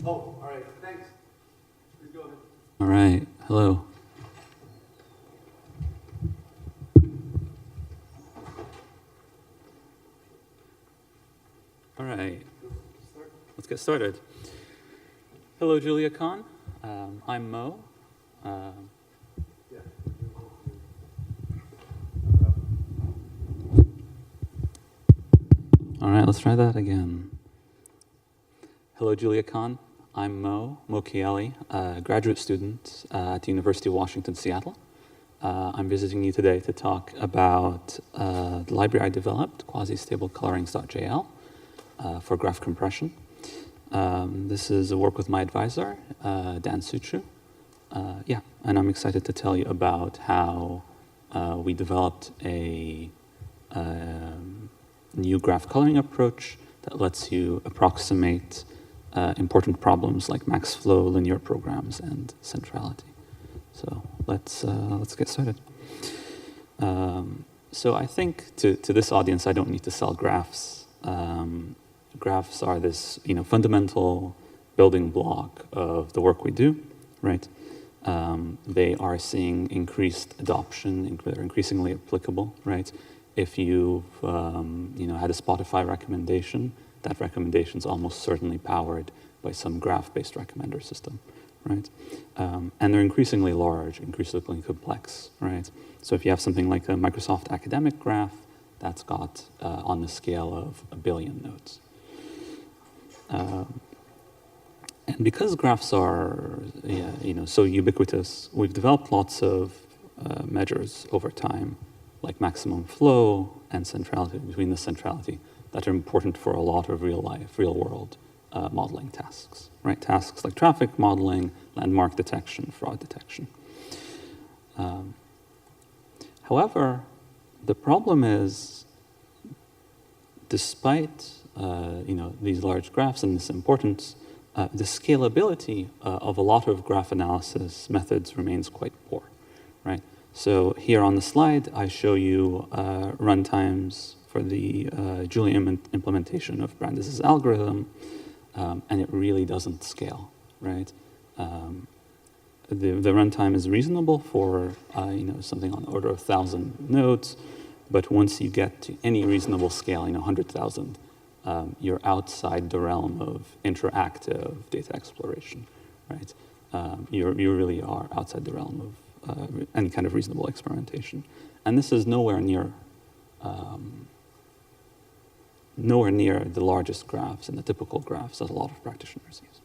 Oh, all right, thanks. Please go ahead. All right, hello. All right, let's get started. Hello, JuliaCon. I'm Mo. All right, let's try that again. Hello, JuliaCon. I'm Mo Chiali, a graduate student at the University of Washington, Seattle. I'm visiting you today to talk about the library I developed, quasi-stable colorings.jl, for graph compression. This is a work with my advisor, Dan Suchu. And I'm excited to tell you about how we developed a new graph coloring approach that lets you approximate important problems like max flow, linear programs, and centrality. So let's get started. So I think to this audience, I don't need to sell graphs. Graphs are this fundamental building block of the work we do, right? They are seeing increased adoption, they're increasingly applicable, right? If you've had a Spotify recommendation, that recommendation is almost certainly powered by some graph-based recommender system, right? And they're increasingly large, increasingly complex, right? So if you have something like a Microsoft academic graph, that's got on the scale of 1 billion nodes. And because graphs are so ubiquitous, we've developed lots of measures over time, like maximum flow and centrality, between the centrality, that are important for a lot of real-world modeling tasks, right? Tasks like traffic modeling, landmark detection, fraud detection. However, the problem is, despite these large graphs and this importance, the scalability of a lot of graph analysis methods remains quite poor, right? So here on the slide, I show you runtimes for the Julia implementation of Brandis's algorithm, and it really doesn't scale, right? The runtime is reasonable for something on the order of 1,000 nodes, but once you get to any reasonable scale, 100,000, you're outside the realm of interactive data exploration, right? You really are outside the realm of any kind of reasonable experimentation. And this is nowhere near the largest graphs and the typical graphs that a lot of practitioners use.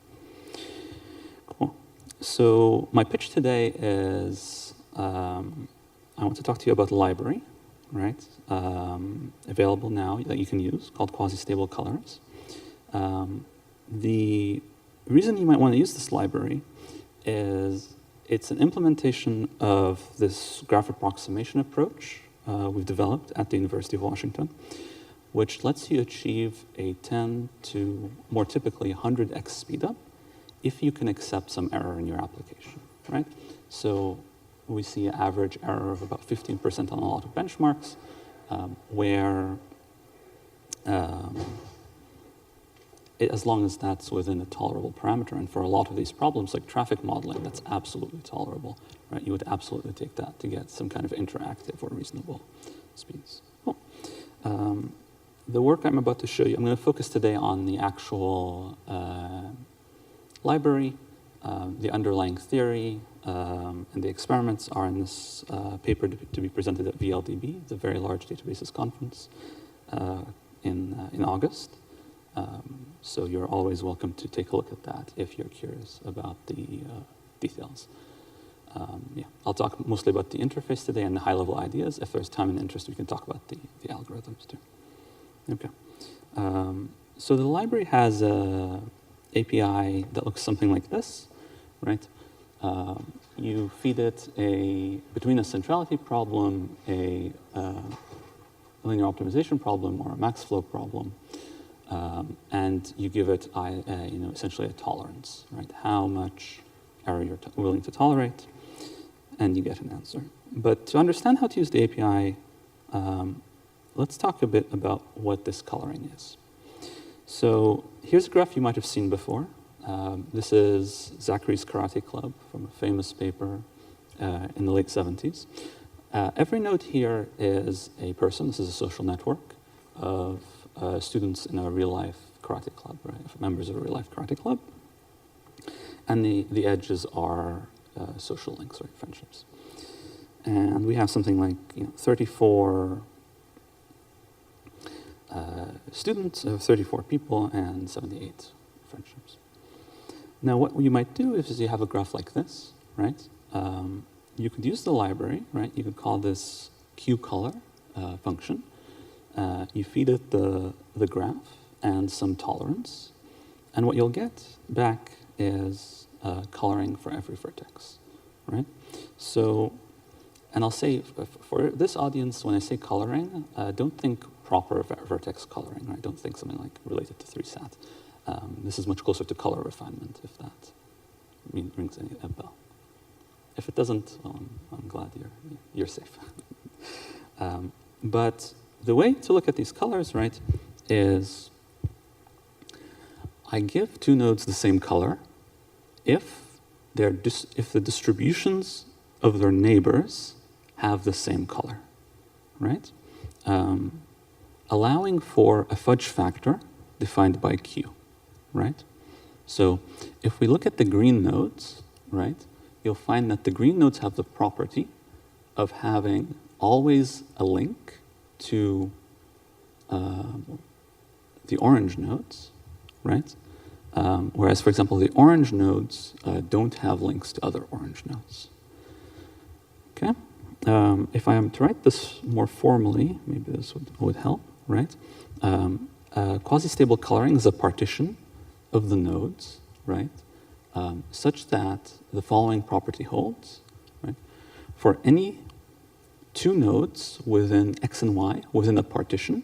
Cool. So my pitch today is I want to talk to you about a library, right? Available now that you can use, called quasi-stable colors. The reason you might want to use this library is it's an implementation of this graph approximation approach we've developed at the University of Washington, which lets you achieve a 10 to more typically 100x speedup if you can accept some error in your application, right? So we see an average error of about 15% on a lot of benchmarks, where as long as that's within a tolerable parameter, and for a lot of these problems like traffic modeling, that's absolutely tolerable, right? You would absolutely take that to get some kind of interactive or reasonable speeds. Cool. The work I'm about to show you, I'm going to focus today on the actual library, the underlying theory, and the experiments are in this paper to be presented at VLDB, the Very Large Databases Conference, in August. So you're always welcome to take a look at that if you're curious about the details. I'll talk mostly about the interface today and the high-level ideas. If there's time and interest, we can talk about the algorithms too. Okay. So the library has a API that looks something like this, right? You feed it between a centrality problem, a linear optimization problem, or a max flow problem, and you give it essentially a tolerance, right? How much error you're willing to tolerate, and you get an answer. But to understand how to use the API, let's talk a bit about what this coloring is. So here's a graph you might have seen before. This is Zachary's Karate Club from a famous paper in the late 70s. Every node here is a person. This is a social network of students in a real-life karate club, right? Members of a real-life karate club. And the edges are social links, right? Friendships. And we have something like 34 students, 34 people, and 78 friendships. Now, what you might do is you have a graph like this, right? You could use the library, right? You could call this QColor function. You feed it the graph and some tolerance, and what you'll get back is coloring for every vertex, right? So, and I'll say for this audience, when I say coloring, don't think proper vertex coloring, right? Don't think something like related to 3SAT. This is much closer to color refinement, if that rings a bell. If it doesn't, well, I'm glad you're safe. But the way to look at these colors, right, is I give two nodes the same color if the distributions of their neighbors have the same color, right? Allowing for a fudge factor defined by Q, right? So if we look at the green nodes, right, you'll find that the green nodes have the property of having always a link to the orange nodes, right? Whereas, for example, the orange nodes don't have links to other orange nodes. Okay? If I am to write this more formally, maybe this would help, right? Quasi-stable coloring is a partition of the nodes, right? Such that the following property holds, right? For any two nodes within X and Y within a partition,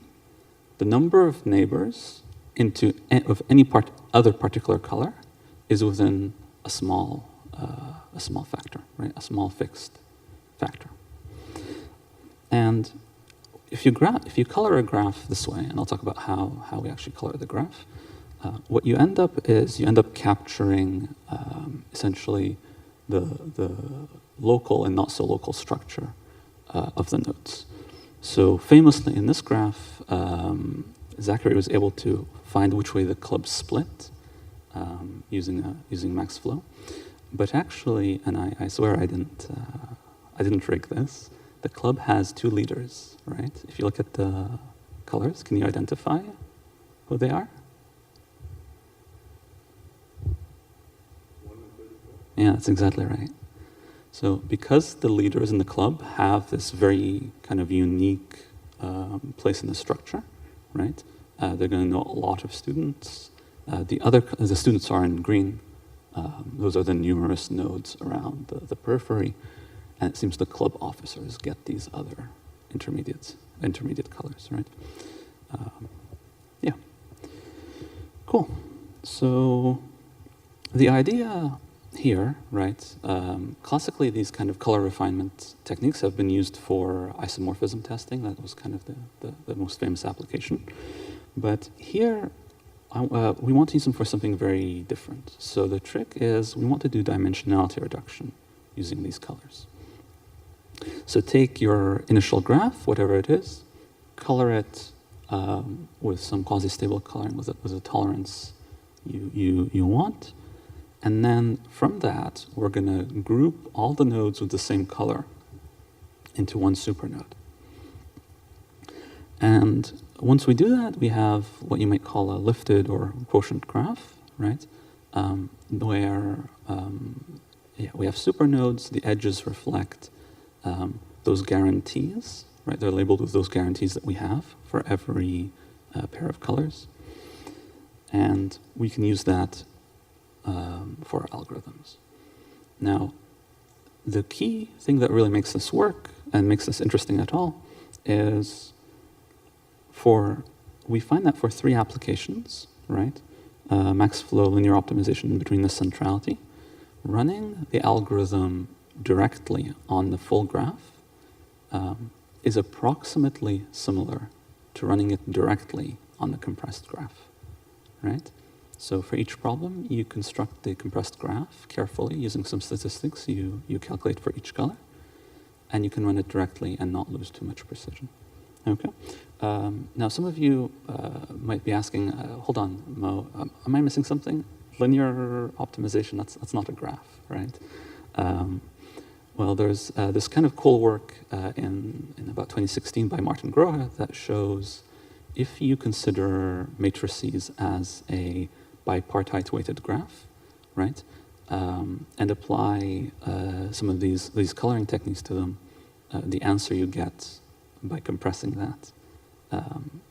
the number of neighbors of any other particular color is within a small factor, right? A small fixed factor. And if you color a graph this way, and I'll talk about how we actually color the graph, what you end up capturing essentially the local and not so local structure of the nodes. So famously in this graph, Zachary was able to find which way the club split using MaxFlow. But actually, and I swear I didn't rig this, the club has two leaders, right? If you look at the colors, can you identify who they are? Yeah, that's exactly right. So because the leaders in the club have this very kind of unique place in the structure, right? They're going to know a lot of students. The students are in green. Those are the numerous nodes around the periphery. And it seems the club officers get these other intermediate colors, right? Yeah. Cool. So the idea here, right? Classically, these kind of color refinement techniques have been used for isomorphism testing. That was kind of the most famous application. But here, we want to use them for something very different. So the trick is we want to do dimensionality reduction using these colors. So take your initial graph, whatever it is, color it with some quasi-stable coloring with a tolerance you want. And then from that, we're going to group all the nodes with the same color into one supernode. And once we do that, we have what you might call a lifted or quotient graph, right? Where we have supernodes, the edges reflect those guarantees, right? They're labeled with those guarantees that we have for every pair of colors. And we can use that for our algorithms. Now, the key thing that really makes this work and makes this interesting at all is we find that for three applications, right? MaxFlow linear optimization between the centrality, running the algorithm directly on the full graph is approximately similar to running it directly on the compressed graph, right? So for each problem, you construct the compressed graph carefully using some statistics you calculate for each color, and you can run it directly and not lose too much precision. Okay. Now, some of you might be asking, hold on, Mo, am I missing something? Linear optimization, that's not a graph, right? Well, there's this kind of cool work in about 2016 by Martin Grohe that shows if you consider matrices as a bipartite weighted graph, right, and apply some of these coloring techniques to them, the answer you get by compressing that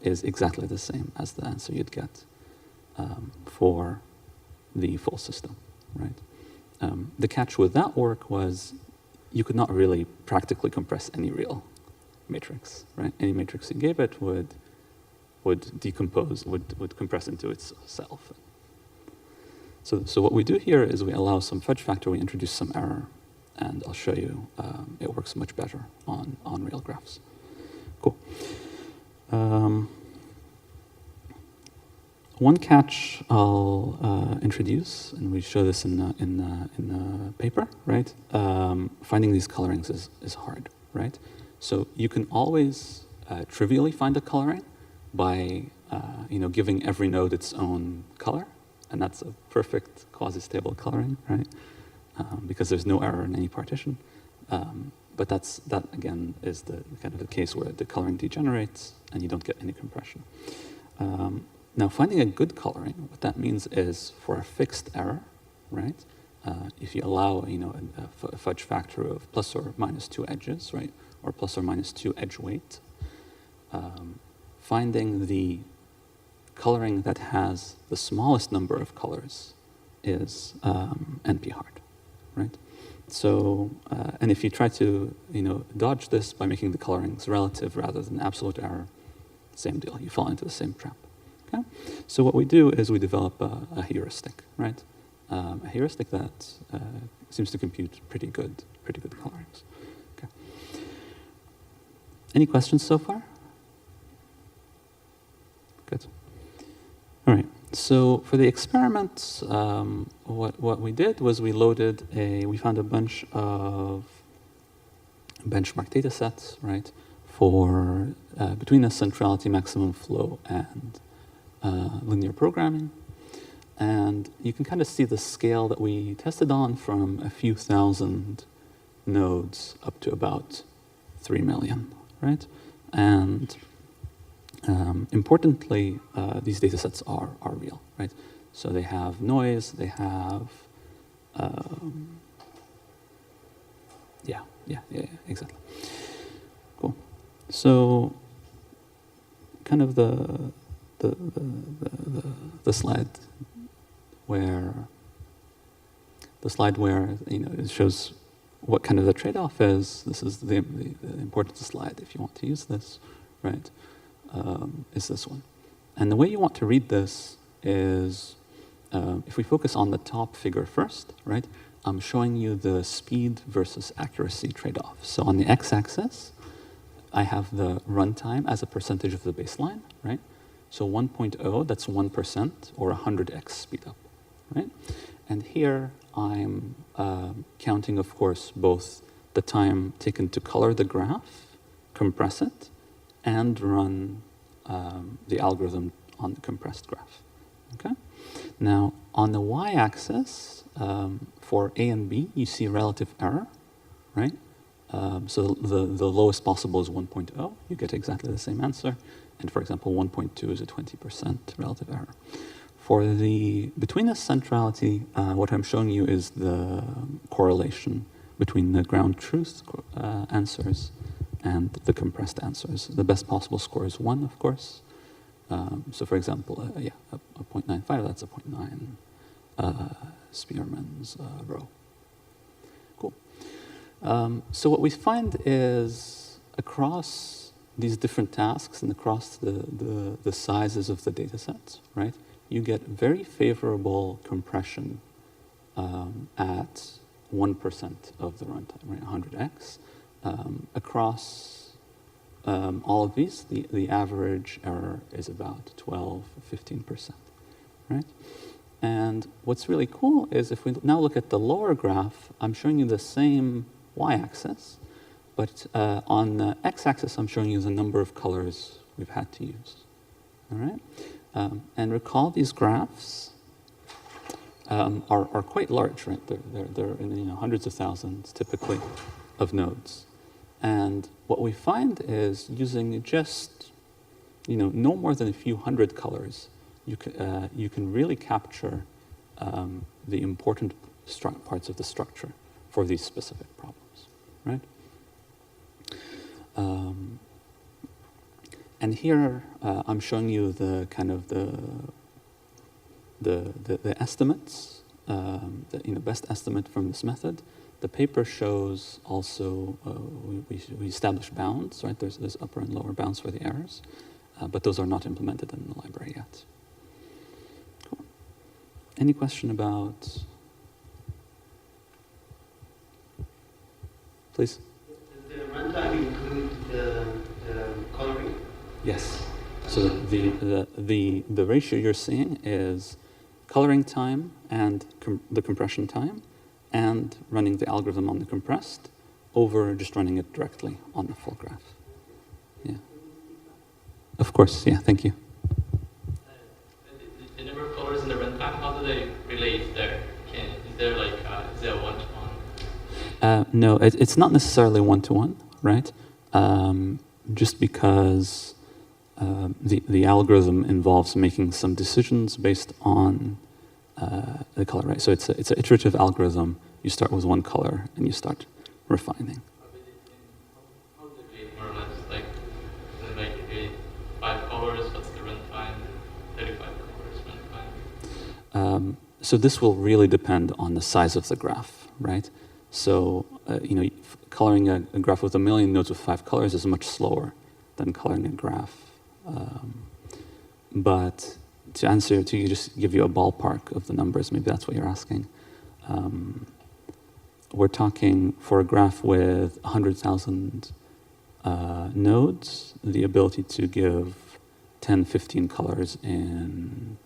is exactly the same as the answer you'd get for the full system, right? The catch with that work was you could not really practically compress any real matrix, right? Any matrix you gave it would decompose, would compress into itself. So what we do here is we allow some fudge factor, we introduce some error, and I'll show you it works much better on real graphs. Cool. One catch I'll introduce, and we show this in the paper, right? Finding these colorings is hard, right? So you can always trivially find a coloring by giving every node its own color, and that's a perfect quasi-stable coloring, right? Because there's no error in any partition. But that again is the kind of the case where the coloring degenerates and you don't get any compression. Now, finding a good coloring, what that means is for a fixed error, right? If you allow a fudge factor of plus or minus 2 edges, right, or plus or minus 2 edge weight, finding the coloring that has the smallest number of colors is NP hard, right? So, and if you try to dodge this by making the colorings relative rather than absolute error, same deal. You fall into the same trap. Okay? So what we do is we develop a heuristic, right? A heuristic that seems to compute pretty good colorings. Okay. Any questions so far? Good. All right. So for the experiment, what we did was we found a bunch of benchmark data sets, right, for between a centrality, maximum flow, and linear programming. And you can kind of see the scale that we tested on from a few thousand nodes up to about 3 million, right? And importantly, these data sets are real, right? So they have noise, they have, exactly. Cool. So kind of the slide where it shows what kind of the trade-off is. This is the important slide if you want to use this, right? Is this one. And the way you want to read this is, if we focus on the top figure first, right, I'm showing you the speed versus accuracy trade-off. So on the x-axis, I have the runtime as a percentage of the baseline, right? So 1.0, that's 1%, or 100x speed up, right? And here I'm counting, of course, both the time taken to color the graph, compress it, and run the algorithm on the compressed graph, okay? Now, on the y-axis, for A and B, you see relative error, right? So the lowest possible is 1.0. You get exactly the same answer. And for example, 1.2 is a 20% relative error. For the between the centrality, what I'm showing you is the correlation between the ground truth answers and the compressed answers. The best possible score is 1, of course. So for example, a 0.95, that's a 0.9 Spearman's row. Cool. So what we find is across these different tasks and across the sizes of the data sets, right, you get very favorable compression at 1% of the runtime, right, 100x. Across all of these, the average error is about 12, 15%, right? And what's really cool is if we now look at the lower graph, I'm showing you the same y-axis, but on the x-axis, I'm showing you the number of colors we've had to use. All right? And recall these graphs are quite large, right? They're in hundreds of thousands, typically, of nodes. And what we find is using just no more than a few hundred colors, you can really capture the important parts of the structure for these specific problems, right? And here I'm showing you the kind of the estimates, the best estimate from this method. The paper shows also we establish bounds, right? There's upper and lower bounds for the errors, but those are not implemented in the library yet. Cool. Any question about? Please. Does the runtime include the coloring? Yes. So the ratio you're seeing is coloring time and the compression time, and running the algorithm on the compressed over just running it directly on the full graph. Yeah. Of course. Yeah. Thank you. The number of colors in the runtime, how do they relate there? Is there like is there a one-to-one? No, it's not necessarily one-to-one, right? Just because the algorithm involves making some decisions based on the color, right? So it's an iterative algorithm. You start with one color and you start refining. How do they relate more or less? Like, is it like 5 colors? What's the runtime? 35 colors runtime? So this will really depend on the size of the graph, right? So coloring a graph with 1 million nodes with 5 colors is much slower than coloring a graph. But to just give you a ballpark of the numbers, maybe that's what you're asking. We're talking for a graph with 100,000 nodes, the ability to give 10, 15 colors in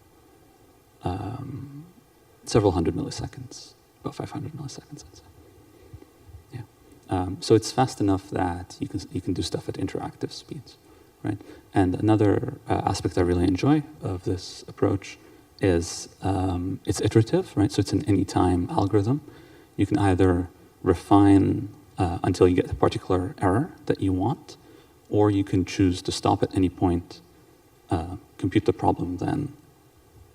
several hundred milliseconds, about 500 milliseconds, I'd say. Yeah. So it's fast enough that you can do stuff at interactive speeds, right? And another aspect I really enjoy of this approach is it's iterative, right? So it's an anytime algorithm. You can either refine until you get a particular error that you want, or you can choose to stop at any point, compute the problem then,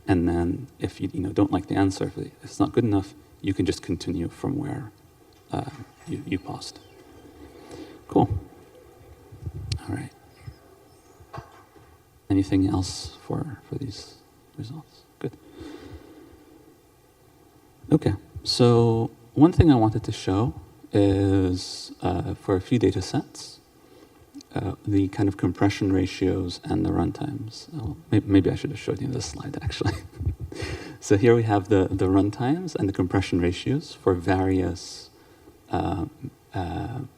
and then if you don't like the answer, if it's not good enough, you can just continue from where you paused. Cool. All right. Anything else for these results? Good. Okay, so one thing I wanted to show is for a few data sets, the kind of compression ratios and the runtimes. Oh, maybe I should have showed you this slide, actually. So here we have the runtimes and the compression ratios for various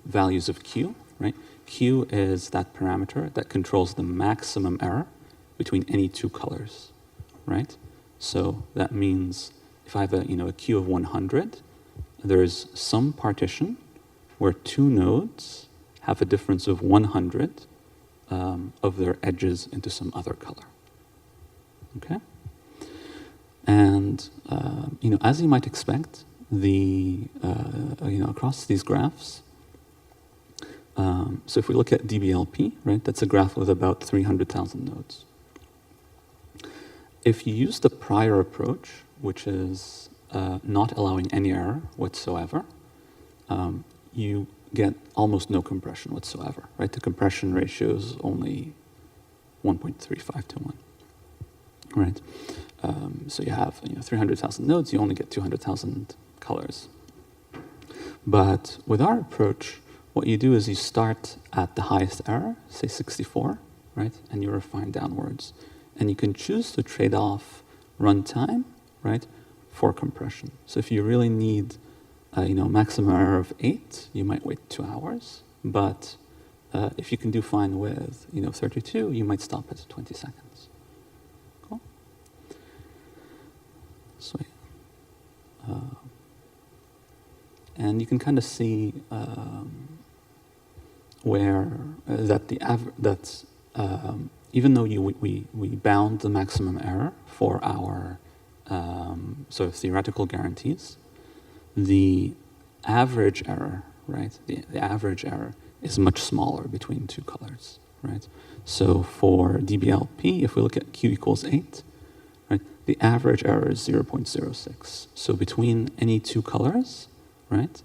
values of Q, right? Q is that parameter that controls the maximum error between any two colors, right? So that means if I have a Q of 100, there's some partition where two nodes have a difference of 100 of their edges into some other color, okay? And as you might expect, across these graphs, so if we look at DBLP, right, that's a graph with about 300,000 nodes. If you use the prior approach, which is not allowing any error whatsoever, you get almost no compression whatsoever, right? The compression ratio is only 1.35 to 1, right? So you have 300,000 nodes, you only get 200,000 colors. But with our approach, what you do is you start at the highest error, say 64, right? And you refine downwards. And you can choose to trade off runtime, right, for compression. So if you really need maximum error of 8, you might wait 2 hours. But if you can do fine with 32, you might stop at 20 seconds. Cool. And you can kind of see where even though we bound the maximum error for our sort of theoretical guarantees, the average error, right? The average error is much smaller between two colors, right? So for DBLP, if we look at Q equals 8, right, the average error is 0.06. So between any two colors, right,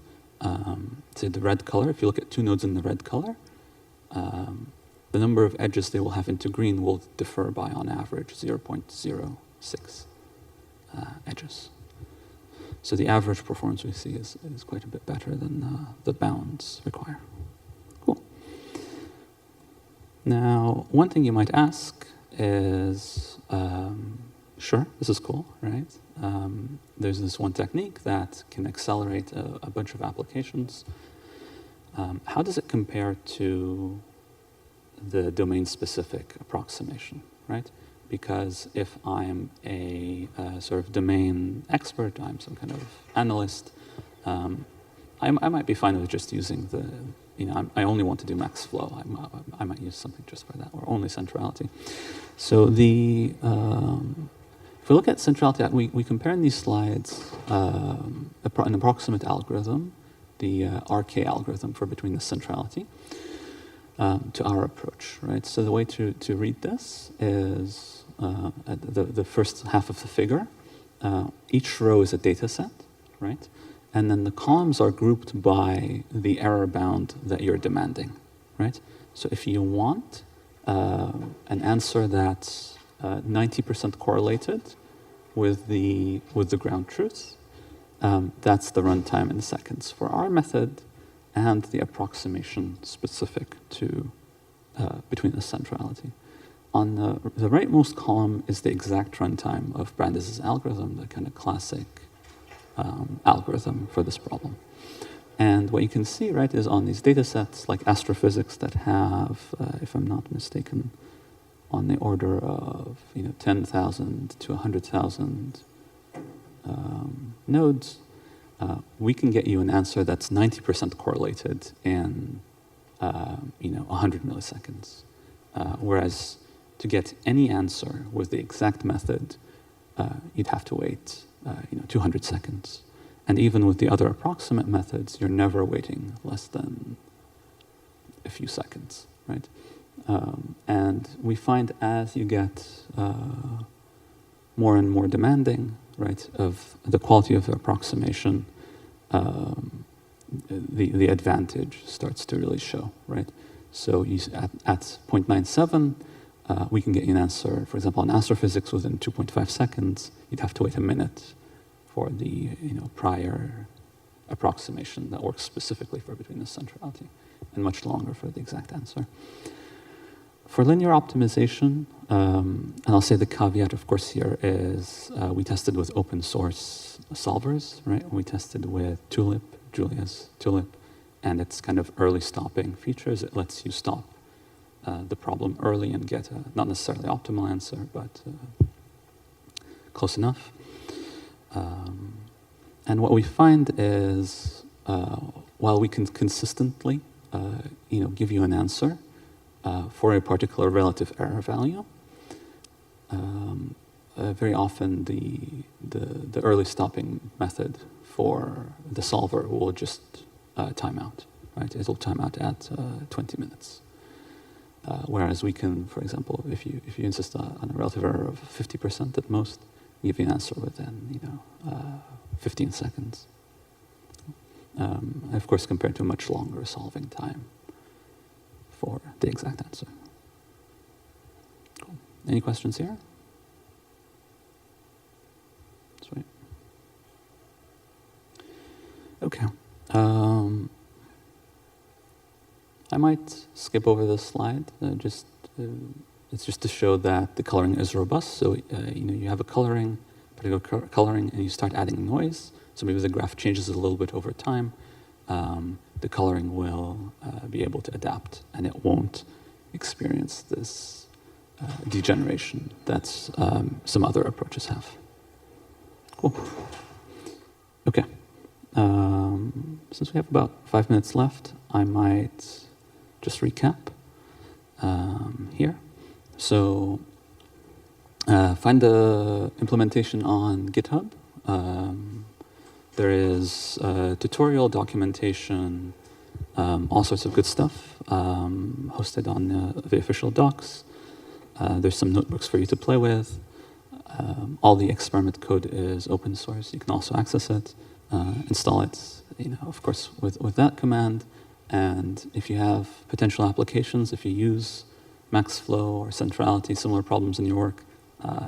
say the red color, if you look at two nodes in the red color, the number of edges they will have into green will differ by, on average, 0.06 edges. So the average performance we see is quite a bit better than the bounds require. Cool. Now, one thing you might ask is, sure, this is cool, right? There's this one technique that can accelerate a bunch of applications. How does it compare to the domain-specific approximation, right? Because if I'm a sort of domain expert, I'm some kind of analyst, I might be fine with just using I only want to do max flow. I might use something just for that, or only centrality. So if we look at centrality, we compare in these slides an approximate algorithm, the RK algorithm for between the centrality, to our approach, right? So the way to read this is at the first half of the figure. Each row is a data set, right? And then the columns are grouped by the error bound that you're demanding, right? So if you want an answer that's 90% correlated with the ground truth, that's the runtime in seconds for our method, and the approximation specific to between the centrality. On the rightmost column is the exact runtime of Brandeis' algorithm, the kind of classic algorithm for this problem. And what you can see, right, is on these data sets like astrophysics that have, if I'm not mistaken, on the order of 10,000 to 100,000 nodes, we can get you an answer that's 90% correlated in 100 milliseconds. Whereas to get any answer with the exact method, you'd have to wait 200 seconds. And even with the other approximate methods, you're never waiting less than a few seconds, right? And we find as you get more and more demanding, right, of the quality of the approximation, the advantage starts to really show, right? So at 0.97, we can get you an answer, for example, on astrophysics within 2.5 seconds. You'd have to wait a minute for the prior approximation that works specifically for between the centrality, and much longer for the exact answer. For linear optimization, and I'll say the caveat, of course, here is we tested with open source solvers, right? We tested with Tulip, Julia's Tulip, and its kind of early stopping features. It lets you stop the problem early and get a not necessarily optimal answer, but close enough. And what we find is while we can consistently give you an answer for a particular relative error value, very often the early stopping method for the solver will just time out, right? It'll time out at 20 minutes. Whereas we can, for example, if you insist on a relative error of 50% at most, give you an answer within 15 seconds. Of course, compared to a much longer solving time for the exact answer. Cool. Any questions here? Sweet. Okay. I might skip over this slide. It's just to show that the coloring is robust. So you have a particular coloring, and you start adding noise. So maybe the graph changes a little bit over time. The coloring will be able to adapt, and it won't experience this degeneration that some other approaches have. Cool. Okay. Since we have about 5 minutes left, I might just recap here. So find the implementation on GitHub. There is tutorial documentation, all sorts of good stuff hosted on the official docs. There's some notebooks for you to play with. All the experiment code is open source. You can also access it, install it, of course, with that command. And if you have potential applications, if you use MaxFlow or centrality, similar problems in your work,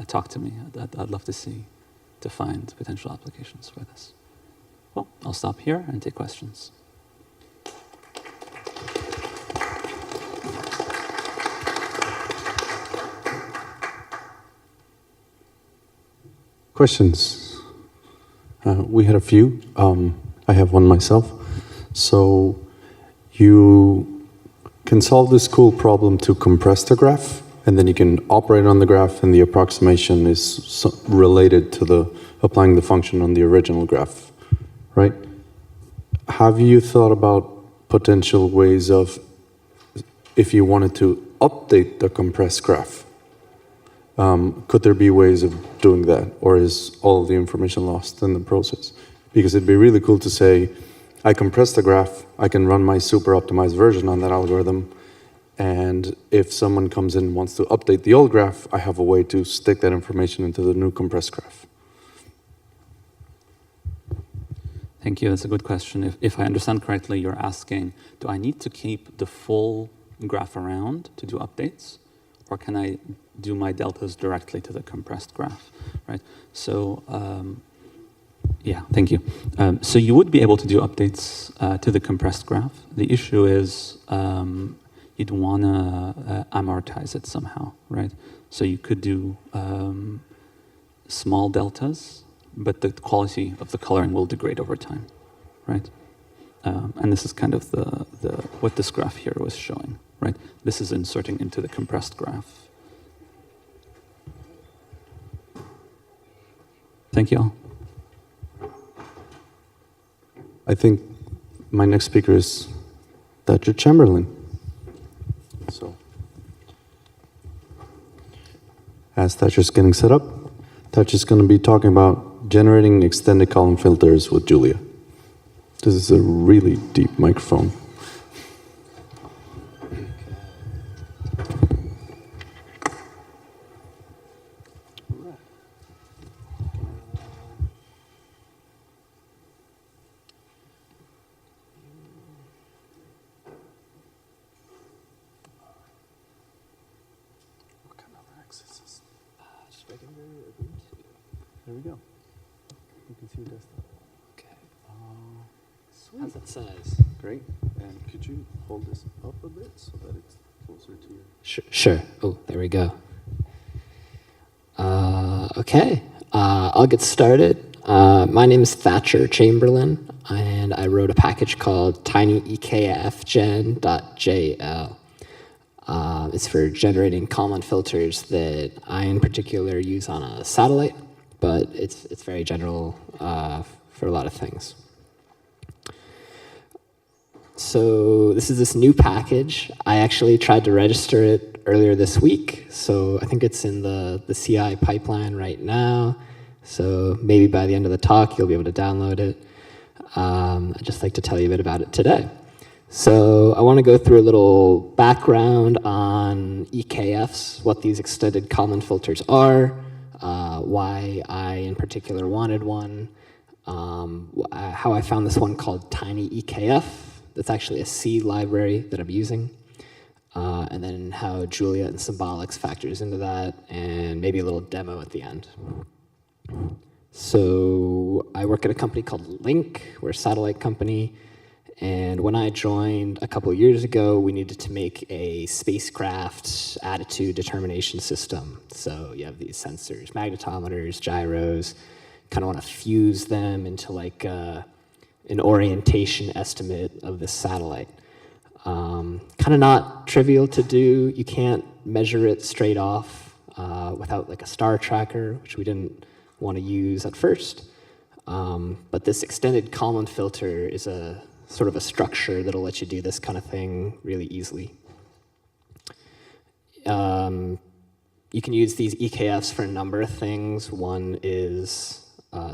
talk to me. I'd love to find potential applications for this. Well, I'll stop here and take questions. Questions? We had a few. I have one myself. So you can solve this cool problem to compress the graph, and then you can operate on the graph, and the approximation is related to applying the function on the original graph, right? Have you thought about potential ways of, if you wanted to update the compressed graph, could there be ways of doing that, or is all of the information lost in the process? Because it'd be really cool to say, I compress the graph, I can run my super optimized version on that algorithm, and if someone comes in and wants to update the old graph, I have a way to stick that information into the new compressed graph. Thank you. That's a good question. If I understand correctly, you're asking, do I need to keep the full graph around to do updates? Or can I do my deltas directly to the compressed graph, right? So, yeah, thank you. So you would be able to do updates to the compressed graph. The issue is you'd want to amortize it somehow, right? So you could do small deltas, but the quality of the coloring will degrade over time, right? And this is kind of what this graph here was showing, right? This is inserting into the compressed graph. Thank you all. I think my next speaker is Thatcher Chamberlain. So, as Thatcher's getting set up, Thatcher's going to be talking about generating extended column filters with Julia. This is a really deep microphone. There we go. You can see your desktop. Okay. How's that size? Great. And could you hold this up a bit so that it's closer to your... Sure. Oh, there we go. Okay. I'll get started. My name is Thatcher Chamberlain, and I wrote a package called tinyekfgen.jl. It's for generating Kalman filters that I, in particular, use on a satellite, but it's very general for a lot of things. So this is this new package. I actually tried to register it earlier this week, so I think it's in the CI pipeline right now. So maybe by the end of the talk, you'll be able to download it. I'd just like to tell you a bit about it today. So I want to go through a little background on EKFs, what these extended Kalman filters are, why I in particular wanted one, how I found this one called tinyekf. That's actually a C library that I'm using, and then how Julia and Symbolics factors into that, and maybe a little demo at the end. So I work at a company called Link. We're a satellite company. And when I joined a couple of years ago, we needed to make a spacecraft attitude determination system. So you have these sensors, magnetometers, gyros, kind of want to fuse them into like an orientation estimate of this satellite. Kind of not trivial to do. You can't measure it straight off without like a star tracker, which we didn't want to use at first. But this extended Kalman filter is a sort of a structure that'll let you do this kind of thing really easily. You can use these EKFs for a number of things. One is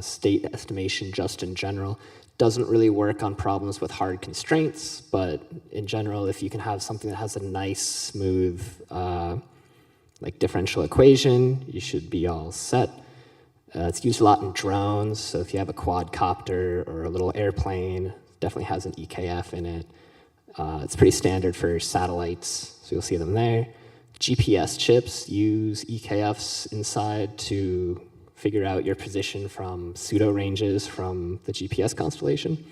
state estimation just in general. Doesn't really work on problems with hard constraints, but in general, if you can have something that has a nice, smooth, like differential equation, you should be all set. It's used a lot in drones, so if you have a quadcopter or a little airplane, it definitely has an EKF in it. It's pretty standard for satellites, so you'll see them there. GPS chips use EKFs inside to figure out your position from pseudo ranges from the GPS constellation.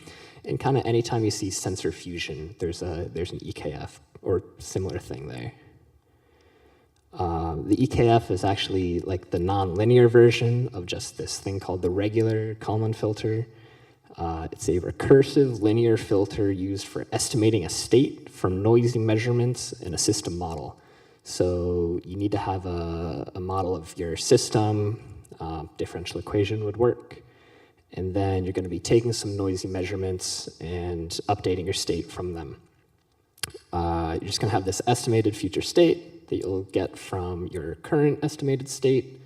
And kind of anytime you see sensor fusion, there's an EKF or similar thing there. The EKF is actually like the nonlinear version of just this thing called the regular Kalman filter. It's a recursive linear filter used for estimating a state from noisy measurements in a system model. So you need to have a model of your system, differential equation would work, and then you're going to be taking some noisy measurements and updating your state from them. You're just going to have this estimated future state that you'll get from your current estimated state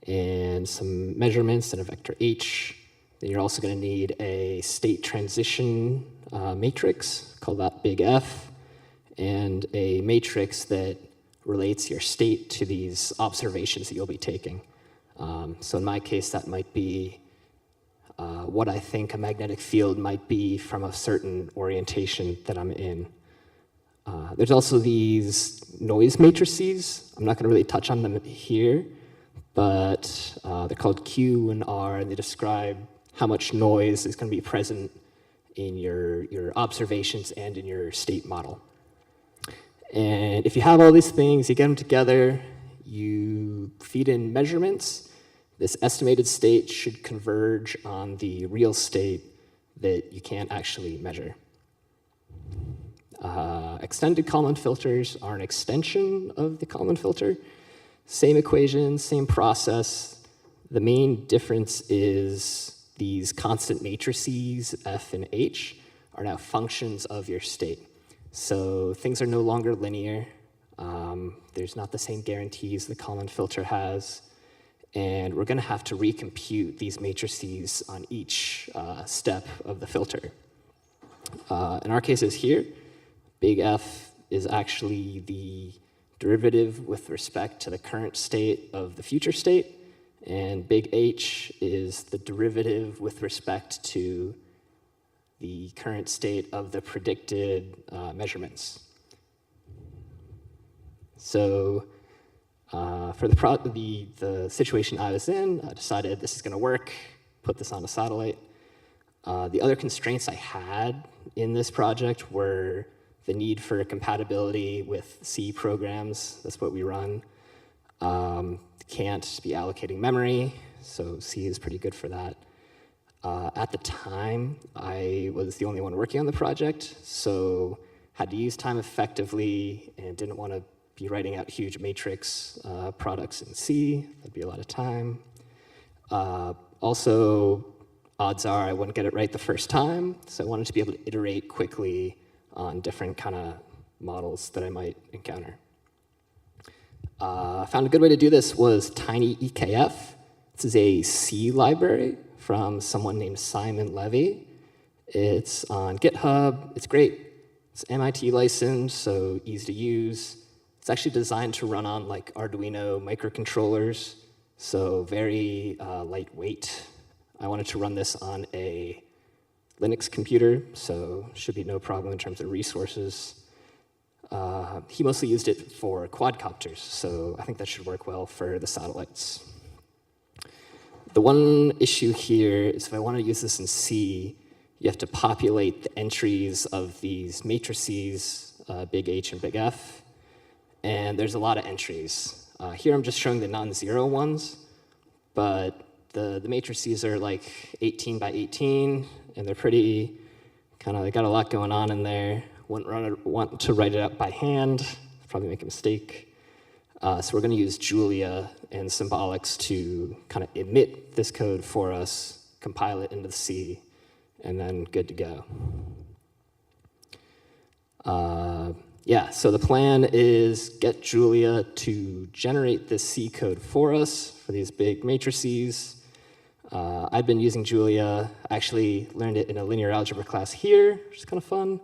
and some measurements and a vector h. Then you're also going to need a state transition matrix, call that big F, and a matrix that relates your state to these observations that you'll be taking. So in my case, that might be what I think a magnetic field might be from a certain orientation that I'm in. There's also these noise matrices. I'm not going to really touch on them here, but they're called Q and R, and they describe how much noise is going to be present in your observations and in your state model. And if you have all these things, you get them together, you feed in measurements, this estimated state should converge on the real state that you can't actually measure. Extended Kalman filters are an extension of the Kalman filter. Same equation, same process. The main difference is these constant matrices, F and H, are now functions of your state. So things are no longer linear. There's not the same guarantees the Kalman filter has. And we're going to have to recompute these matrices on each step of the filter. In our cases here, big F is actually the derivative with respect to the current state of the future state, and big H is the derivative with respect to the current state of the predicted measurements. So for the situation I was in, I decided this is going to work, put this on a satellite. The other constraints I had in this project were the need for compatibility with C programs. That's what we run. Can't be allocating memory, so C is pretty good for that. At the time, I was the only one working on the project, so had to use time effectively and didn't want to be writing out huge matrix products in C. That'd be a lot of time. Also, odds are I wouldn't get it right the first time, so I wanted to be able to iterate quickly on different kind of models that I might encounter. I found a good way to do this was TinyEKF. This is a C library from someone named Simon Levy. It's on GitHub. It's great. It's MIT licensed, so easy to use. It's actually designed to run on like Arduino microcontrollers, so very lightweight. I wanted to run this on a Linux computer, so should be no problem in terms of resources. He mostly used it for quadcopters, so I think that should work well for the satellites. The one issue here is if I want to use this in C, you have to populate the entries of these matrices, big H and big F, and there's a lot of entries. Here I'm just showing the non-zero ones, but the matrices are like 18 by 18, and they're pretty, they got a lot going on in there. Wouldn't want to write it out by hand, probably make a mistake. So we're going to use Julia and symbolics to kind of emit this code for us compile it into the C, and then good to go. Yeah, so the plan is get Julia to generate this C code for us for these big matrices. I've been using Julia. I actually learned it in a linear algebra class here, which is kind of fun.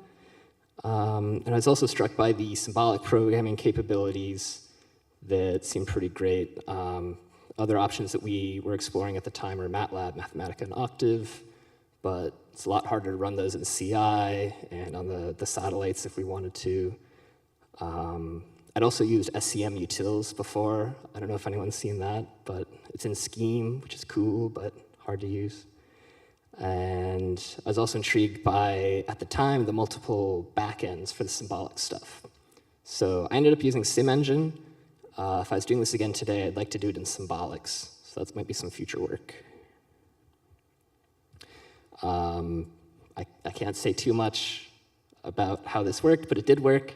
And I was also struck by the symbolic programming capabilities that seemed pretty great. Other options that we were exploring at the time are MATLAB, Mathematica, and Octave, but it's a lot harder to run those in CI and on the satellites if we wanted to. I'd also used SCM utils before. I don't know if anyone's seen that, but it's in Scheme, which is cool, but hard to use. And I was also intrigued by, at the time, the multiple backends for the symbolic stuff. So I ended up using SimEngine. If I was doing this again today, I'd like to do it in symbolics. So that might be some future work. I can't say too much about how this worked, but it did work.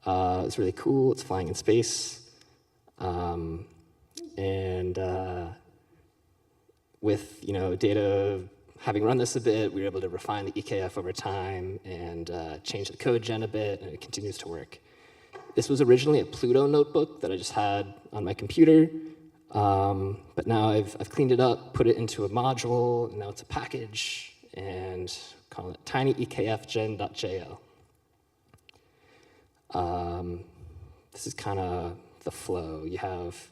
It's really cool. It's flying in space. With data having run this a bit, we were able to refine the EKF over time and change the code gen a bit, and it continues to work. This was originally a Pluto notebook that I just had on my computer, but now I've cleaned it up, put it into a module, and now it's a package, and call it tinykfgen.jl. This is kind of the flow. You have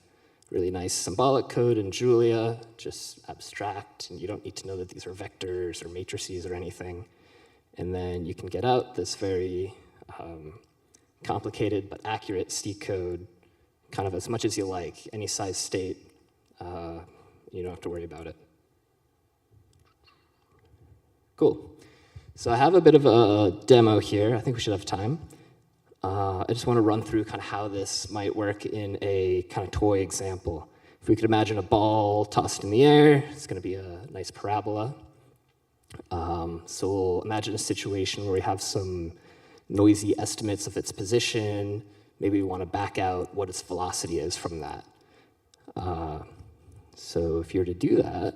really nice symbolic code in Julia, just abstract, and you don't need to know that these are vectors or matrices or anything. And then you can get out this very complicated but accurate C code, kind of as much as you like, any size state. You don't have to worry about it. Cool. So I have a bit of a demo here. I think we should have time. I just want to run through kind of how this might work in a kind of toy example. If we could imagine a ball tossed in the air, it's going to be a nice parabola. So we'll imagine a situation where we have some noisy estimates of its position. Maybe we want to back out what its velocity is from that. So if you're to do that,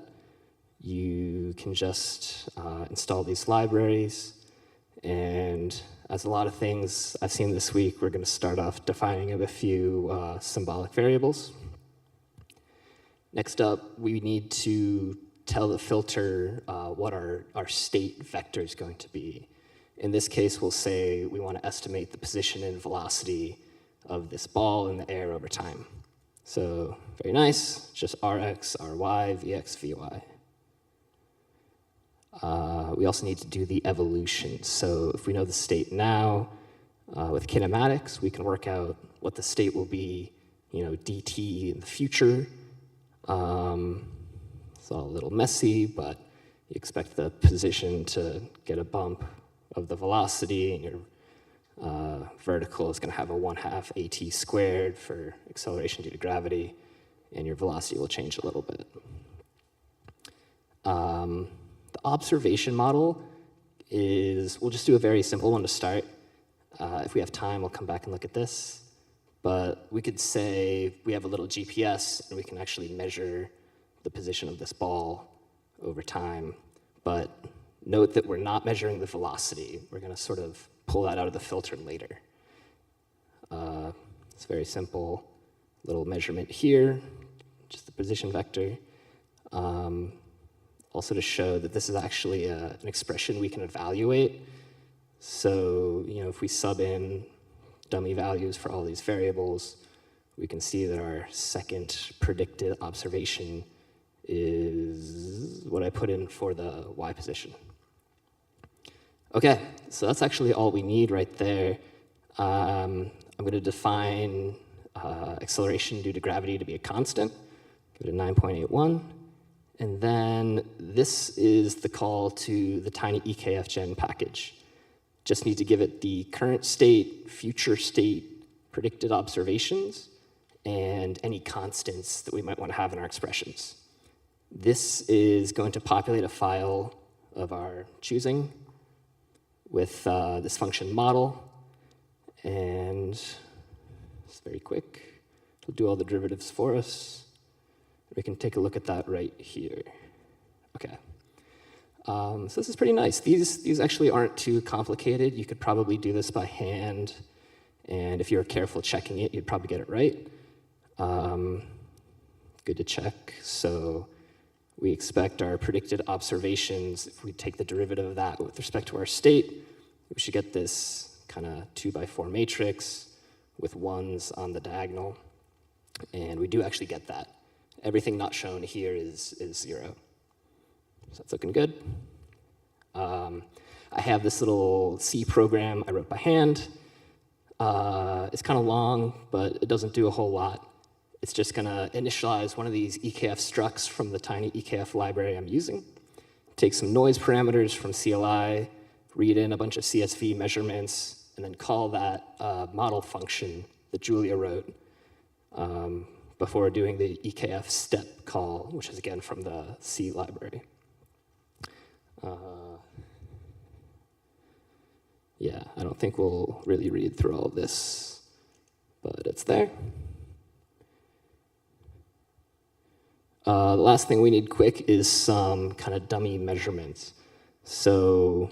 you can just install these libraries. And as a lot of things I've seen this week, we're going to start off defining a few symbolic variables. Next up, we need to tell the filter what our state vector is going to be. In this case, we'll say we want to estimate the position and velocity of this ball in the air over time. So very nice, just Rx, Ry, Vx, Vy. We also need to do the evolution. So if we know the state now, with kinematics, we can work out what the state will be, dt in the future. It's all a little messy, but you expect the position to get a bump of the velocity, and your vertical is going to have a 1/2 at squared for acceleration due to gravity, and your velocity will change a little bit. The observation model is, we'll just do a very simple one to start. If we have time, we'll come back and look at this. But we could say we have a little GPS, and we can actually measure the position of this ball over time. But note that we're not measuring the velocity. We're going to sort of pull that out of the filter later. It's very simple. Little measurement here, just the position vector. Also to show that this is actually an expression we can evaluate. So, if we sub in dummy values for all these variables, we can see that our second predicted observation is what I put in for the y position. Okay, so that's actually all we need right there. I'm going to define acceleration due to gravity to be a constant. Give it a 9.81. And then this is the call to the tinykfgen package. Just need to give it the current state, future state, predicted observations, and any constants that we might want to have in our expressions. This is going to populate a file of our choosing with this function model. And it's very quick. It'll do all the derivatives for us. We can take a look at that right here. Okay. So this is pretty nice. These actually aren't too complicated. You could probably do this by hand, and if you're careful checking it, you'd probably get it right. Good to check. So we expect our predicted observations, if we take the derivative of that with respect to our state, we should get this kind of 2x4 matrix with ones on the diagonal. And we do actually get that. Everything not shown here is 0. So that's looking good. I have this little C program I wrote by hand. It's kind of long, but it doesn't do a whole lot. It's just going to initialize one of these EKF structs from the tiny EKF library I'm using, take some noise parameters from CLI, read in a bunch of CSV measurements, and then call that model function that Julia wrote before doing the EKF step call, which is again from the C library. Yeah, I don't think we'll really read through all of this, but it's there. The last thing we need quick is some kind of dummy measurements. So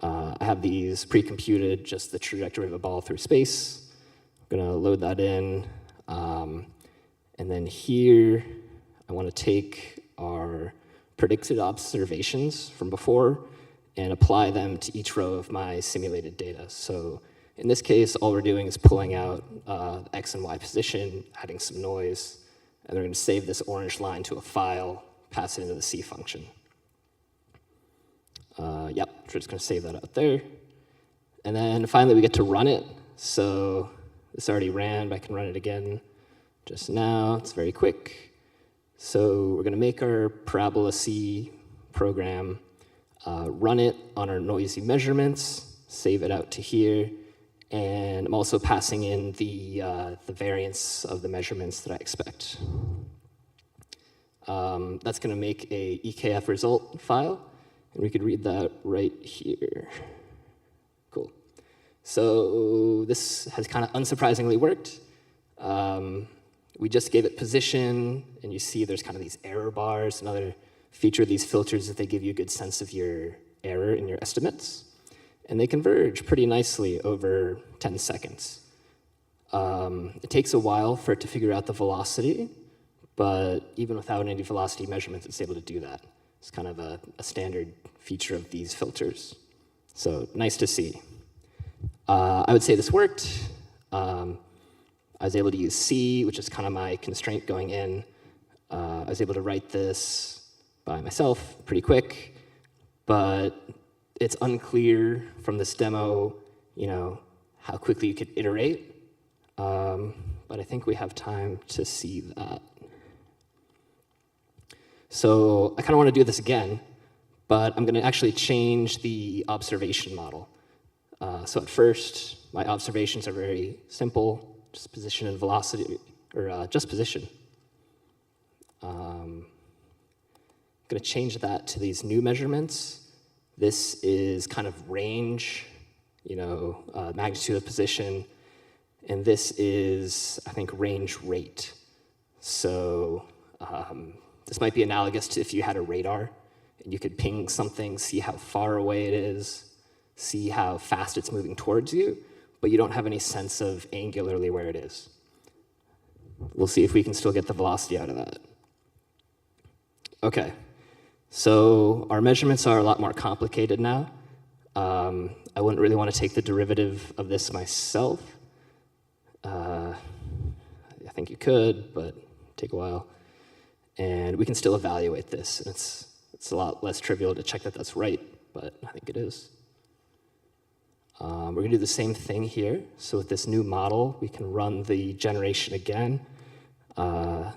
I have these pre-computed, just the trajectory of a ball through space. I'm going to load that in. And then here, I want to take our predicted observations from before and apply them to each row of my simulated data. So in this case, all we're doing is pulling out the X and Y position, adding some noise, and we're going to save this orange line to a file, pass it into the C function. Yep, we're just going to save that out there. And then finally, we get to run it. So this already ran, but I can run it again just now. It's very quick. So we're going to make our parabola C program, run it on our noisy measurements, save it out to here, and I'm also passing in the variance of the measurements that I expect. That's going to make a EKF result file, and we could read that right here. Cool. So this has kind of unsurprisingly worked. We just gave it position, and you see there's kind of these error bars. Another feature of these filters is that they give you a good sense of your error in your estimates. And they converge pretty nicely over 10 seconds. It takes a while for it to figure out the velocity, but even without any velocity measurements, it's able to do that. It's kind of a standard feature of these filters. So nice to see. I would say this worked. I was able to use C, which is kind of my constraint going in. I was able to write this by myself pretty quick, but it's unclear from this demo, how quickly you could iterate. But I think we have time to see that. So I kind of want to do this again, but I'm going to actually change the observation model. So at first, my observations are very simple, just position and velocity, or just position. I'm going to change that to these new measurements. This is kind of range, magnitude of position, and this is, I think, range rate. So this might be analogous to if you had a radar, and you could ping something, see how far away it is, see how fast it's moving towards you, but you don't have any sense of angularly where it is. We'll see if we can still get the velocity out of that. Okay. So our measurements are a lot more complicated now. I wouldn't really want to take the derivative of this myself. I think you could, but take a while. And we can still evaluate this. And it's a lot less trivial to check that that's right, but I think it is. We're going to do the same thing here. So with this new model, we can run the generation again. There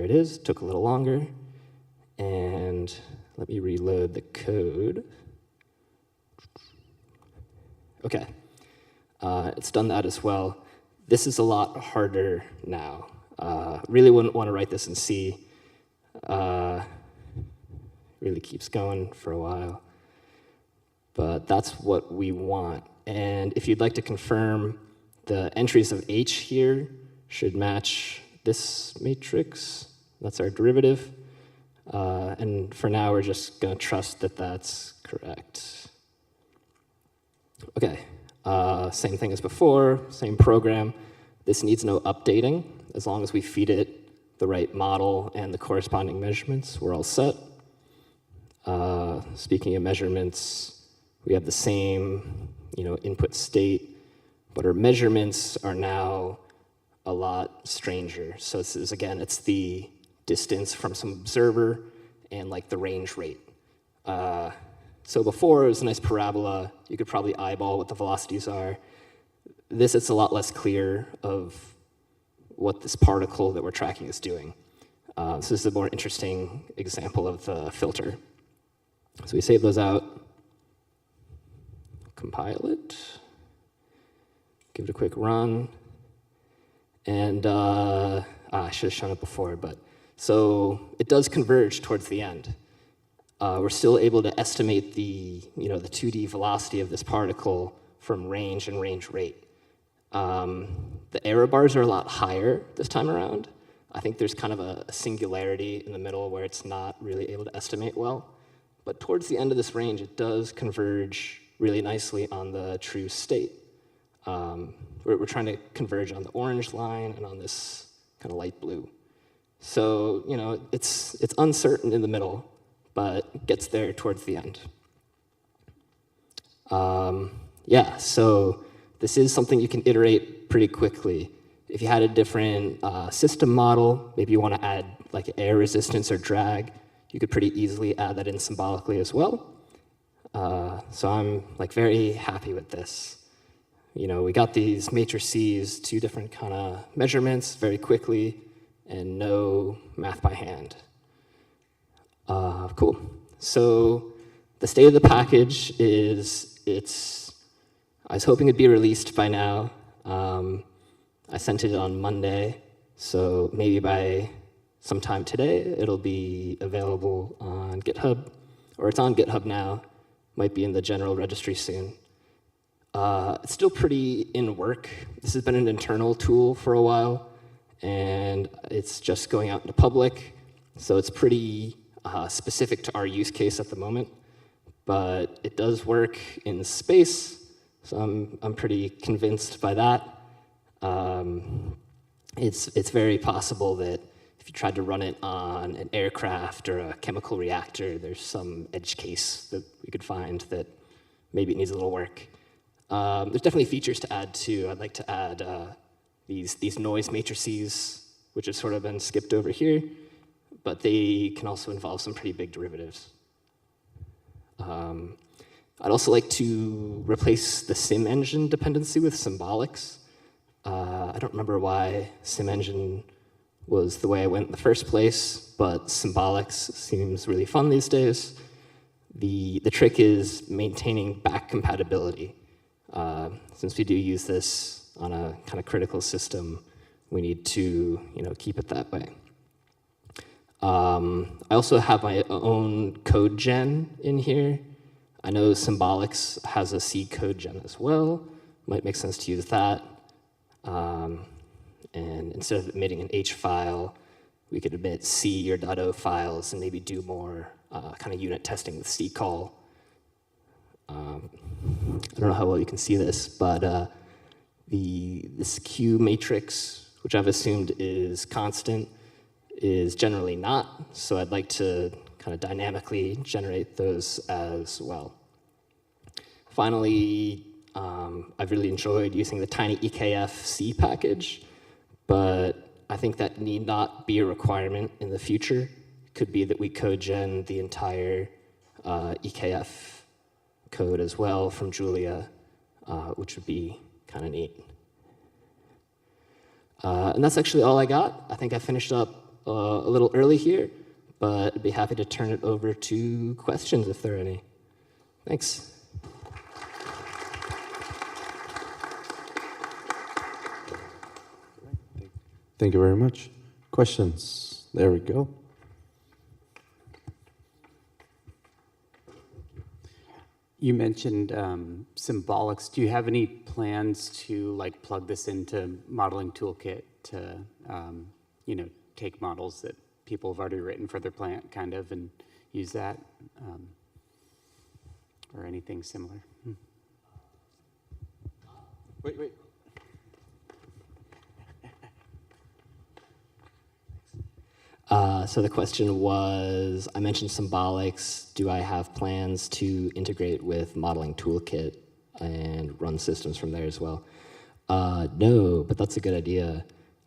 it is. Took a little longer. And let me reload the code. OK. It's done that as well. This is a lot harder now. Really wouldn't want to write this in C. Really keeps going for a while. But that's what we want. And if you'd like to confirm, the entries of H here should match this matrix. That's our derivative. And for now, we're just going to trust that that's correct. Okay, same thing as before, same program. This needs no updating. As long as we feed it the right model and the corresponding measurements, we're all set. Speaking of measurements, we have the same input state, but our measurements are now a lot stranger. So this is, again, it's the distance from some observer and like the range rate. So before, it was a nice parabola. You could probably eyeball what the velocities are. This, it's a lot less clear of what this particle that we're tracking is doing. So this is a more interesting example of the filter. So we save those out, compile it, give it a quick run, and I should have shown it before, but so it does converge towards the end. We're still able to estimate the 2D velocity of this particle from range and range rate. The error bars are a lot higher this time around. I think there's kind of a singularity in the middle where it's not really able to estimate well. But towards the end of this range, it does converge really nicely on the true state. We're trying to converge on the orange line and on this kind of light blue. So, it's uncertain in the middle, but gets there towards the end. Yeah, so this is something you can iterate pretty quickly. If you had a different system model, maybe you want to add like air resistance or drag, you could pretty easily add that in symbolically as well. So I'm very happy with this. We got these matrices, 2 different kind of measurements very quickly, and no math by hand. Cool. So the state of the package is I was hoping it'd be released by now. I sent it on Monday, so maybe by sometime today it'll be available on GitHub, or it's on GitHub now, might be in the general registry soon. It's still pretty in work. This has been an internal tool for a while, and it's just going out into public, so it's pretty specific to our use case at the moment, but it does work in space, so I'm pretty convinced by that. It's very possible that if you tried to run it on an aircraft or a chemical reactor, there's some edge case that we could find that maybe it needs a little work. There's definitely features to add too. I'd like to add these noise matrices, which have sort of been skipped over here, but they can also involve some pretty big derivatives. I'd also like to replace the SciMEngine dependency with symbolics. I don't remember why SciMEngine was the way I went in the first place, but symbolics seems really fun these days. The trick is maintaining back compatibility. Since we do use this on a kind of critical system, we need to keep it that way. I also have my own code gen in here. I know symbolics has a C code gen as well. Might make sense to use that. And instead of emitting an H file, we could emit C or .o files and maybe do more kind of unit testing with C-call. I don't know how well you can see this, but this Q matrix, which I've assumed is constant, is generally not. So I'd like to kind of dynamically generate those as well. Finally, I've really enjoyed using the tiny EKF C package, but I think that need not be a requirement in the future. It could be that we code gen the entire EKF code as well from Julia, which would be kind of neat. And that's actually all I got. I think I finished up a little early here, but I'd be happy to turn it over to questions if there are any. Thanks. Thank you very much. Questions? There we go. You mentioned symbolics. Do you have any plans to plug this into modeling toolkit to take models that people have already written for their plant, kind of, and use that, or anything similar. Wait. So the question was, I mentioned symbolics. Do I have plans to integrate with modeling toolkit and run systems from there as well? No, but that's a good idea.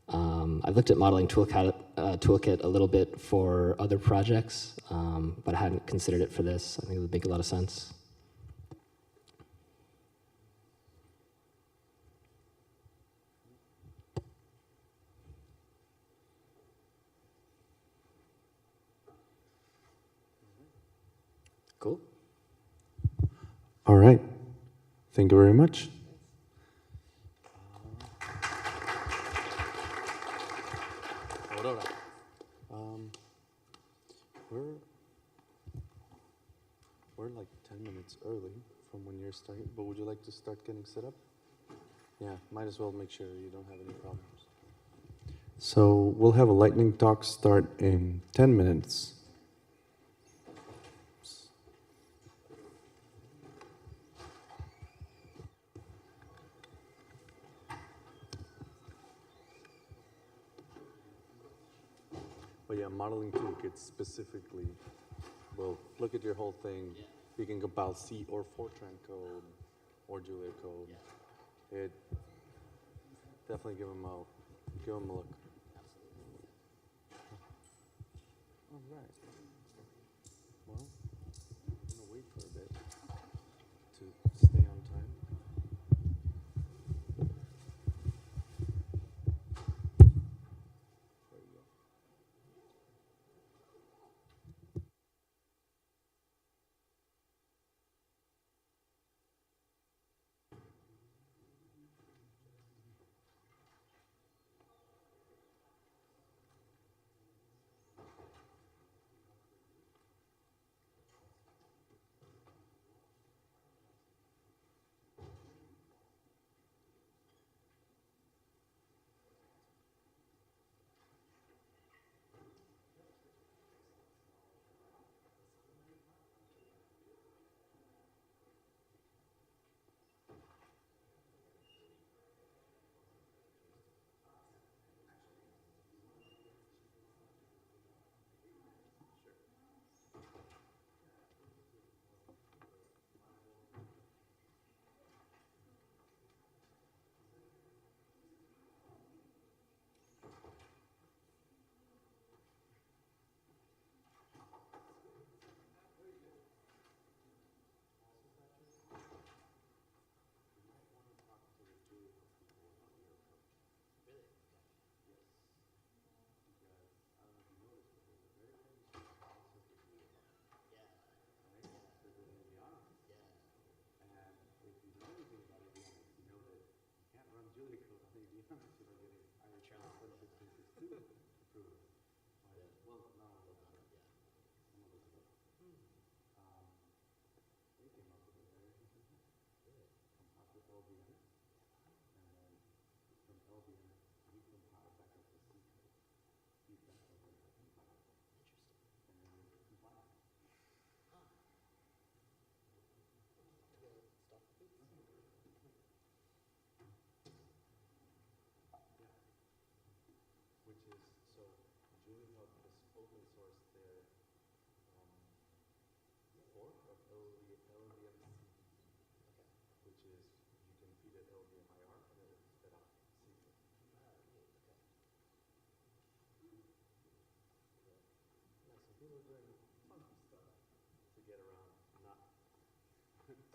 I've looked at modeling toolkit a little bit for other projects, but I hadn't considered it for this. I think it would make a lot of sense. Cool. All right. Thank you very much. We're like 10 minutes early from when you're starting, but would you like to start getting set up? Yeah, might as well make sure you don't have any problems. So we'll have a lightning talk start in 10 minutes. But yeah, modeling toolkit specifically will look at your whole thing. Yeah. You can compile C or Fortran code or Julia code. Yeah. It definitely give them a look. Absolutely. All right. Well, I'm gonna wait for a bit to stay on time.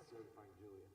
Certifying Julia.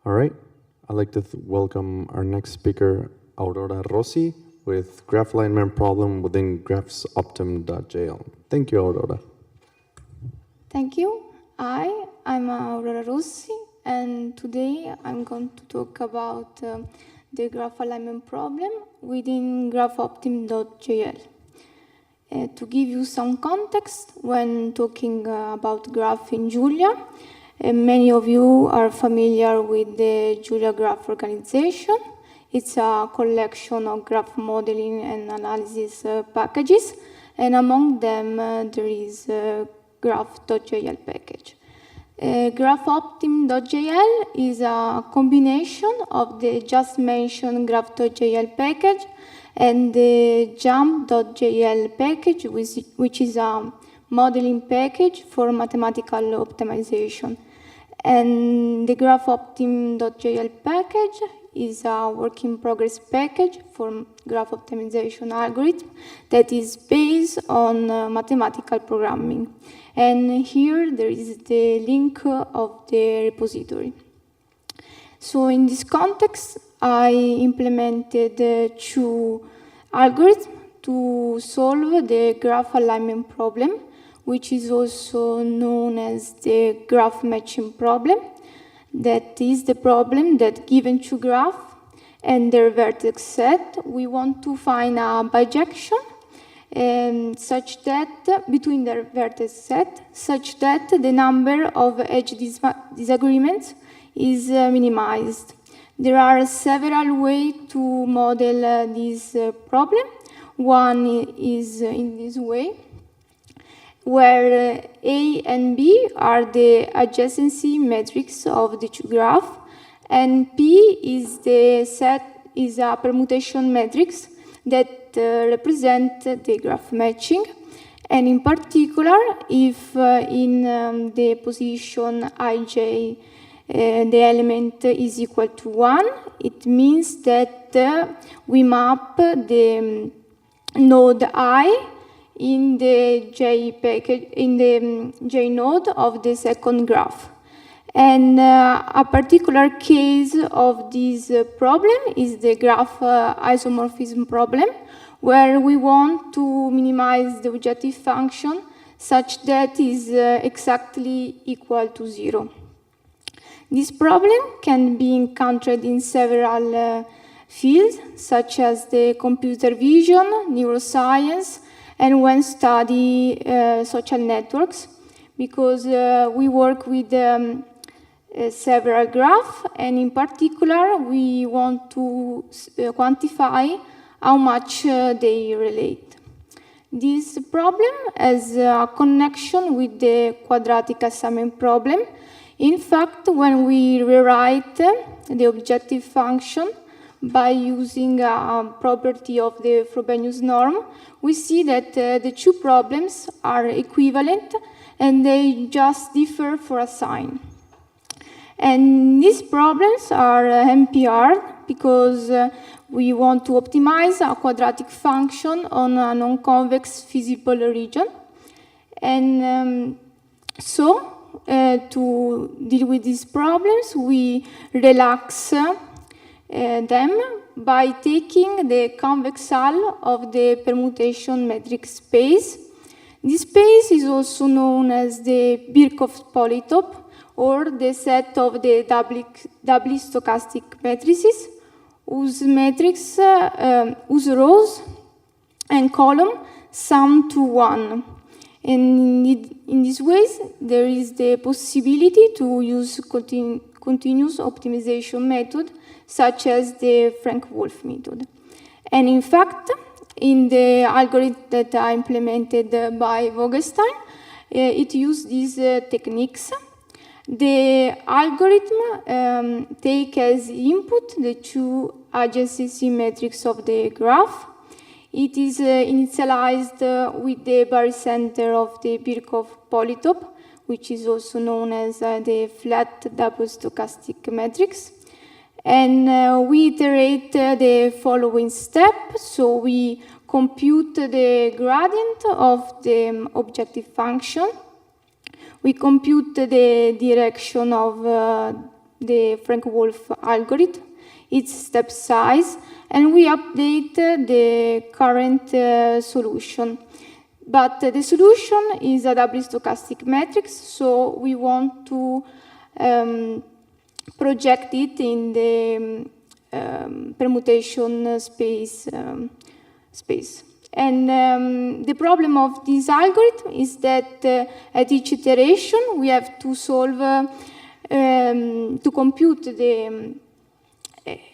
All right. I'd like to welcome our next speaker, Aurora Rossi, with graph alignment problem within graphsoptim.jl. Thank you, Aurora. Thank you. I'm Aurora Rossi, and today I'm going to talk about the graph alignment problem within graphoptim.jl. To give you some context, when talking about graph in Julia, many of you are familiar with the Julia Graph Organization. It's a collection of graph modeling and analysis packages, and among them there is graph.jl package. Graphoptim.jl is a combination of the just mentioned graph.jl package and the jump.jl package, which is a modeling package for mathematical optimization. And the graphoptim.jl package is a work-in-progress package for graph optimization algorithm that is based on mathematical programming. And here there is the link of the repository. So in this context, I implemented two algorithms to solve the graph alignment problem, which is also known as the graph matching problem. That is the problem that given two graphs and their vertex set, we want to find a bijection such that between their vertex set, such that the number of edge disagreements is minimized. There are several ways to model this problem. One is in this way, where A and B are the adjacency metrics of the two graphs, and P is a permutation matrix that represent the graph matching. And in particular, if in the position ij the element is equal to 1, it means that we map the node I in the J package, in the J node of the second graph. And a particular case of this problem is the graph isomorphism problem, where we want to minimize the objective function such that is exactly equal to 0. This problem can be encountered in several fields, such as the computer vision, neuroscience, and when study social networks, because we work with several graphs, and in particular, we want to quantify how much they relate. This problem has a connection with the quadratic assignment problem. In fact, when we rewrite the objective function by using a property of the Frobenius norm, we see that the two problems are equivalent and they just differ for a sign. And these problems are NPR because we want to optimize a quadratic function on a non-convex feasible region. And so, to deal with these problems, we relax them by taking the convex hull of the permutation metric space. This space is also known as the Birkhoff polytope, or the set of the doubly stochastic matrices, whose matrix, whose rows and column sum to 1. And in these ways, there is the possibility to use continuous optimization method, such as the Frank-Wolf method. And in fact, in the algorithm that I implemented by Vogelstein, it used these techniques. The algorithm takes as input the two adjacency metrics of the graph. It is initialized with the barycenter of the Birkhoff polytope, which is also known as the flat double stochastic matrix. And we iterate the following step. So we compute the gradient of the objective function. We compute the direction of the Frank-Wolf algorithm, its step size, and we update the current solution. But the solution is a doubly stochastic matrix, so we want to project it in the permutation space. And the problem of this algorithm is that at each iteration we have to solve, to compute the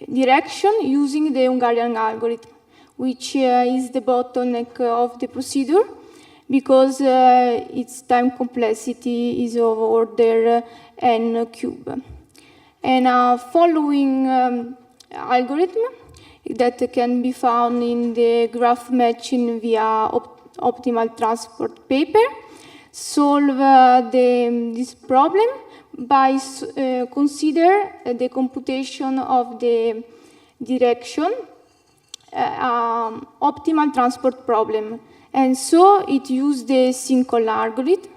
direction using the Hungarian algorithm, which is the bottleneck of the procedure, because its time complexity is of order n cube. And a following algorithm that can be found in the graph matching via optimal transport paper solve this problem by consider the computation of the direction optimal transport problem. And so it used the SciMLCon algorithm.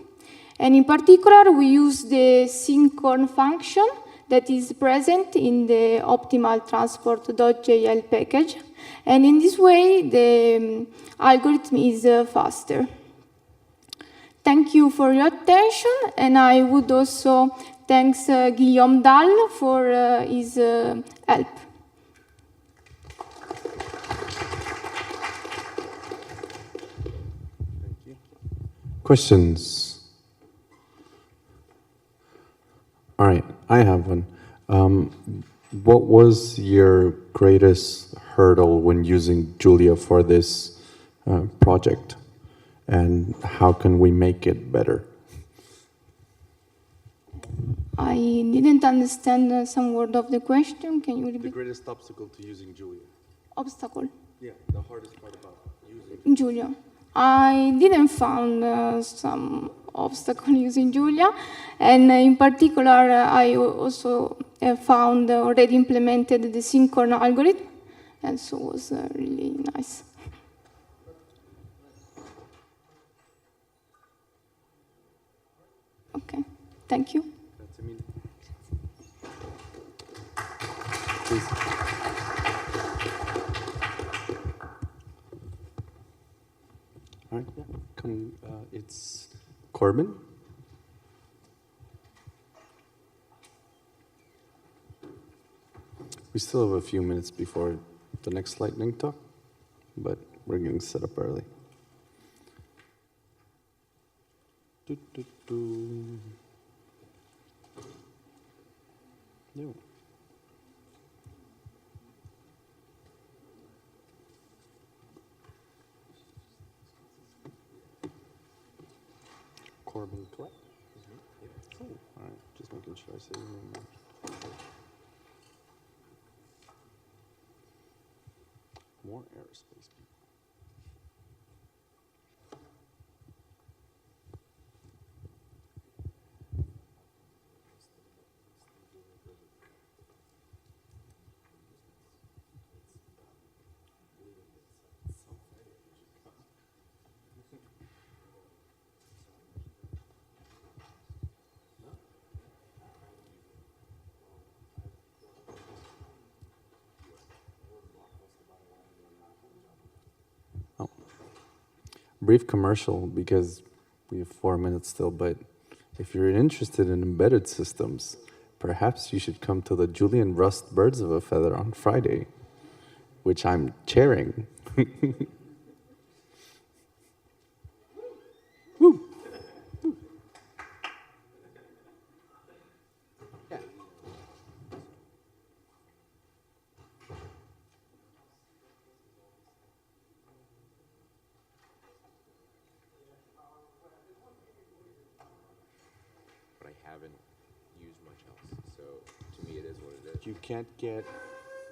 And in particular, we use the SciMLCon function that is present in the optimal transport.jl package. And in this way, the algorithm is faster. Thank you for your attention. And I would also thank Guillaume Dalle for his help. Questions? All right, I have one. What was your greatest hurdle when using Julia for this project? And how can we make it better? I didn't understand some word of the question. Can you repeat? The greatest obstacle to using Julia. Obstacle. Yeah, the hardest part about using Julia. I didn't find some obstacle using Julia, and in particular, I also found already implemented the SciMLCon algorithm, and so it was really nice. Okay, thank you. Please. All right, yeah. It's Corbin. We still have a few minutes before the next lightning talk, but we're getting set up early. No. Corbin, correct? Oh, all right. Just making sure I say your name right. More aerospace people. Brief commercial, because we have 4 minutes still, but if you're interested in embedded systems, perhaps you should come to the Julian Rust Birds of a Feather on Friday, which I'm chairing. Woo. Yeah. But I haven't used much else. So to me, it is what it is. You can't get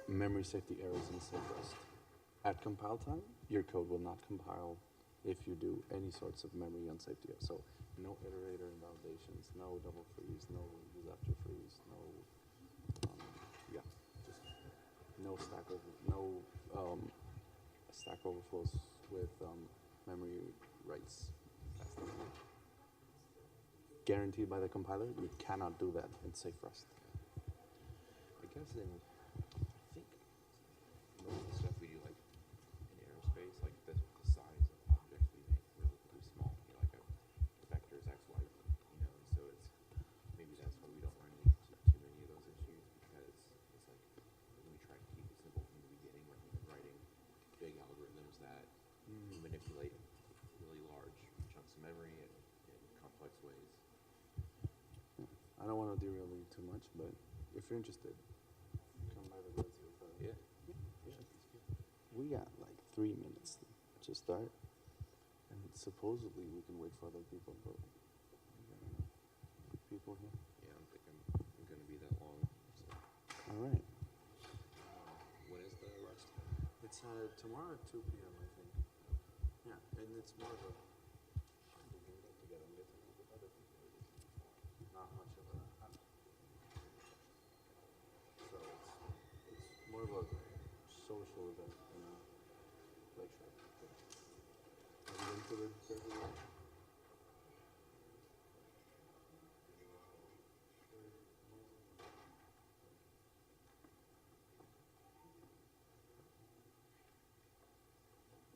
memory safety errors in Rust. At compile time, your code will not compile if you do any sorts of memory unsafety errors. So no iterator invalidations, no double freeze, no use after freeze, no, yeah, just no stack overflows with memory writes. That's the thing. Guaranteed by the compiler, you cannot do that in safe Rust. guess I think most of the stuff we do, like in aerospace, like the size of objects we make are relatively small. You know, like a vector is x, y, you know, and so it's maybe that's why we don't run into too many of those issues, because it's like we try to keep it simple from the beginning, rather than writing big algorithms that manipulate really large chunks of memory in complex ways. I don't want to derail you too much, but if you're interested, come by the booth. Yeah. We got like 3 minutes to start, and supposedly we can wait for other people, but we got enough people here. Yeah, I don't think I'm going to be that long. So. All right. When is the rest? It's tomorrow at 2 p.m. I think. Yeah, and it's more of a we can get together and get to know with other people. It's not much of a so it's more of a social event than a lecture. Have you been to the Curricular?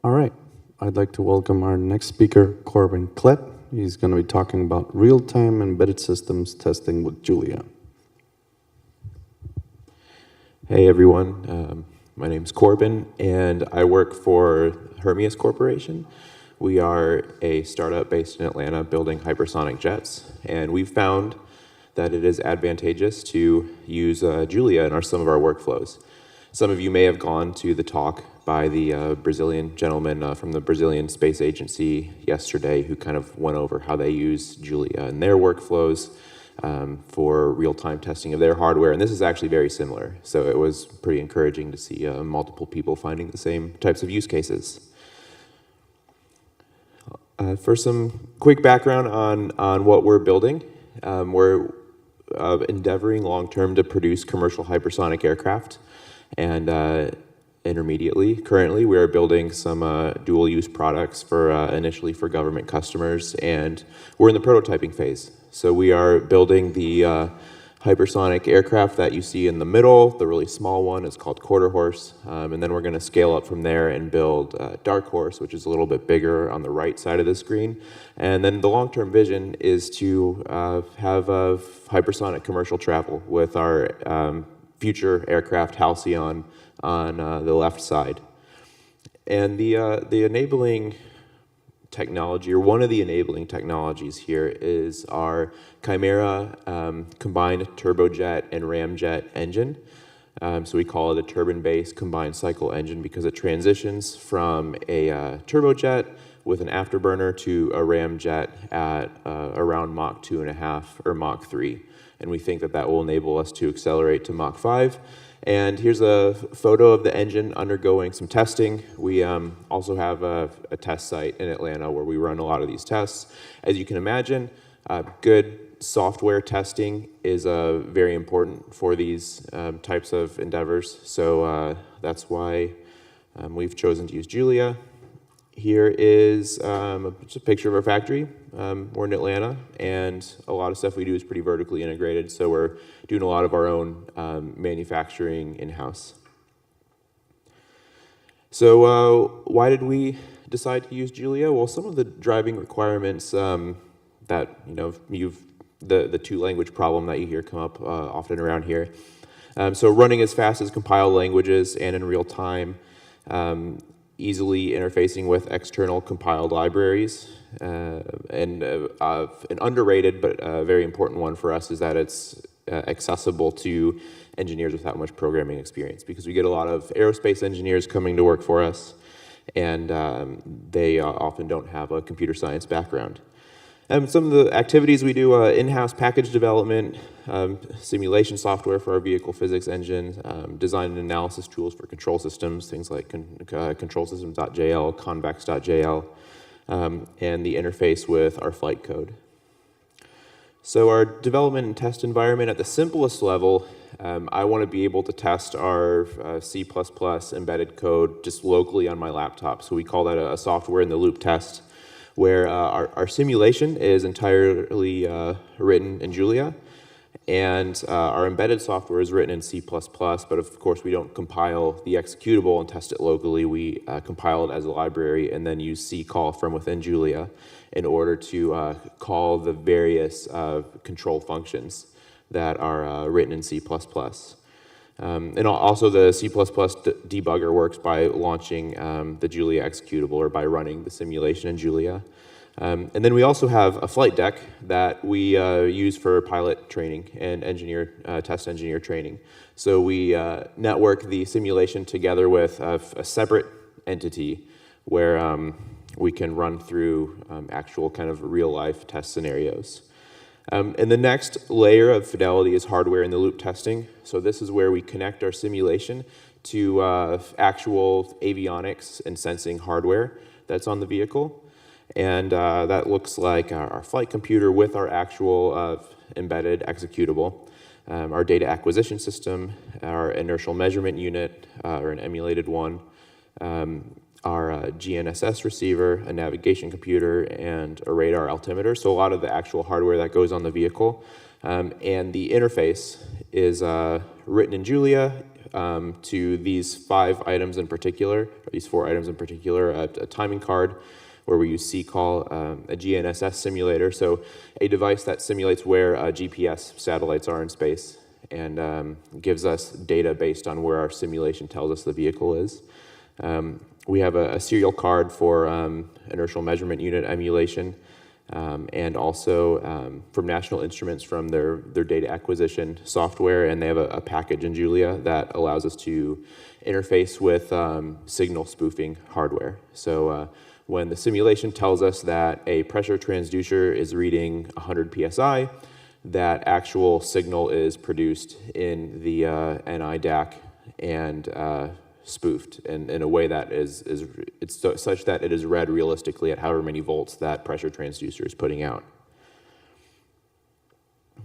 All right. I'd like to welcome our next speaker, Corbin Klett. He's going to be talking about real-time embedded systems testing with Julia. Hey everyone, my name's Corbin, and I work for Hermes Corporation. We are a startup based in Atlanta building hypersonic jets, and we've found that it is advantageous to use Julia in some of our workflows. Some of you may have gone to the talk by the Brazilian gentleman from the Brazilian Space Agency yesterday, who kind of went over how they use Julia in their workflows for real-time testing of their hardware, and this is actually very similar. So it was pretty encouraging to see multiple people finding the same types of use cases. For some quick background on what we're building, we're endeavoring long-term to produce commercial hypersonic aircraft, and currently we are building some dual-use products for initially for government customers, and we're in the prototyping phase. So we are building the hypersonic aircraft that you see in the middle. The really small one is called Quarter Horse, and then we're going to scale up from there and build Dark Horse, which is a little bit bigger on the right side of the screen. And then the long-term vision is to have hypersonic commercial travel with our future aircraft Halcyon on the left side. And the enabling technology, or one of the enabling technologies here, is our Chimera combined turbojet and ramjet engine. So we call it a turbine-based combined cycle engine because it transitions from a turbojet with an afterburner to a ramjet at around Mach 2.5 or Mach 3. And we think that that will enable us to accelerate to Mach 5. And here's a photo of the engine undergoing some testing. We also have a test site in Atlanta where we run a lot of these tests. As you can imagine, good software testing is very important for these types of endeavors. So that's why we've chosen to use Julia. Here is just a picture of our factory. We're in Atlanta, and a lot of stuff we do is pretty vertically integrated, so we're doing a lot of our own manufacturing in-house. So why did we decide to use Julia? Well, some of the driving requirements that, the two-language problem that you hear come up often around here. So running as fast as compiled languages and in real time, easily interfacing with external compiled libraries, and an underrated but very important one for us is that it's accessible to engineers without much programming experience, because we get a lot of aerospace engineers coming to work for us, and they often don't have a computer science background. Some of the activities we do, in-house package development, simulation software for our vehicle physics engine, design and analysis tools for control systems, things like controlsystems.jl, convex.jl, and the interface with our flight code. So our development and test environment at the simplest level, I want to be able to test our C++ embedded code just locally on my laptop. So we call that a software in the loop test, where our simulation is entirely written in Julia, And our embedded software is written in C++, but of course we don't compile the executable and test it locally. We compile it as a library and then use C-call from within Julia in order to call the various control functions that are written in C++. And also the C++ debugger works by launching the Julia executable or by running the simulation in Julia. And then we also have a flight deck that we use for pilot training and test engineer training. So we network the simulation together with a separate entity where we can run through actual kind of real-life test scenarios. And the next layer of fidelity is hardware in the loop testing. So this is where we connect our simulation to actual avionics and sensing hardware that's on the vehicle. And that looks like our flight computer with our actual embedded executable, our data acquisition system, our inertial measurement unit, or an emulated one, our GNSS receiver, a navigation computer, and a radar altimeter. So a lot of the actual hardware that goes on the vehicle. And the interface is written in Julia to these 5 items in particular, or these 4 items in particular, a timing card, where we use C-call, a GNSS simulator, so a device that simulates where GPS satellites are in space and gives us data based on where our simulation tells us the vehicle is. We have a serial card for inertial measurement unit emulation, and also from National Instruments from their data acquisition software, and they have a package in Julia that allows us to interface with signal spoofing hardware. So when the simulation tells us that a pressure transducer is reading 100 psi, that actual signal is produced in the NI DAC and spoofed in a way that it's such that it is read realistically at however many volts that pressure transducer is putting out.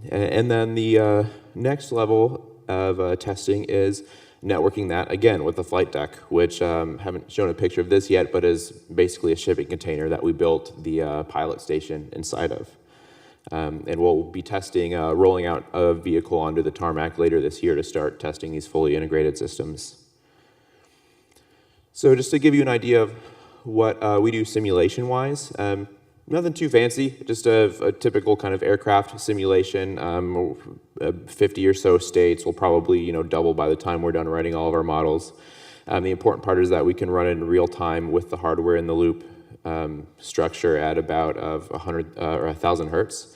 And then the next level of testing is networking that, again, with the flight deck, which haven't shown a picture of this yet, but is basically a shipping container that we built the pilot station inside of. And we'll be testing, rolling out a vehicle onto the tarmac later this year to start testing these fully integrated systems. So just to give you an idea of what we do simulation-wise, nothing too fancy, just a typical kind of aircraft simulation. 50 or so states will probably double by the time we're done writing all of our models. The important part is that we can run it in real time with the hardware in the loop structure at about 100 or 1,000 hertz.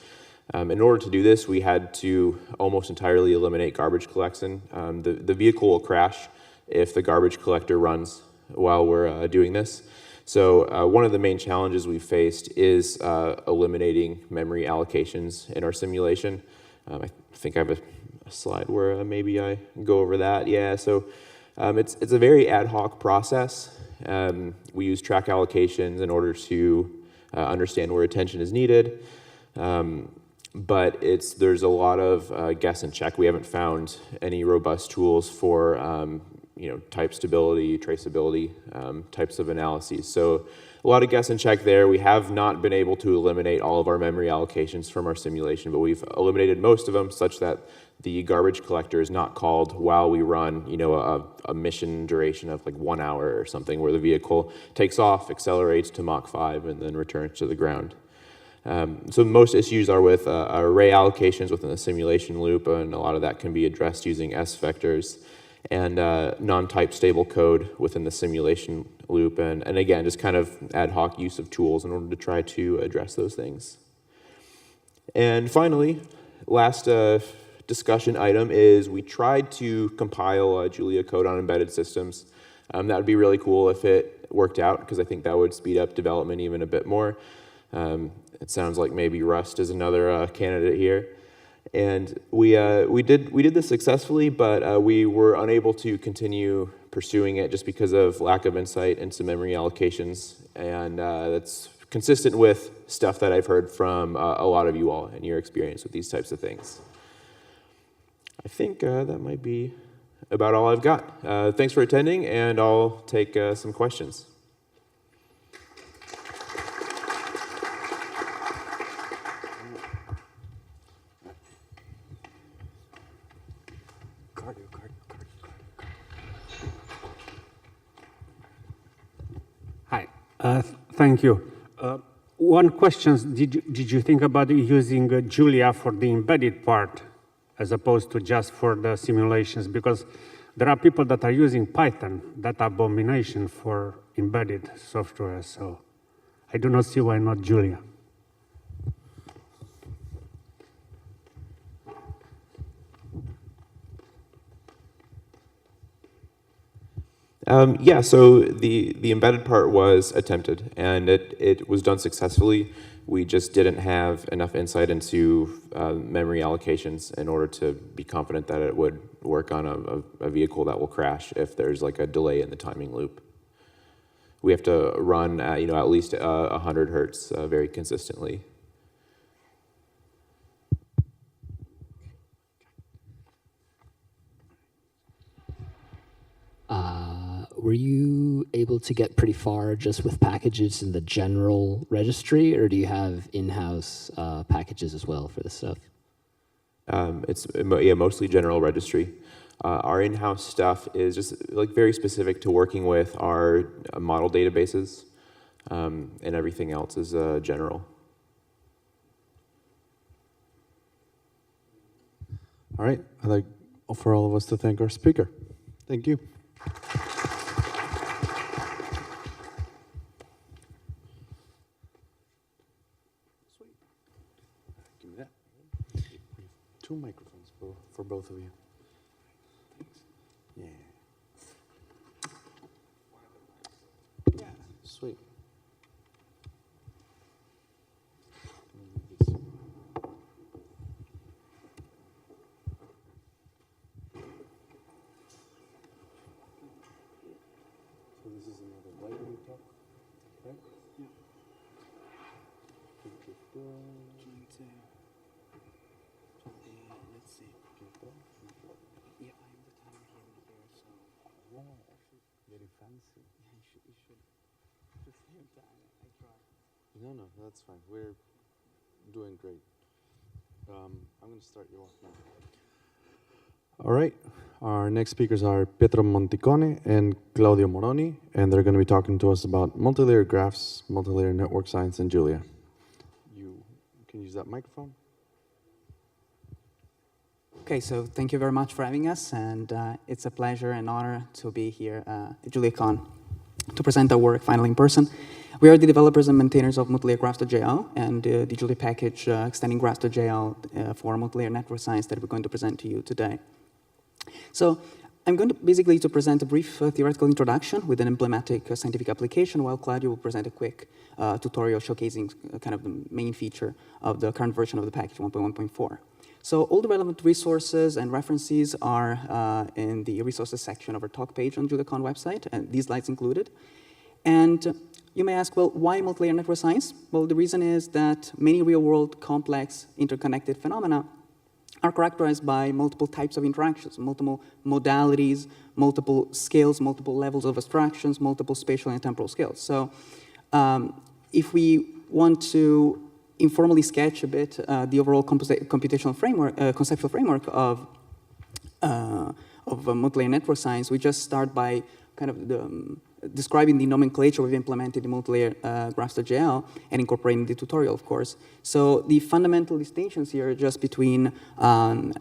In order to do this, we had to almost entirely eliminate garbage collection. The vehicle will crash if the garbage collector runs while we're doing this. So one of the main challenges we faced is eliminating memory allocations in our simulation. I think I have a slide where maybe I go over that. Yeah, so it's a very ad hoc process. We use track allocations in order to understand where attention is needed. But there's a lot of guess and check. We haven't found any robust tools for type stability, traceability types of analyses. So a lot of guess and check there. We have not been able to eliminate all of our memory allocations from our simulation, but we've eliminated most of them such that the garbage collector is not called while we run, a mission duration of like 1 hour or something, where the vehicle takes off, accelerates to Mach 5, and then returns to the ground. So most issues are with array allocations within the simulation loop, and a lot of that can be addressed using S vectors and non-type stable code within the simulation loop, and again, just kind of ad hoc use of tools in order to try to address those things. And finally, last discussion item is we tried to compile Julia code on embedded systems. That would be really cool if it worked out, because I think that would speed up development even a bit more. It sounds like maybe Rust is another candidate here. And we did this successfully, but we were unable to continue pursuing it just because of lack of insight into memory allocations, and that's consistent with stuff that I've heard from a lot of you all and your experience with these types of things. I think that might be about all I've got. Thanks for attending, and I'll take some questions. Hi, thank you. One question, did you think about using Julia for the embedded part as opposed to just for the simulations? Because there are people that are using Python, that abomination for embedded software, so I do not see why not Julia. Yeah, so the embedded part was attempted, and it was done successfully. We just didn't have enough insight into memory allocations in order to be confident that it would work on a vehicle that will crash if there's like a delay in the timing loop. We have to run at, at least 100 hertz very consistently. Were you able to get pretty far just with packages in the general registry, or do you have in-house packages as well for this stuff? It's mostly general registry. Our in-house stuff is just like very specific to working with our model databases, and everything else is general. All right, I'd like for all of us to thank our speaker. Thank you. Give me that. Two microphones for both of you. Thanks. Yeah. Yeah, sweet. So this is another lightning talk, right? Yeah. Let's see. Yeah, I'm the timer here, so. Wow, very fancy. Yeah, you should. At the same time, I try. No, that's fine. We're doing great. I'm going to start you off now. All right. Our next speakers are Pietro Monticone and Claudio Moroni, and they're going to be talking to us about multilayer graphs, multilayer network science, and Julia. You can use that microphone. Okay, so thank you very much for having us, and it's a pleasure and honor to be here at JuliaCon to present our work finally in person. We are the developers and maintainers of multilayer graphs.jl and the Julia package extending graphs.jl for multilayer network science that we're going to present to you today. So I'm going to basically present a brief theoretical introduction with an emblematic scientific application, while Claudio will present a quick tutorial showcasing kind of the main feature of the current version of the package 1.1.4. So all the relevant resources and references are in the resources section of our talk page on JuliaCon website, and these slides included. And you may ask, well, why multilayer network science? Well, the reason is that many real-world, complex, interconnected phenomena are characterized by multiple types of interactions, multiple modalities, multiple scales, multiple levels of abstractions, multiple spatial and temporal scales. So if we want to informally sketch a bit the overall computational framework, conceptual framework of multilayer network science, we just start by kind of describing the nomenclature we've implemented in multilayer graphs.jl and incorporating the tutorial, of course. So the fundamental distinctions here are just between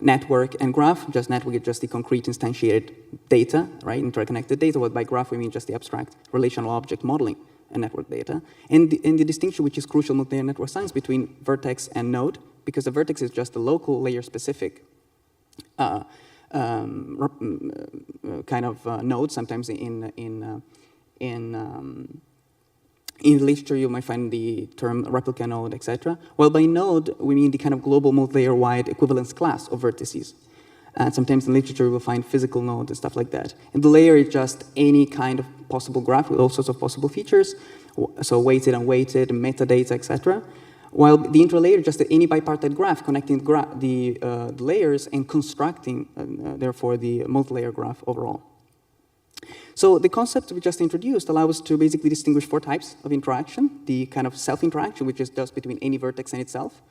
network and graph. Just network is just the concrete instantiated data, right, interconnected data. What by graph we mean just the abstract relational object modeling and network data. And the distinction which is crucial in multilayer network science between vertex and node, because the vertex is just a local layer specific kind of node. Sometimes in literature, you might find the term replica node, etc. Well, by node, we mean the kind of global multilayer-wide equivalence class of vertices. And sometimes in literature, you will find physical node and stuff like that. And the layer is just any kind of possible graph with all sorts of possible features, so weighted, unweighted, metadata, etc. While the interlayer is just any bipartite graph connecting the layers and constructing, therefore, the multilayer graph overall. So the concept we just introduced allows us to basically distinguish four types of interaction: the kind of self-interaction, which is just between any vertex and itself;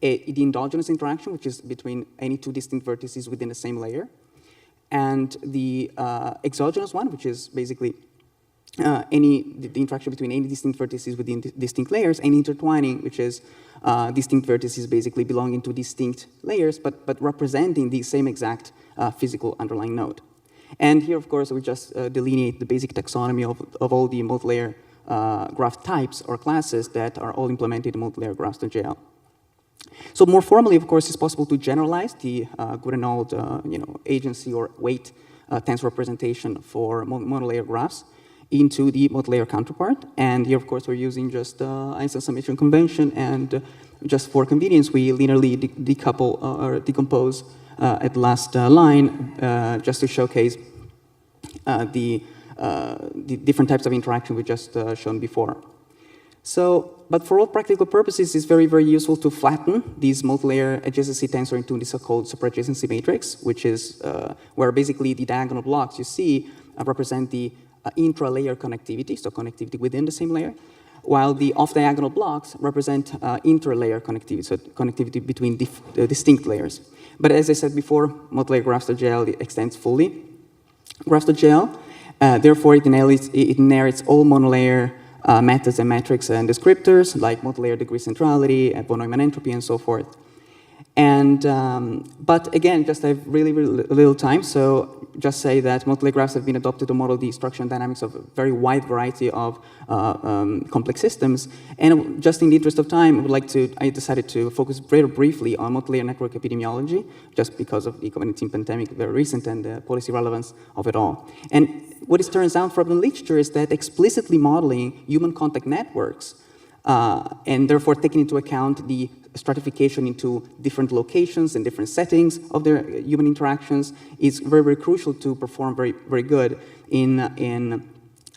the endogenous interaction, which is between any two distinct vertices within the same layer; and the exogenous one, which is basically the interaction between any distinct vertices within distinct layers, and intertwining, which is distinct vertices basically belonging to distinct layers, but representing the same exact physical underlying node. And here, of course, we just delineate the basic taxonomy of all the multi-layer graph types or classes that are all implemented in multi-layer graphs.jl. So more formally, of course, it's possible to generalize the good and old agency or weight tensor representation for monolayer graphs into the multi-layer counterpart. And here, of course, we're using just Einstein summation convention, and just for convenience, we linearly decouple or decompose at the last line just to showcase the different types of interaction we just shown before. So, but for all practical purposes, it's very, very useful to flatten these multi-layer adjacency tensor into the so-called super-adjacency matrix, which is where basically the diagonal blocks you see represent the intra-layer connectivity, so connectivity within the same layer, while the off-diagonal blocks represent inter-layer connectivity, so connectivity between distinct layers. But as I said before, multi-layer graphs.jl extends fully. Graphs.jl, therefore, it inherits all monolayer methods and metrics and descriptors, like multi-layer degree centrality, von Neumann entropy, and so forth. And, but again, just I have really, really little time, so just say that multi-layer graphs have been adopted to model the structure and dynamics of a very wide variety of complex systems. And just in the interest of time, I decided to focus very briefly on multi-layer network epidemiology, just because of the COVID-19 pandemic, very recent, and the policy relevance of it all. And what it turns out from the literature is that explicitly modeling human contact networks, and therefore taking into account the stratification into different locations and different settings of their human interactions, is very, very crucial to perform very, very good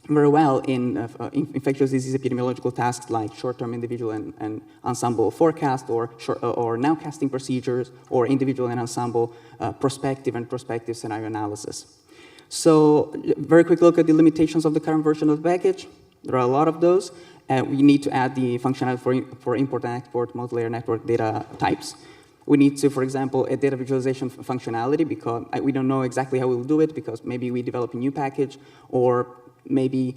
very well in infectious disease epidemiological tasks like short-term individual and ensemble forecast, or nowcasting procedures, or individual and ensemble prospective and prospective scenario analysis. So, very quick look at the limitations of the current version of the package. There are a lot of those. We need to add the functionality for import and export multi-layer network data types. We need to, for example, add data visualization functionality, because we don't know exactly how we'll do it, because maybe we develop a new package, or maybe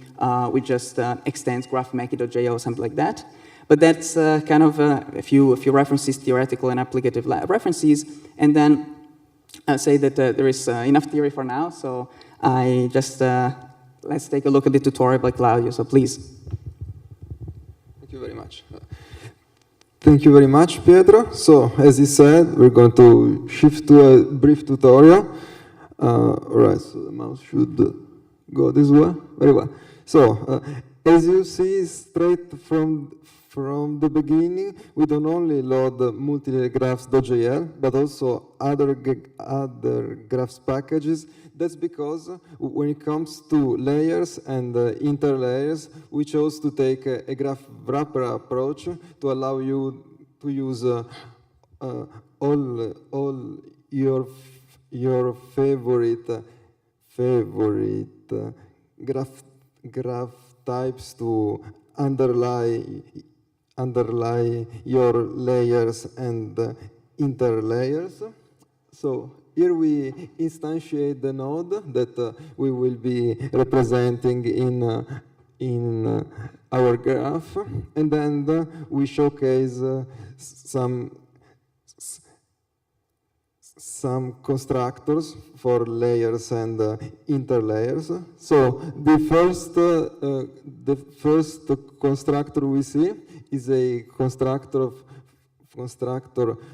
we just extend graphmeki.jl or something like that. But that's kind of a few references, theoretical and applicative references, and then say that there is enough theory for now. So I just let's take a look at the tutorial by Claudio. So please. Thank you very much. Thank you very much, Pietro. So, as he said, we're going to shift to a brief tutorial. All right, so the mouse should go this way. Very well. So, as you see, straight from the beginning, we don't only load multi-layer graphs.jl, but also other graphs packages. That's because when it comes to layers and interlayers, we chose to take a graph wrapper approach to allow you to use all your favorite graph types to underlie your layers and interlayers. So here we instantiate the node that we will be representing in our graph, and then we showcase some constructors for layers and interlayers. So the first constructor we see is a constructor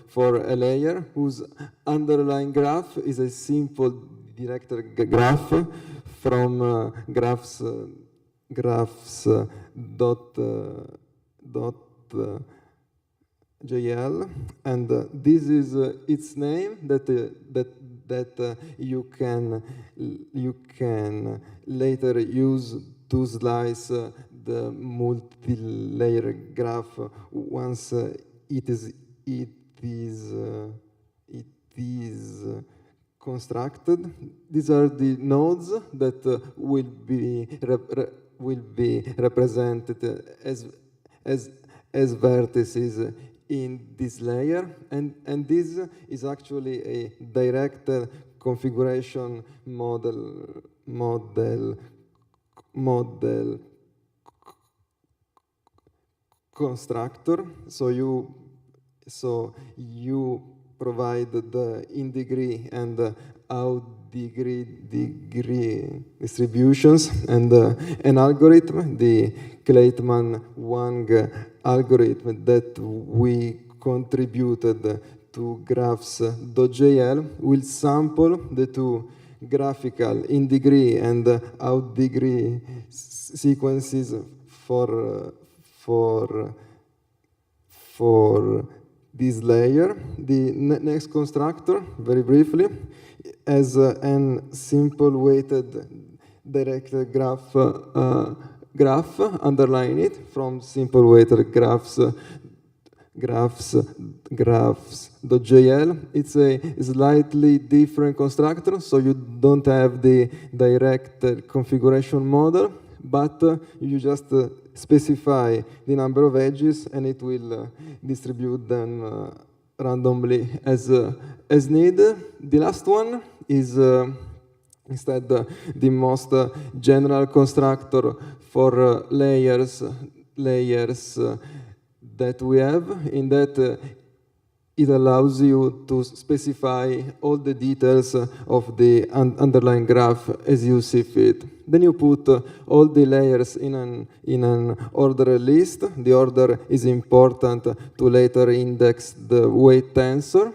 for a layer whose underlying graph is a simple directed graph from graphs.jl, and this is its name that you can later use to slice the multi-layer graph once it is constructed. These are the nodes that will be represented as vertices in this layer, and this is actually a direct configuration model constructor. So you provide the in degree and out degree distributions and an algorithm, the Kleitman-Wang algorithm that we contributed to graphs.jl will sample the two graphical in degree and out degree sequences for this layer. The next constructor, very briefly, as an simple weighted directed graph, underline it from simple weighted graphs.jl. It's a slightly different constructor, so you don't have the direct configuration model, but you just specify the number of edges and it will distribute them randomly as needed. The last one is instead the most general constructor for layers that we have, in that it allows you to specify all the details of the underlying graph as you see fit. Then you put all the layers in an ordered list. The order is important to later index the weight tensor.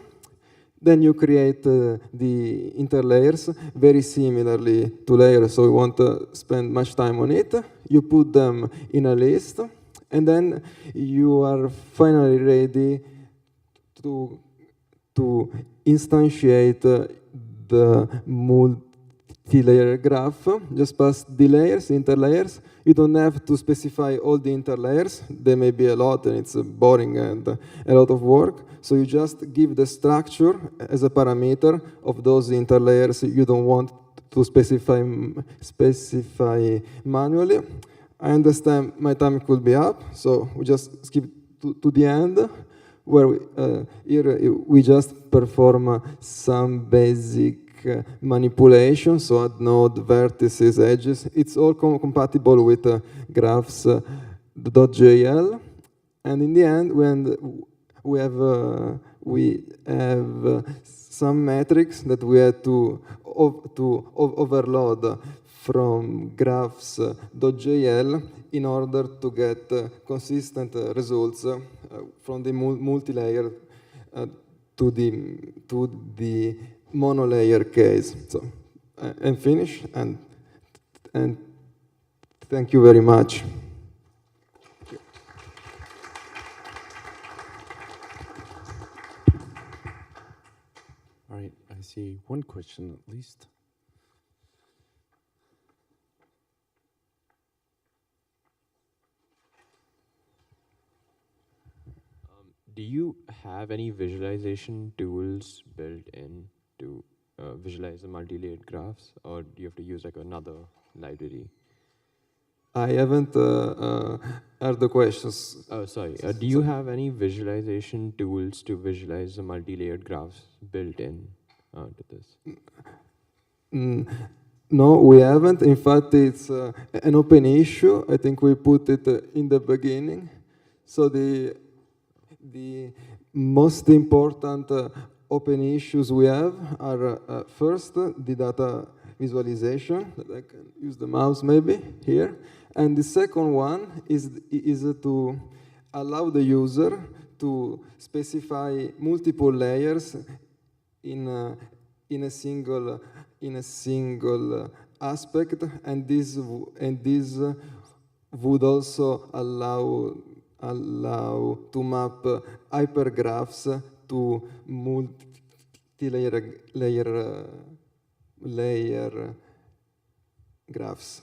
Then you create the interlayers very similarly to layers, so you won't spend much time on it. You put them in a list, and then you are finally ready to instantiate the multi-layer graph. Just pass the layers, interlayers. You don't have to specify all the interlayers. There may be a lot, and it's boring and a lot of work. So you just give the structure as a parameter of those interlayers you don't want to specify manually. I understand my time could be up, so we just skip to the end, where here we just perform some basic manipulation, so add node, vertices, edges. It's all compatible with graphs.jl, and in the end, when we have some metrics that we had to overload from graphs.jl in order to get consistent results from the multi-layer to the monolayer case. So, and finish, and thank you very much. All right, I see one question at least. Do you have any visualization tools built in to visualize the multi-layered graphs, or do you have to use like another library? I haven't heard the questions. Oh, sorry. Do you have any visualization tools to visualize the multi-layered graphs built in to this? No, we haven't. In fact, it's an open issue. I think we put it in the beginning. So the most important open issues we have are first, the data visualization, that I can use the mouse maybe here. And the second one is to allow the user to specify multiple layers in a single aspect, and this would also allow to map hypergraphs to multi-layer graphs.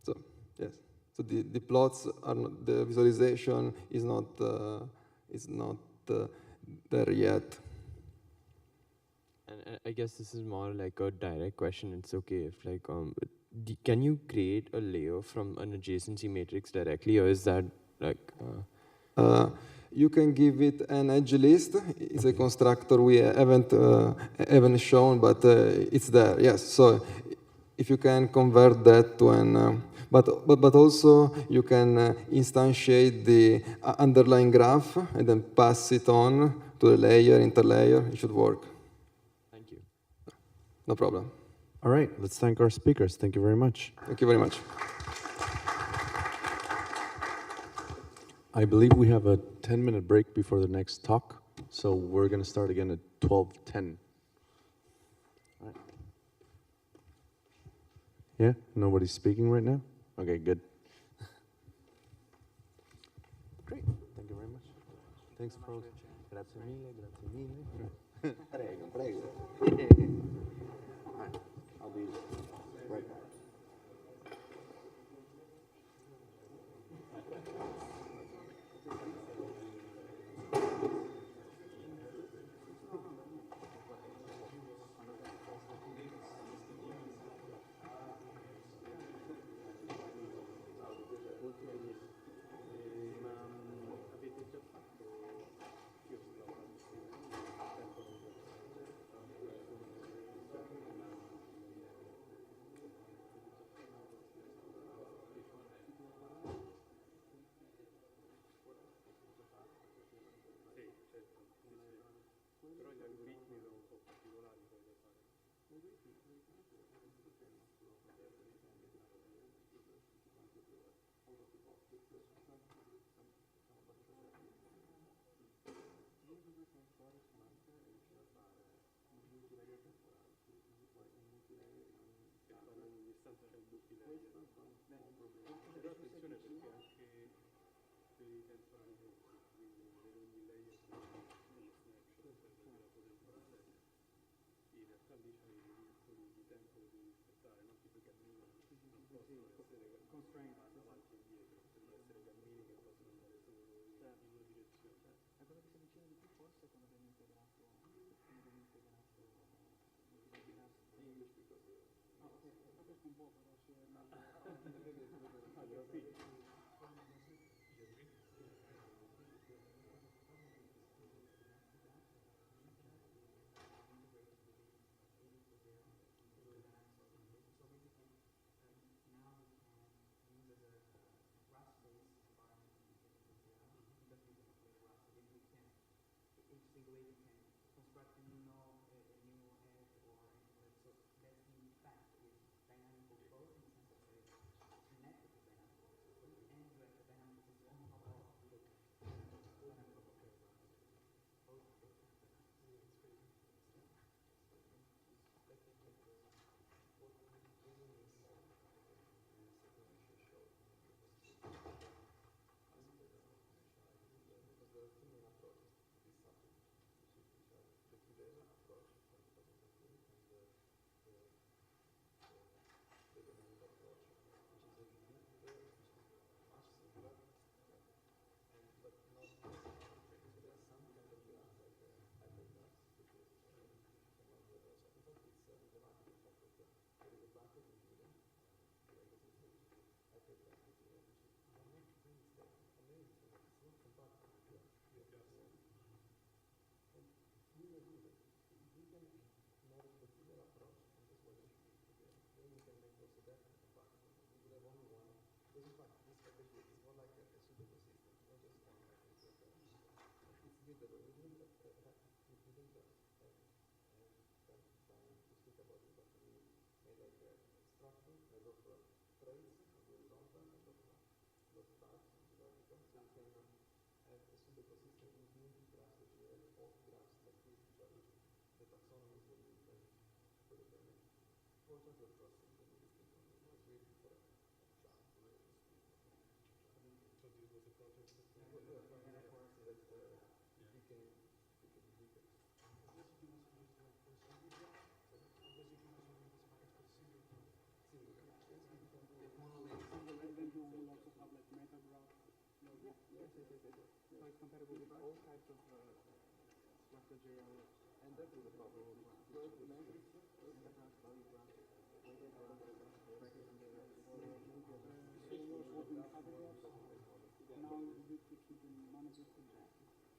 So yes, so the plots are not, the visualization is not there yet. And I guess this is more like a direct question. It's okay if like can you create a layer from an adjacency matrix directly, or is that like you can give it an edge list. It's a constructor we haven't shown, but it's there. Yes. So if you can convert that to an, but also you can instantiate the underlying graph and then pass it on to the layer, interlayer. It should work. Thank you. No problem. All right, let's thank our speakers. Thank you very much. Thank you very much. I believe we have a 10-minute break before the next talk, so we're going to start again at 12:10. All right. Yeah, nobody's speaking right now? Okay, good. Great, thank you very much. Thanks, folks. Grazie mille, grazie mille. Prego, prego. All right, I'll be right back.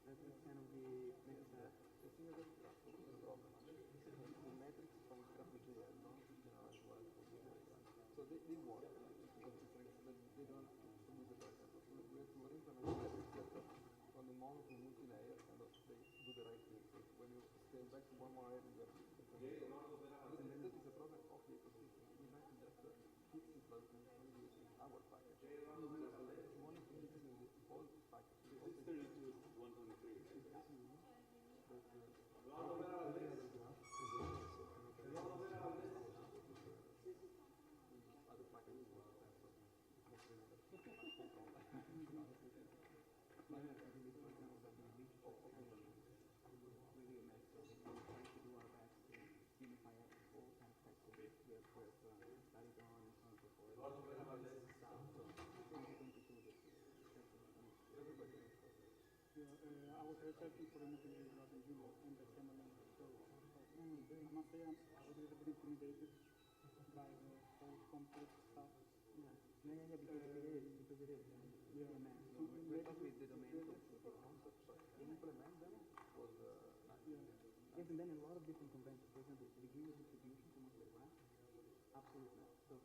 That is kind of the next step. The thing is that the problem. The metrics from GraphJS don't generalize well for the so they work because it's like that they don't use the right kind of we have to implement metrics that on the mono to multi-layer kind of they do the right thing. So when you scale back to one more layer, you have and then that is a problem of the ecosystem. We have to just fix it by using our package. So the mono to using the old package. This 32 is 123. I was researching for a material graph in Julia and the SciMLCon. So I must say I'm a little bit intimidated by the whole complex stuff. Yeah, because it is. Yeah. So we thought with the domain concept, but implement them was yes, and then a lot of different conventions. For example, degree of distribution to multiple graph. Absolutely. So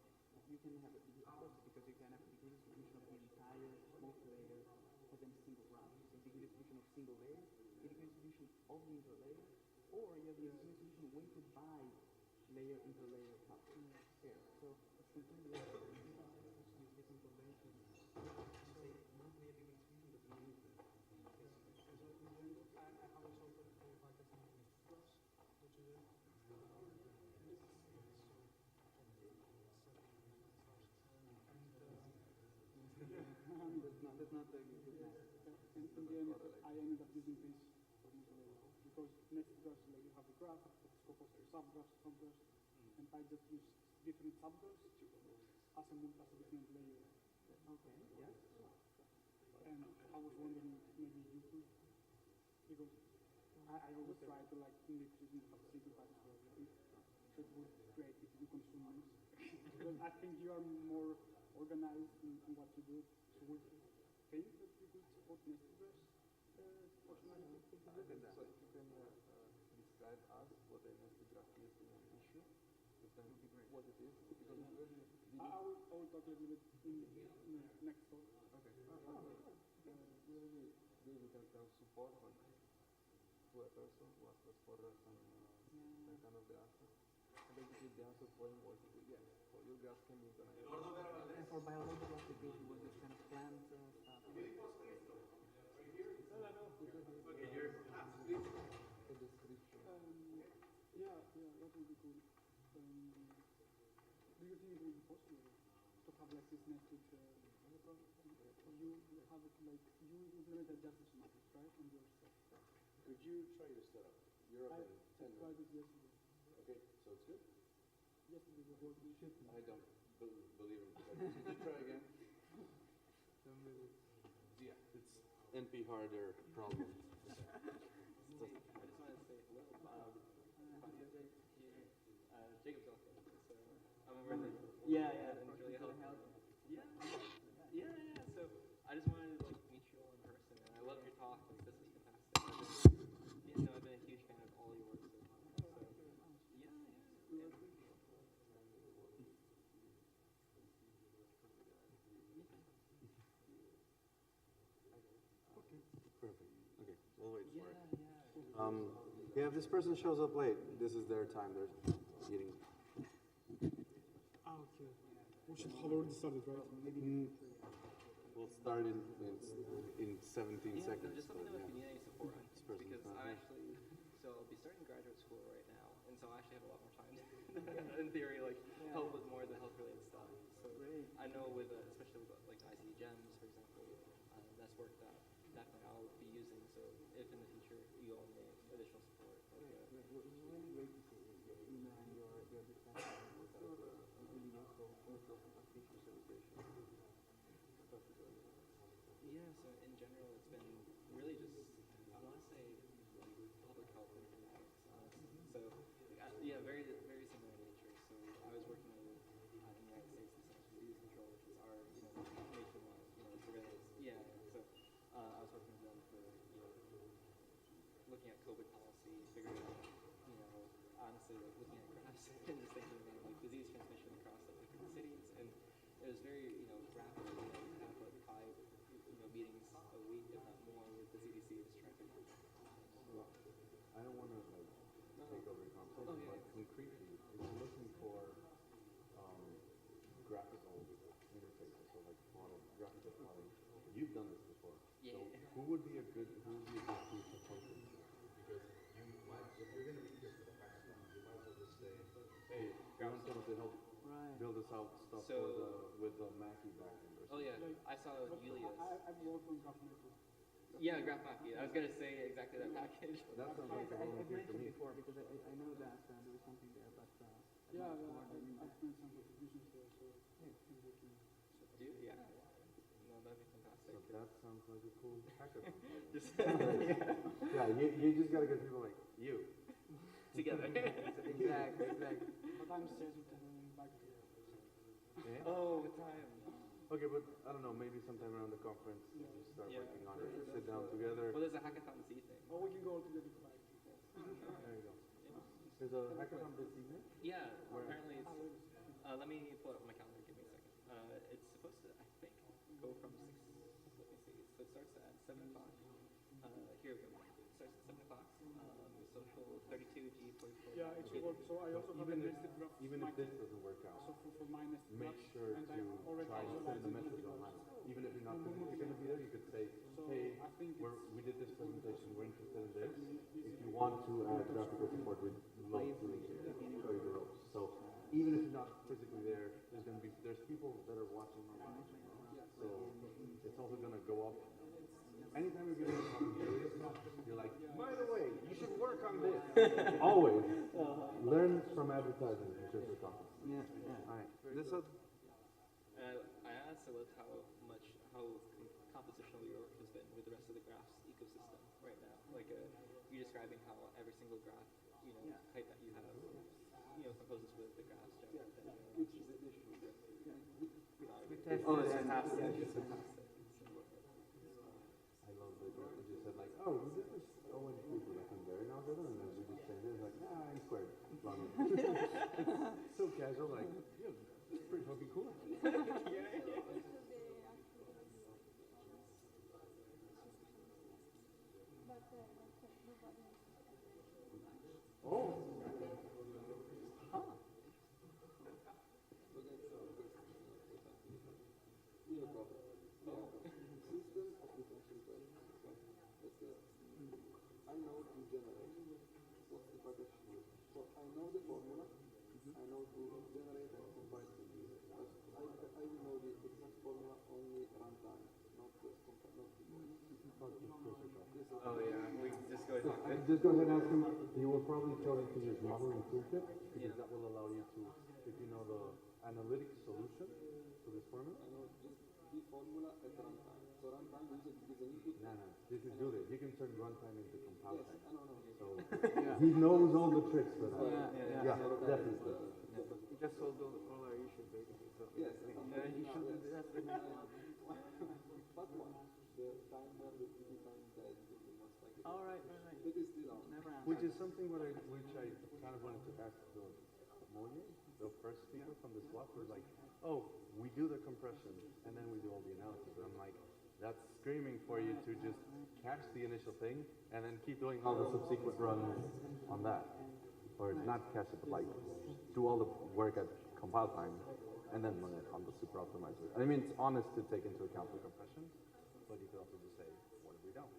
you can have of course, because you can have degree distribution of the entire multi-layer as a single graph. So degree distribution of single layer, degree distribution of the interlayer, or you have the degree distribution weighted by layer interlayer pair. So it's completely different conventions. Say multi-layer degree distribution doesn't mean that. I have also qualified as an cross, which is that's not a good method. And in the end, I ended up using this for multi-layer because nested graphs, like you have the graph, the scope of subgraphs, and I just use different subgraphs as a different layer. Okay, yes. And I was wondering maybe you could, because I always try to like mix using the simple package for everything. So it would be great if you consume this. Because I think you are more organized in what you do. So would you think that you could support nested graphs functionality? I think that. So if you can describe us what a nested graph is in an issue, then would be great. What it is, because I will talk a little bit in the next talk. Okay. We can support to a person who asks us for some kind of the answer. And basically the answer for him was yes. So your graphs can be organized. And for biological application was this kind of plant stuff. Okay, here. The description. Yeah, that would be cool. Do you think it would be possible to have like this nested? You have it like you implemented just this matrix, right, on your stuff. Could you try your setup? You're up in 10 tried minutes. it yesterday. Okay, so it's good? Yesterday was working. I don't believe him. Could you try again? Yeah, it's NP harder problem. I just wanted to say hello. Jacob's also. So I'm aware that and Julia helped. Yeah. So I just wanted to like meet you all in person, and I love your talk. Like this is fantastic. I've been a huge fan of all your work. So yeah. Perfect. Okay, we'll wait for it. Yeah, if this person shows up late, this is their time. They're eating. Okay. We should have already started, right? We'll start in 17 seconds. Just let me know if you need any support on This things, person's because not I here. actually, so I'll be starting graduate school right now, and so I actually have a lot more time in theory, like help with more of the health-related stuff. So I know with, especially with like ICD GEMS, for example, that's work that definitely I'll be using. So if in the future you all need additional support, like, It's really great to see you and your discussion. It's really useful for application civilization. Yeah, so in general, it's been really just, I want to say, like, public health informatics, honestly. So, yeah, very similar in nature. So, I was working with, in the United States, the Centers for Disease Control, which is our, nationwide, surveillance. Yeah, so, I was working with them for, looking at COVID policy, figuring out, honestly, like looking at graphs and just thinking about like disease transmission across like different cities, and it was very, rapid. We have like 5, meetings a week, if not more, with the CDC just trying to figure it out. I don't want to take over the conversation, but concretely, if you're looking for graphical interfaces, so like graphical plotting, you've done this before. Yeah. So who would be a good tool to point them to? Because if you're going to be here for the hackathon, you might as well just say, hey, you want someone to help build us out stuff with the Mackie backend or something. Oh yeah, I saw Julia's. I've worked on GraphMapper. Yeah, GraphMapper. I was gonna say exactly that package. That sounds like a volunteer I've for me. mentioned before because I know that there was something there, but Yeah, I've made some contributions there, so I think we can set up. Dude, yeah. No, that'd be fantastic. So that sounds like a cool hackathon. Just yeah, you just gotta get people like you together. Exactly. But I'm scheduled to back to Yeah? Oh, what time? Okay, but I don't know, maybe sometime around the conference, you start working on it, sit down together. Well, there's a hackathon this evening. Oh, we can go together to back. There you go. There's a hackathon this evening? Yeah, apparently it's, let me pull up my calendar, give me a second. It's supposed to, I think, go from 6, let me see, so it starts at 7 o'clock. Here we go. It starts at 7 o'clock. Social 32G44. Yeah, it should work. So I also have a nested graph. Even if this doesn't work out, So for my nested make graph, sure and to I already try and send visualized the it message multiple online. times. Even if you're not going to be there, you could say, So hey, I think we did this presentation, we're interested in this. If you want to add graphical support, we'd love to show you the ropes. So even if you're not physically there, there's people that are watching online. So it's also going to go up. Anytime you're giving a talk to JuliaCon, you're like, by the way, you should work on this. Always. Learn from advertising in terms of content. Yeah. All right. I honestly love how compositional your work has been with the rest of the graphs ecosystem right now. Like you're describing how every single graph, type that you have, composes with the graphs. Which is additional. Oh, it's fantastic. It's fantastic. I love that you just said like, oh, we did this ONG for like a very algorithm, and then we just changed it. It's like, I'm squared. It's so casual, like, yeah, it's pretty fucking cool. Oh. System of differential equations. I know to generate what's the package here. So I know the formula. I know to generate and compile to use it. But I will know the exact formula only runtime, not the Oh yeah, we just go ahead. Just go ahead and ask him. You will probably tell him to use modeling toolkit because that will allow you to, if you know the analytic solution to this formula. I know just the formula at runtime. So runtime is an input. No, this is Julia. He can turn runtime into compile time. I know. So he knows all the tricks for that. Yeah, definitely. You just solved all our issues, basically. So Yes. you should do that. But one, the timer, the time that is most likely. All right. That is still on. Never answered. Which is something which I kind of wanted to ask the Moye, the first speaker from the swap, was like, oh, we do the compression and then we do all the analysis. And I'm like, that's screaming for you to just catch the initial thing and then keep doing all the subsequent runs on that. Or not catch it, but like do all the work at compile time and then run it on the super optimizer. I mean, it's honest to take into account the compression, but you could also just say, what if we don't?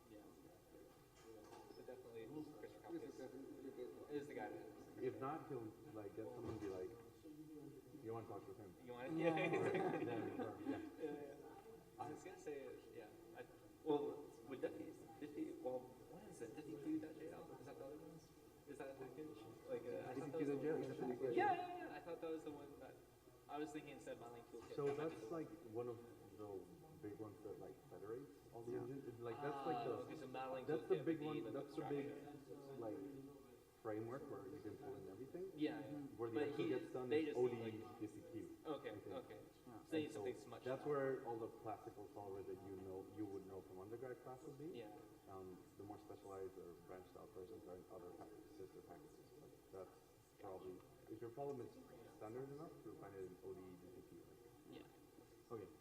Yeah. But definitely, Christopher Kalman is the guy. If not, he'll like get someone to be like, you want to talk with him? You want it? Yeah. Yeah. I was gonna say, well, would Diffie, well, what is it? Diffie2.jl? Is that the other one? Is that a package? Like, I thought that was the one. Yeah. I thought that was the one that I was thinking instead of modeling toolkit. So that's like one of the big ones that like federates all the engines. Like that's like the okay, so modeling that's the toolkit big would be one. the That's the big abstraction. like framework where you can pull in everything. Yeah. Where the But actual gets done they is just OD like, DCQ. Okay. Say something much. That's where all the classical solvers that you would know from undergrad class would be. Yeah. The more specialized or branched out versions are in other sister packages. But that's probably, if your problem is standard enough, you'll find it in OD, GCP. Yeah. Okay.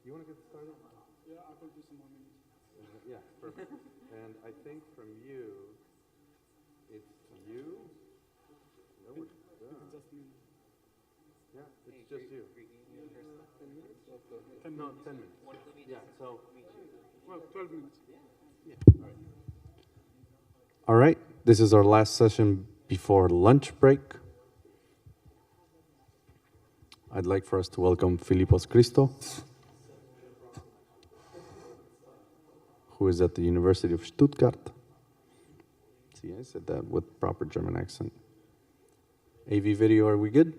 You want to get started? Yeah, I could do some more minutes. Yeah, perfect. And I think from you, it's you. No, Just me. yeah, it's just you. 10 minutes? No, 10 minutes. Yeah, so. Well, 12 minutes. Yeah. All right, this is our last session before lunch break. I'd like for us to welcome Filipos Christo, who is at the University of Stuttgart. See, I said that with proper German accent. AV video, are we good?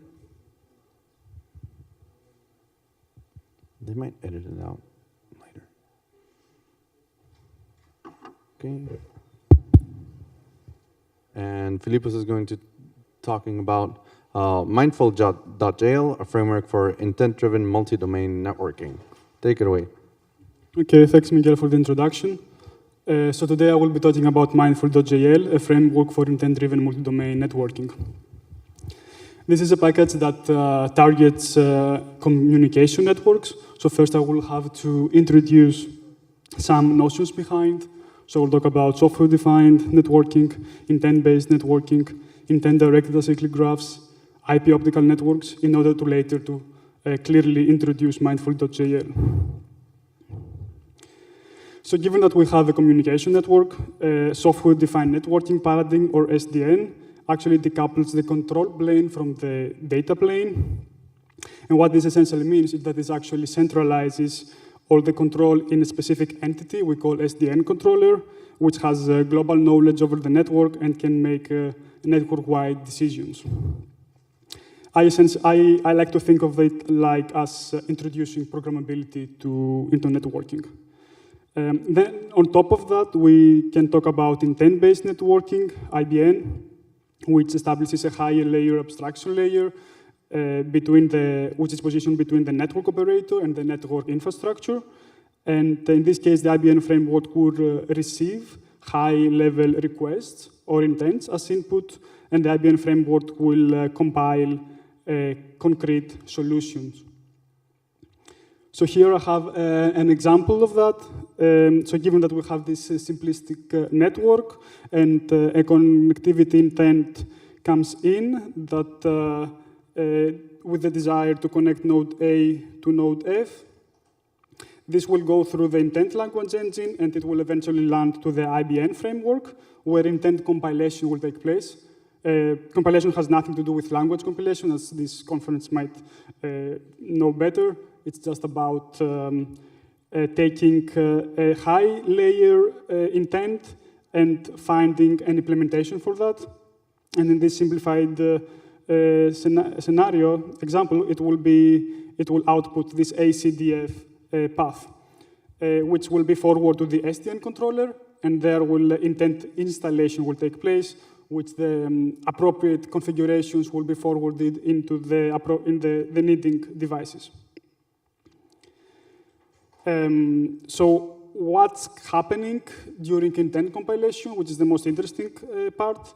They might edit it out later. Okay. And Filipos is going to talking about Mindful.jl, a framework for intent-driven multi-domain networking. Take it away. Okay, thanks, Miguel, for the introduction. So today I will be talking about Mindful.jl, a framework for intent-driven multi-domain networking. This is a package that targets communication networks. So first I will have to introduce some notions behind. So we'll talk about software-defined networking, intent-based networking, intent-directed acyclic graphs, IP optical networks, in order to later to clearly introduce Mindful.jl. So given that we have a communication network, software-defined networking paradigm, or SDN, actually decouples the control plane from the data plane. And what this essentially means is that this actually centralizes all the control in a specific entity we call SDN controller, which has global knowledge over the network and can make network-wide decisions. I like to think of it like as introducing programmability into networking. Then on top of that, we can talk about intent-based networking, IBN, which establishes a higher layer abstraction layer which is positioned between the network operator and the network infrastructure. And in this case, the IBN framework would receive high-level requests or intents as input, and the IBN framework will compile concrete solutions. So here I have an example of that. So given that we have this simplistic network and a connectivity intent comes in that with the desire to connect node A to node F, this will go through the intent language engine and it will eventually land to the IBN framework where intent compilation will take place. Compilation has nothing to do with language compilation, as this conference might know better. It's just about taking a high layer intent and finding an implementation for that. And in this simplified scenario example, it will output this ACDF path, which will be forwarded to the SDN controller, and there will intent installation will take place, which the appropriate configurations will be forwarded into the needing devices. So what's happening during intent compilation, which is the most interesting part?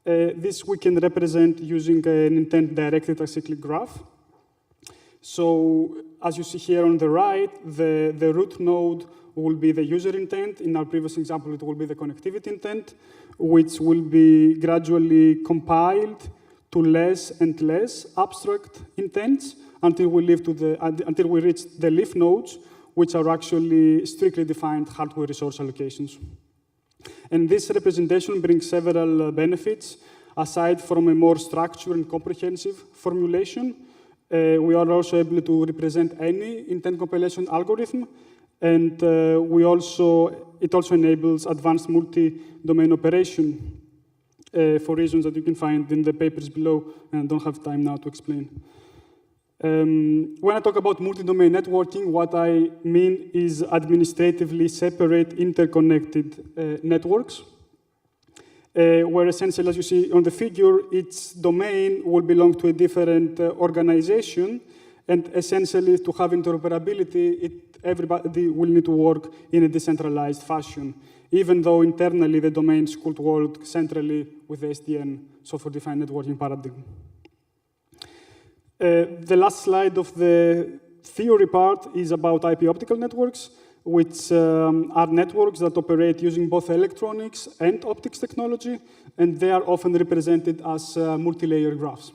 This we can represent using an intent-directed acyclic graph. So as you see here on the right, the root node will be the user intent. In our previous example, it will be the connectivity intent, which will be gradually compiled to less and less abstract intents until we reach the leaf nodes, which are actually strictly defined hardware resource allocations. And this representation brings several benefits. Aside from a more structured and comprehensive formulation, we are also able to represent any intent compilation algorithm, and it also enables advanced multi-domain operation for reasons that you can find in the papers below, and I don't have time now to explain. When I talk about multi-domain networking, what I mean is administratively separate interconnected networks, where essentially, as you see on the figure, each domain will belong to a different organization, And essentially, to have interoperability, everybody will need to work in a decentralized fashion, even though internally the domains could work centrally with the SDN, software-defined networking paradigm. The last slide of the theory part is about IP optical networks, which are networks that operate using both electronics and optics technology, and they are often represented as multi-layer graphs.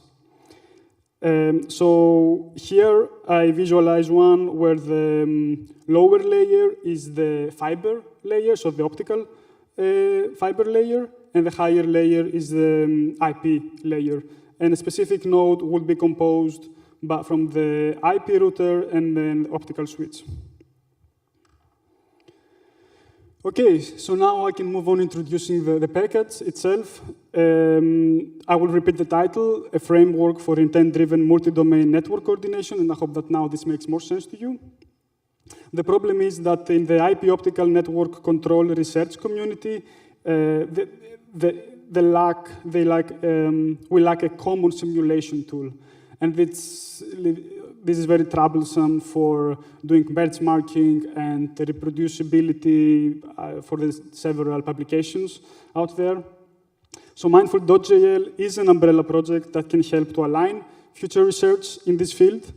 So here I visualize one where the lower layer is the fiber layer, so the optical fiber layer, and the higher layer is the IP layer. And a specific node will be composed from the IP router and then the optical switch. Okay, so now I can move on introducing the package itself. I will repeat the title, A Framework for Intent-Driven Multi-Domain Network Coordination, and I hope that now this makes more sense to you. The problem is that in the IP optical network control research community, we lack a common simulation tool. And this is very troublesome for doing benchmarking and reproducibility for the several publications out there. So Mindful.jl is an umbrella project that can help to align future research in this field.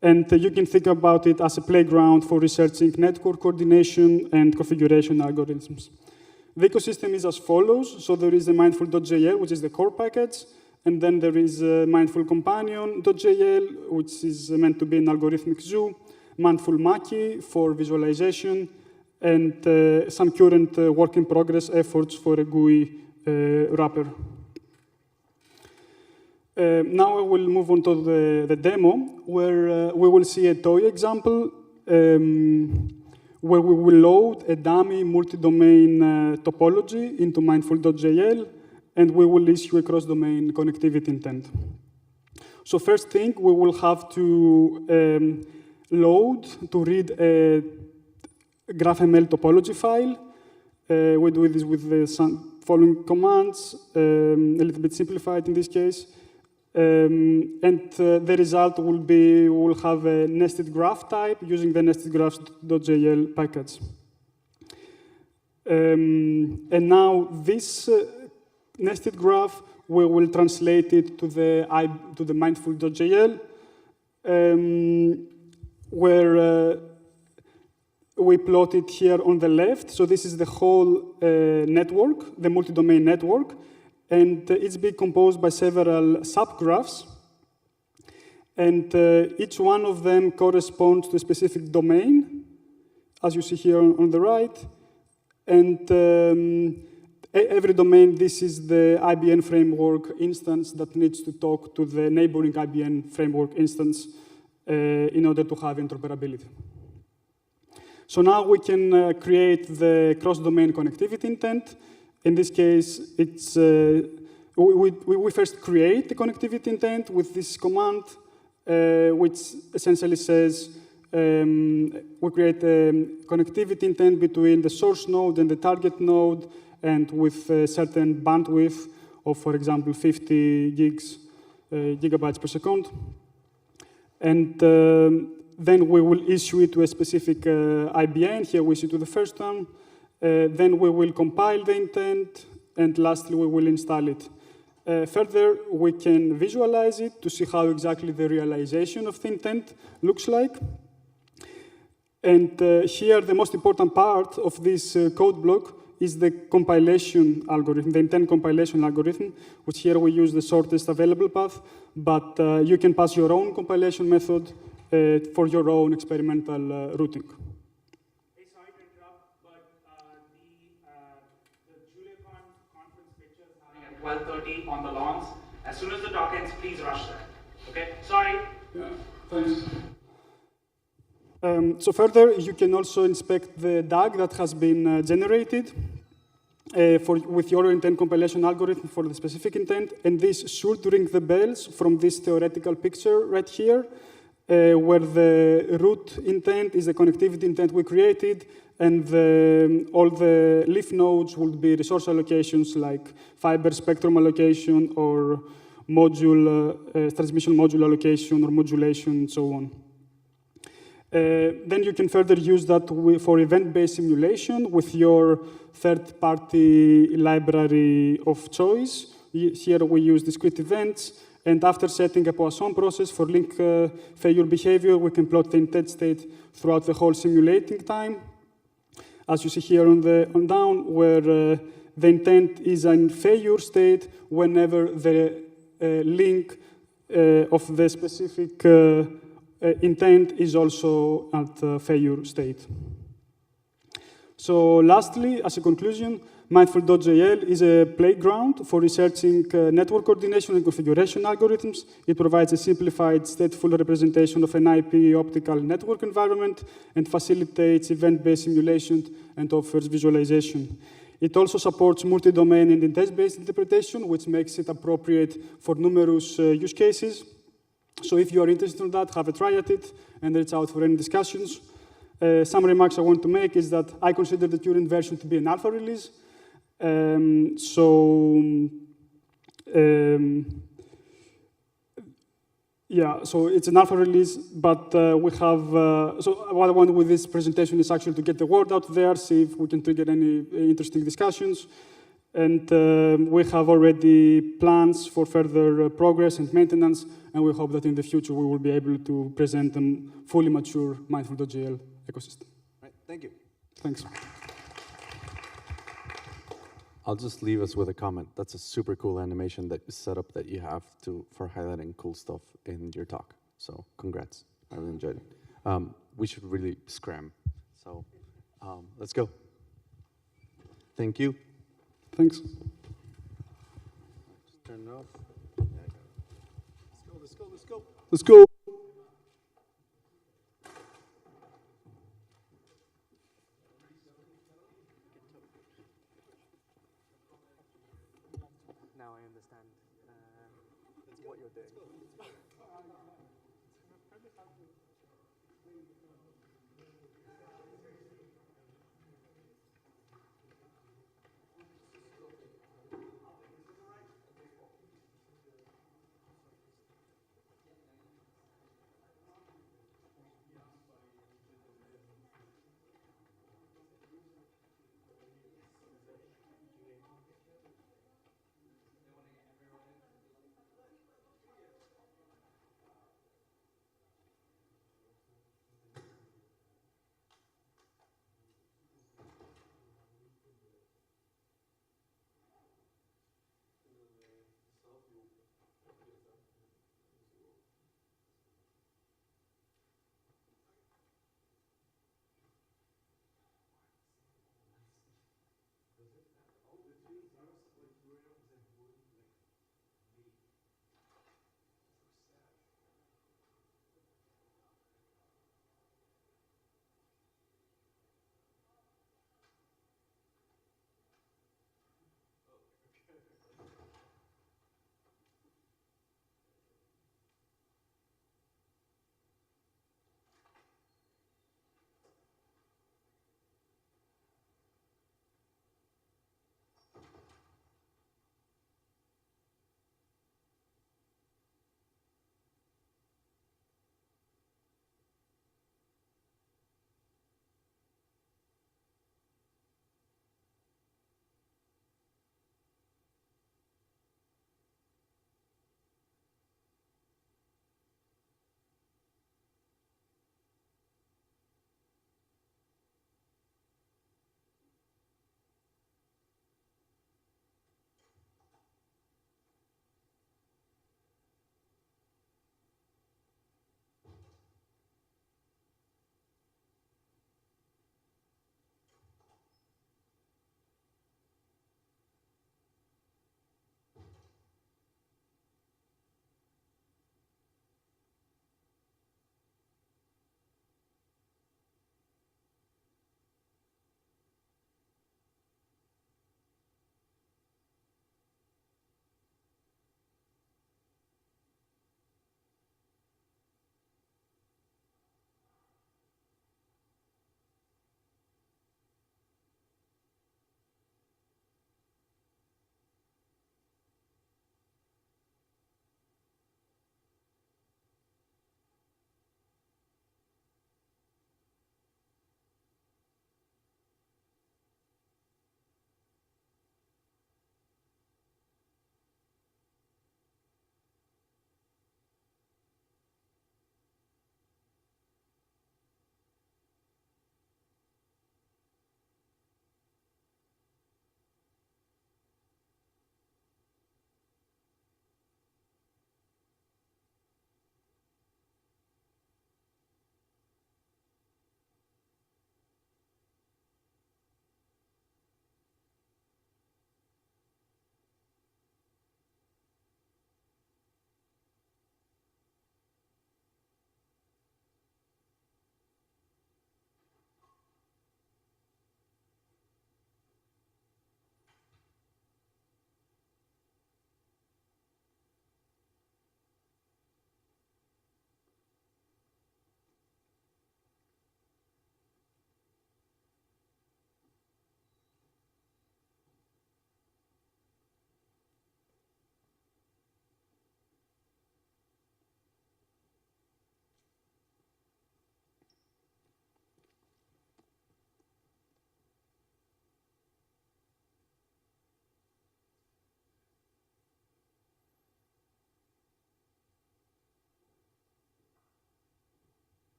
And you can think about it as a playground for researching network coordination and configuration algorithms. The ecosystem is as follows. So there is a Mindful.jl, which is the core package. And then there is Mindful Companion.jl, which is meant to be an algorithmic zoo, Mindful Maki for visualization, and some current work in progress efforts for a GUI wrapper. Now I will move on to the demo, where we will see a toy example, where we will load a dummy multi-domain topology into Mindful.jl, and we will issue a cross-domain connectivity intent. So first thing, we will have to read a GraphML topology file. We do this with the following commands, a little bit simplified in this case. And the result will be, we'll have a nested graph type using the nestedgraphs.jl package. And now this nested graph, we will translate it to the Mindful.jl, where we plot it here on the left. So this is the whole network, the multi-domain network, and it's being composed by several subgraphs. And each one of them corresponds to a specific domain, as you see here on the right. And every domain, this is the IBN framework instance that needs to talk to the neighboring IBN framework instance in order to have interoperability. So now we can create the cross-domain connectivity intent. In this case, it's we first create the connectivity intent with this command, which essentially says we create a connectivity intent between the source node and the target node, and with a certain bandwidth of, for example, 50 gigabytes per second. And then we will issue it to a specific IBN. Here we issue to the first one. Then we will compile the intent. And lastly, we will install it. Further, we can visualize it to see how exactly the realization of the intent looks like. And here, the most important part of this code block is the compilation algorithm, the intent compilation algorithm, which here we use the shortest available path, but you can pass your own compilation method for your own experimental routing. Hey, sorry to interrupt, but the JuliaCon conference picture is having at 12:30 on the lawns. As soon as the talk ends, please rush there. Okay? Sorry. Yeah, thanks. So further, you can also inspect the DAG that has been generated with your intent compilation algorithm for the specific intent, and this should ring the bells from this theoretical picture right here, where the root intent is the connectivity intent we created, and all the leaf nodes would be resource allocations like fiber spectrum allocation or transmission module allocation or modulation, and so on. Then you can further use that for event-based simulation with your third-party library of choice. Here we use discrete events, and after setting a Poisson process for link failure behavior, we can plot the intent state throughout the whole simulating time. As you see here on down, where the intent is in failure state whenever the link of the specific intent is also at failure state. So lastly, as a conclusion, Mindful.jl is a playground for researching network coordination and configuration algorithms. It provides a simplified, stateful representation of an IP optical network environment and facilitates event-based simulation and offers visualization. It also supports multi-domain and intent-based interpretation, which makes it appropriate for numerous use cases. So if you are interested in that, have a try at it and reach out for any discussions. Some remarks I want to make is that I consider the current version to be an alpha release. Yeah, so it's an alpha release, but we have, so what I want with this presentation is actually to get the word out there, see if we can trigger any interesting discussions. And we have already plans for further progress and maintenance, and we hope that in the future we will be able to present a fully mature Mindful.jl ecosystem. Right, thank you. Thanks. I'll just leave us with a comment. That's a super cool animation setup that you have for highlighting cool stuff in your talk. So congrats, I really enjoyed it. We should really scram. So let's go. Thank you. Thanks. Turn it off. Let's go, let's go, let's go. Let's go. Now I understand what you're doing.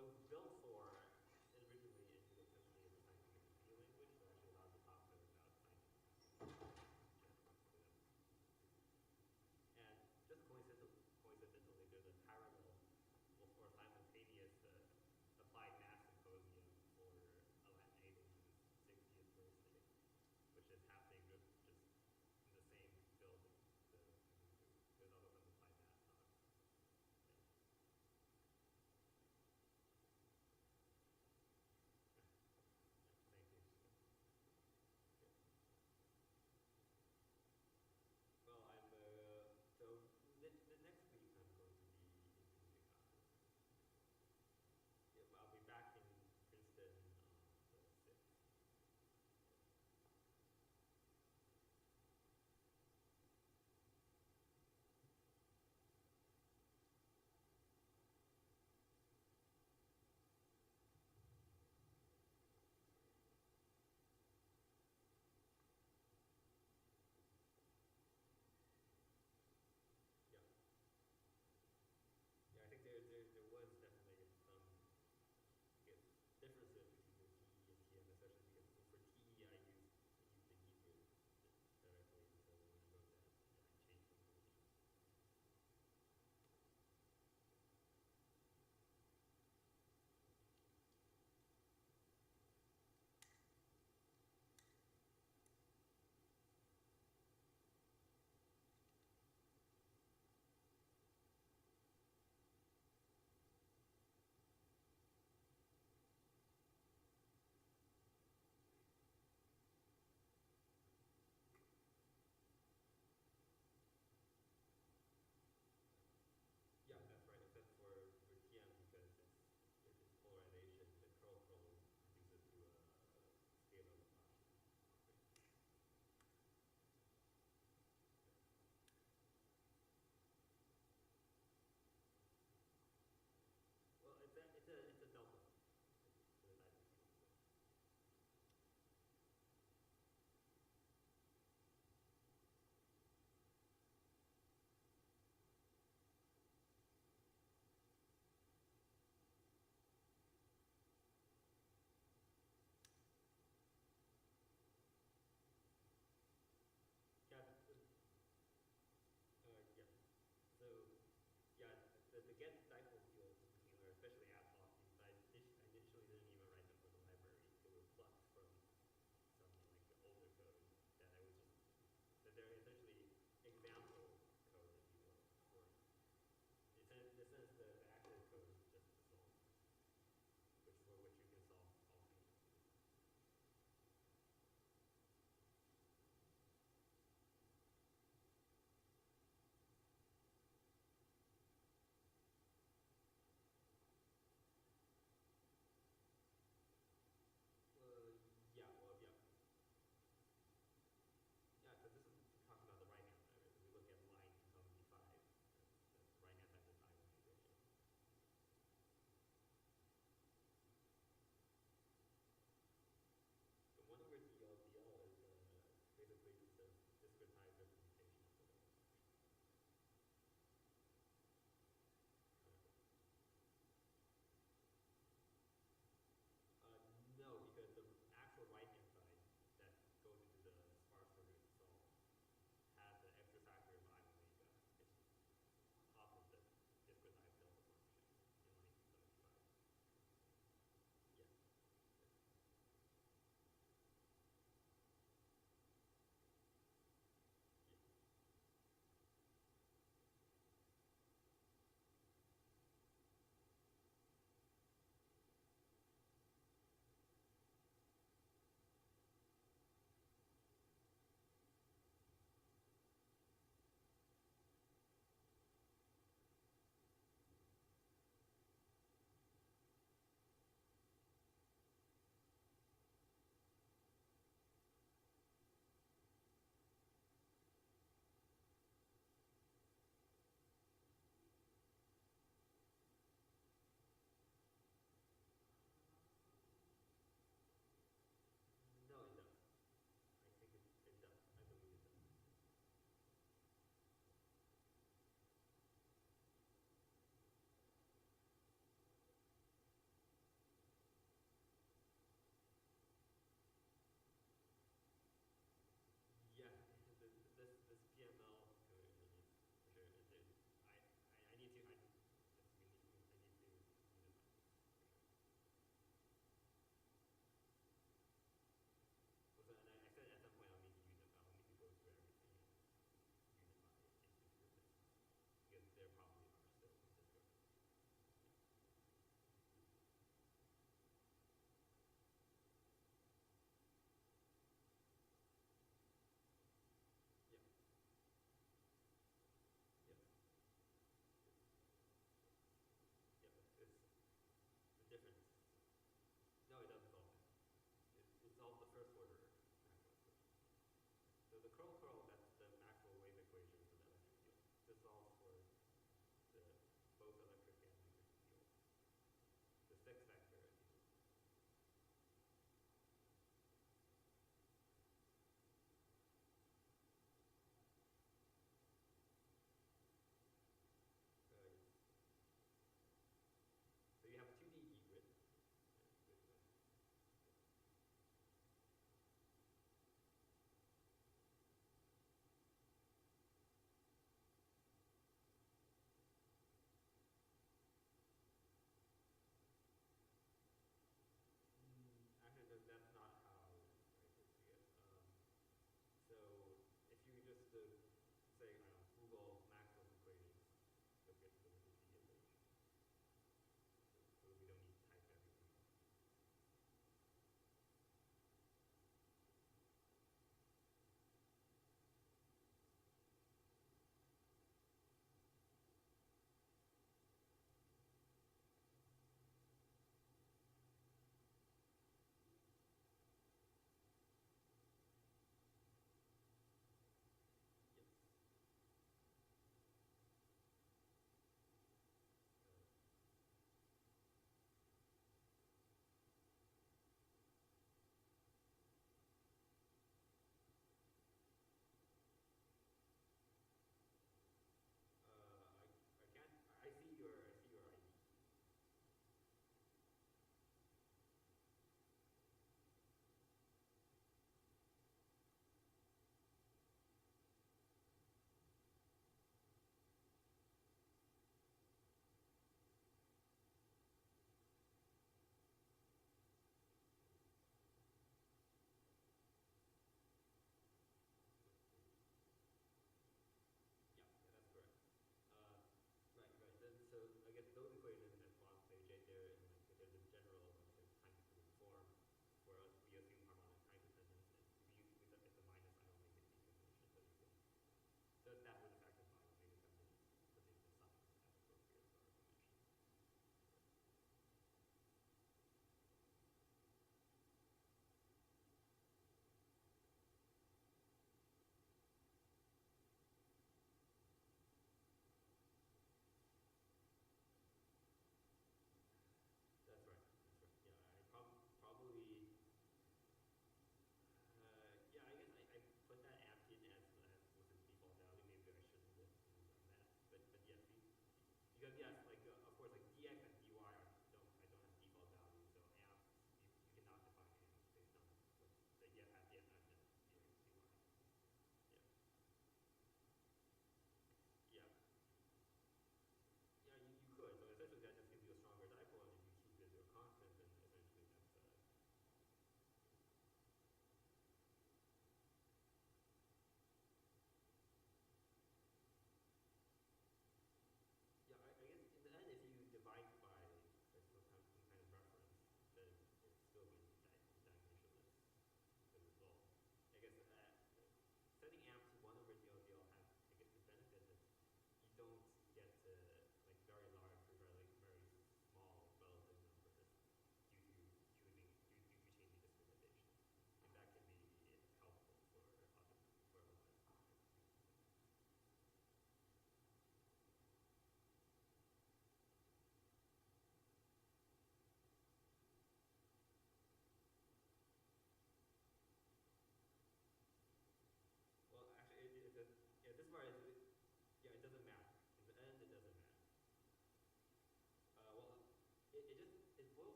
Well, it was built for originally it was essentially a scientific C language, so actually a lot of the software is now scientific. And just coincidentally, there's a parallel or simultaneous applied math symposium for Latin Edelman's 60th birthday, which is happening just in the same building. So there's also some applied math talks.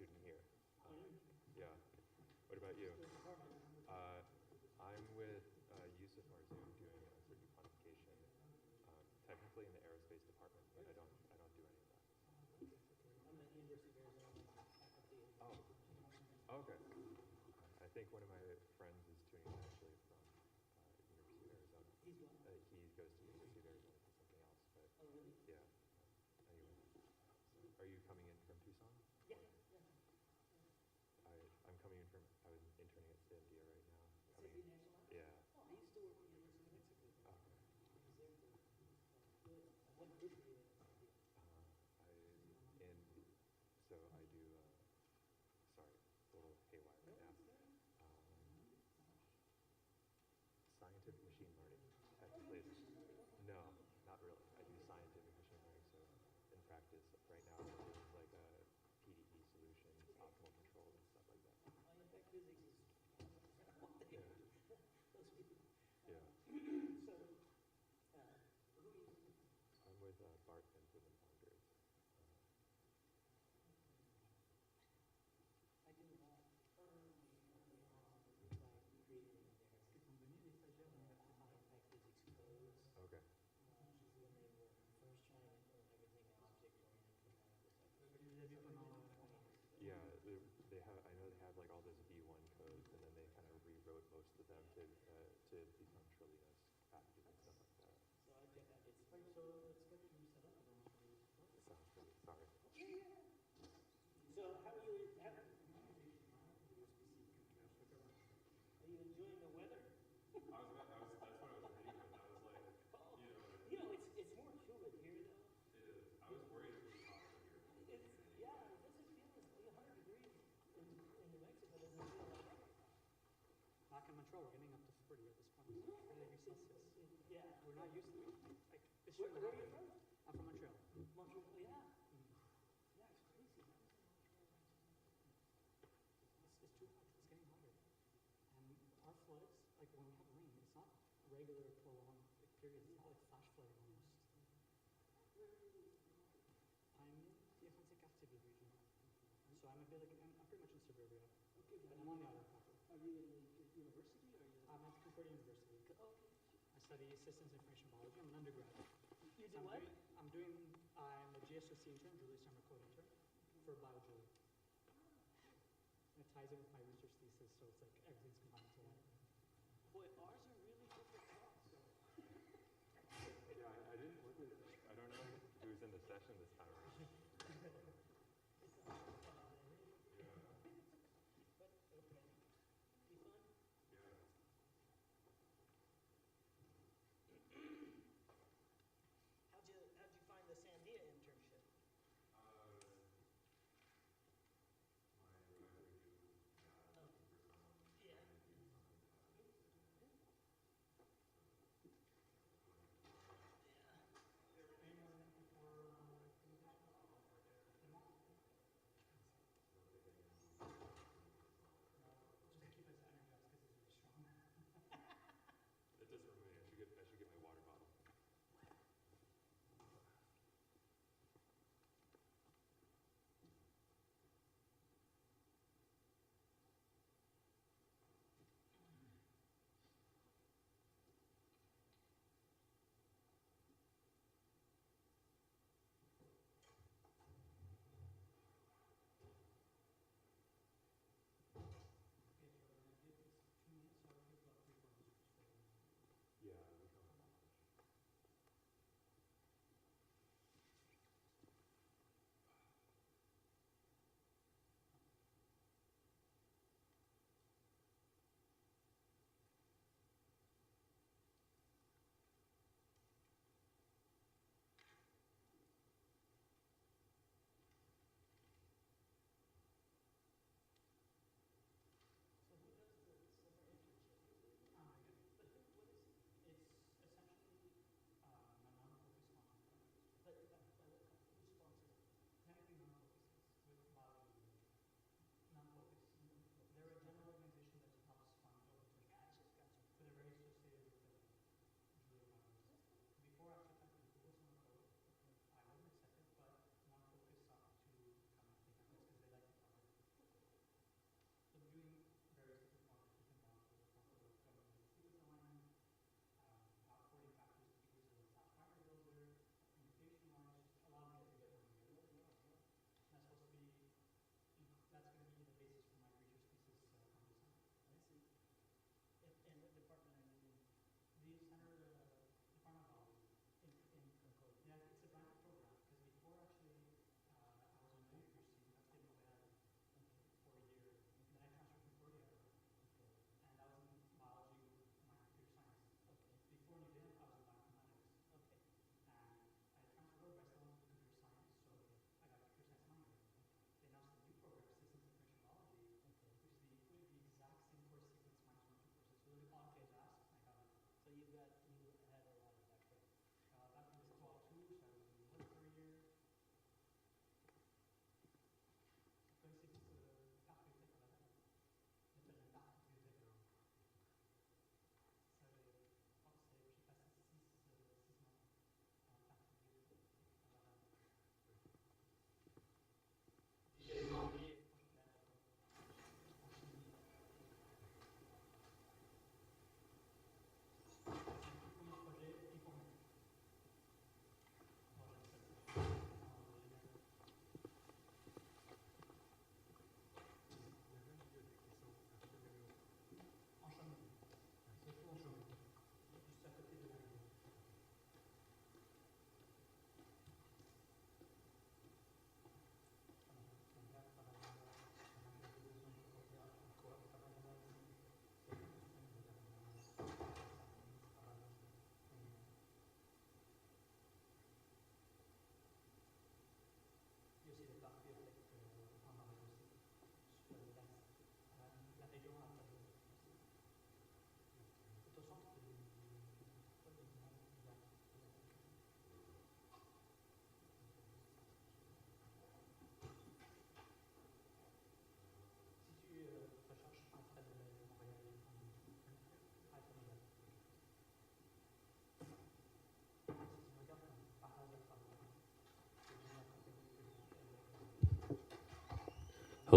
student here. Yeah. What about you? I'm with Yusuf Marzoon doing certain quantification, technically in the aerospace department, but I don't do any of that. I'm at the University of Arizona faculty. Oh, okay. I think one of my friends is tuning in actually from University of Arizona. He's what? He goes to University of Arizona for something else, but oh, really? Yeah. Anyway, so are you coming in from Tucson? Yeah. I'm coming in from. I was interning at Sandia right now. Sandia National? Yeah. Oh, I used to work at the University of Mexico. Okay. I was there for good. What group were you in? So I do. Sorry, a little haywire right now. Scientific machine learning. Technically, no, not really. I do scientific machine learning. So in practice, right now, it's like PDE solutions, optimal control, and stuff like that. Impact physics is what they those people. Yeah. So, who are you? I'm with Bart and Within Founders. I do a lot early on, like creating their impact physics codes. Okay. When they were first trying to implement everything object-oriented. Yeah, they have. I know they have like all those V1 codes, and then they kind of rewrote most of them to become Trillinos packages and stuff like that. So I think that it's so let's get you set up. Sounds good. Sorry. Yeah. So how are you? Are you enjoying the weather? That's what I was reading, but I was like, you know, it's more humid here though. It is. I was worried it was hot here. It doesn't feel like 100 degrees in New Mexico. Doesn't feel like. Back in Montreal, we're getting up to 40 at this point. 40 degrees Celsius. Yeah. We're not used to it. Like, this Where shouldn't are you happen. from? I'm from Montreal. Montreal, yeah. Yeah, it's crazy. It's too hot. It's getting hotter. And our floods, like when we have rain, it's not regular prolonged periods. It's not like flash flooding almost. I'm in the Atlantic Activity region. So I'm a bit like, I'm pretty much in suburbia. Okay, but I'm on the island proper. Are you in the university or are you? I'm at Concordia University. Okay. I study systems information biology. I'm an undergrad. You So do what? I'm a GSOC intern, Julia Summer Code intern for BioJulia. It ties in with my research thesis, so it's like everything's combined into one. Boy, ours are really different talks. Yeah, I didn't look at it. I don't know who's in the session this time around. But okay. Be fun? Yeah. How'd you find the Sandia internship? Yeah.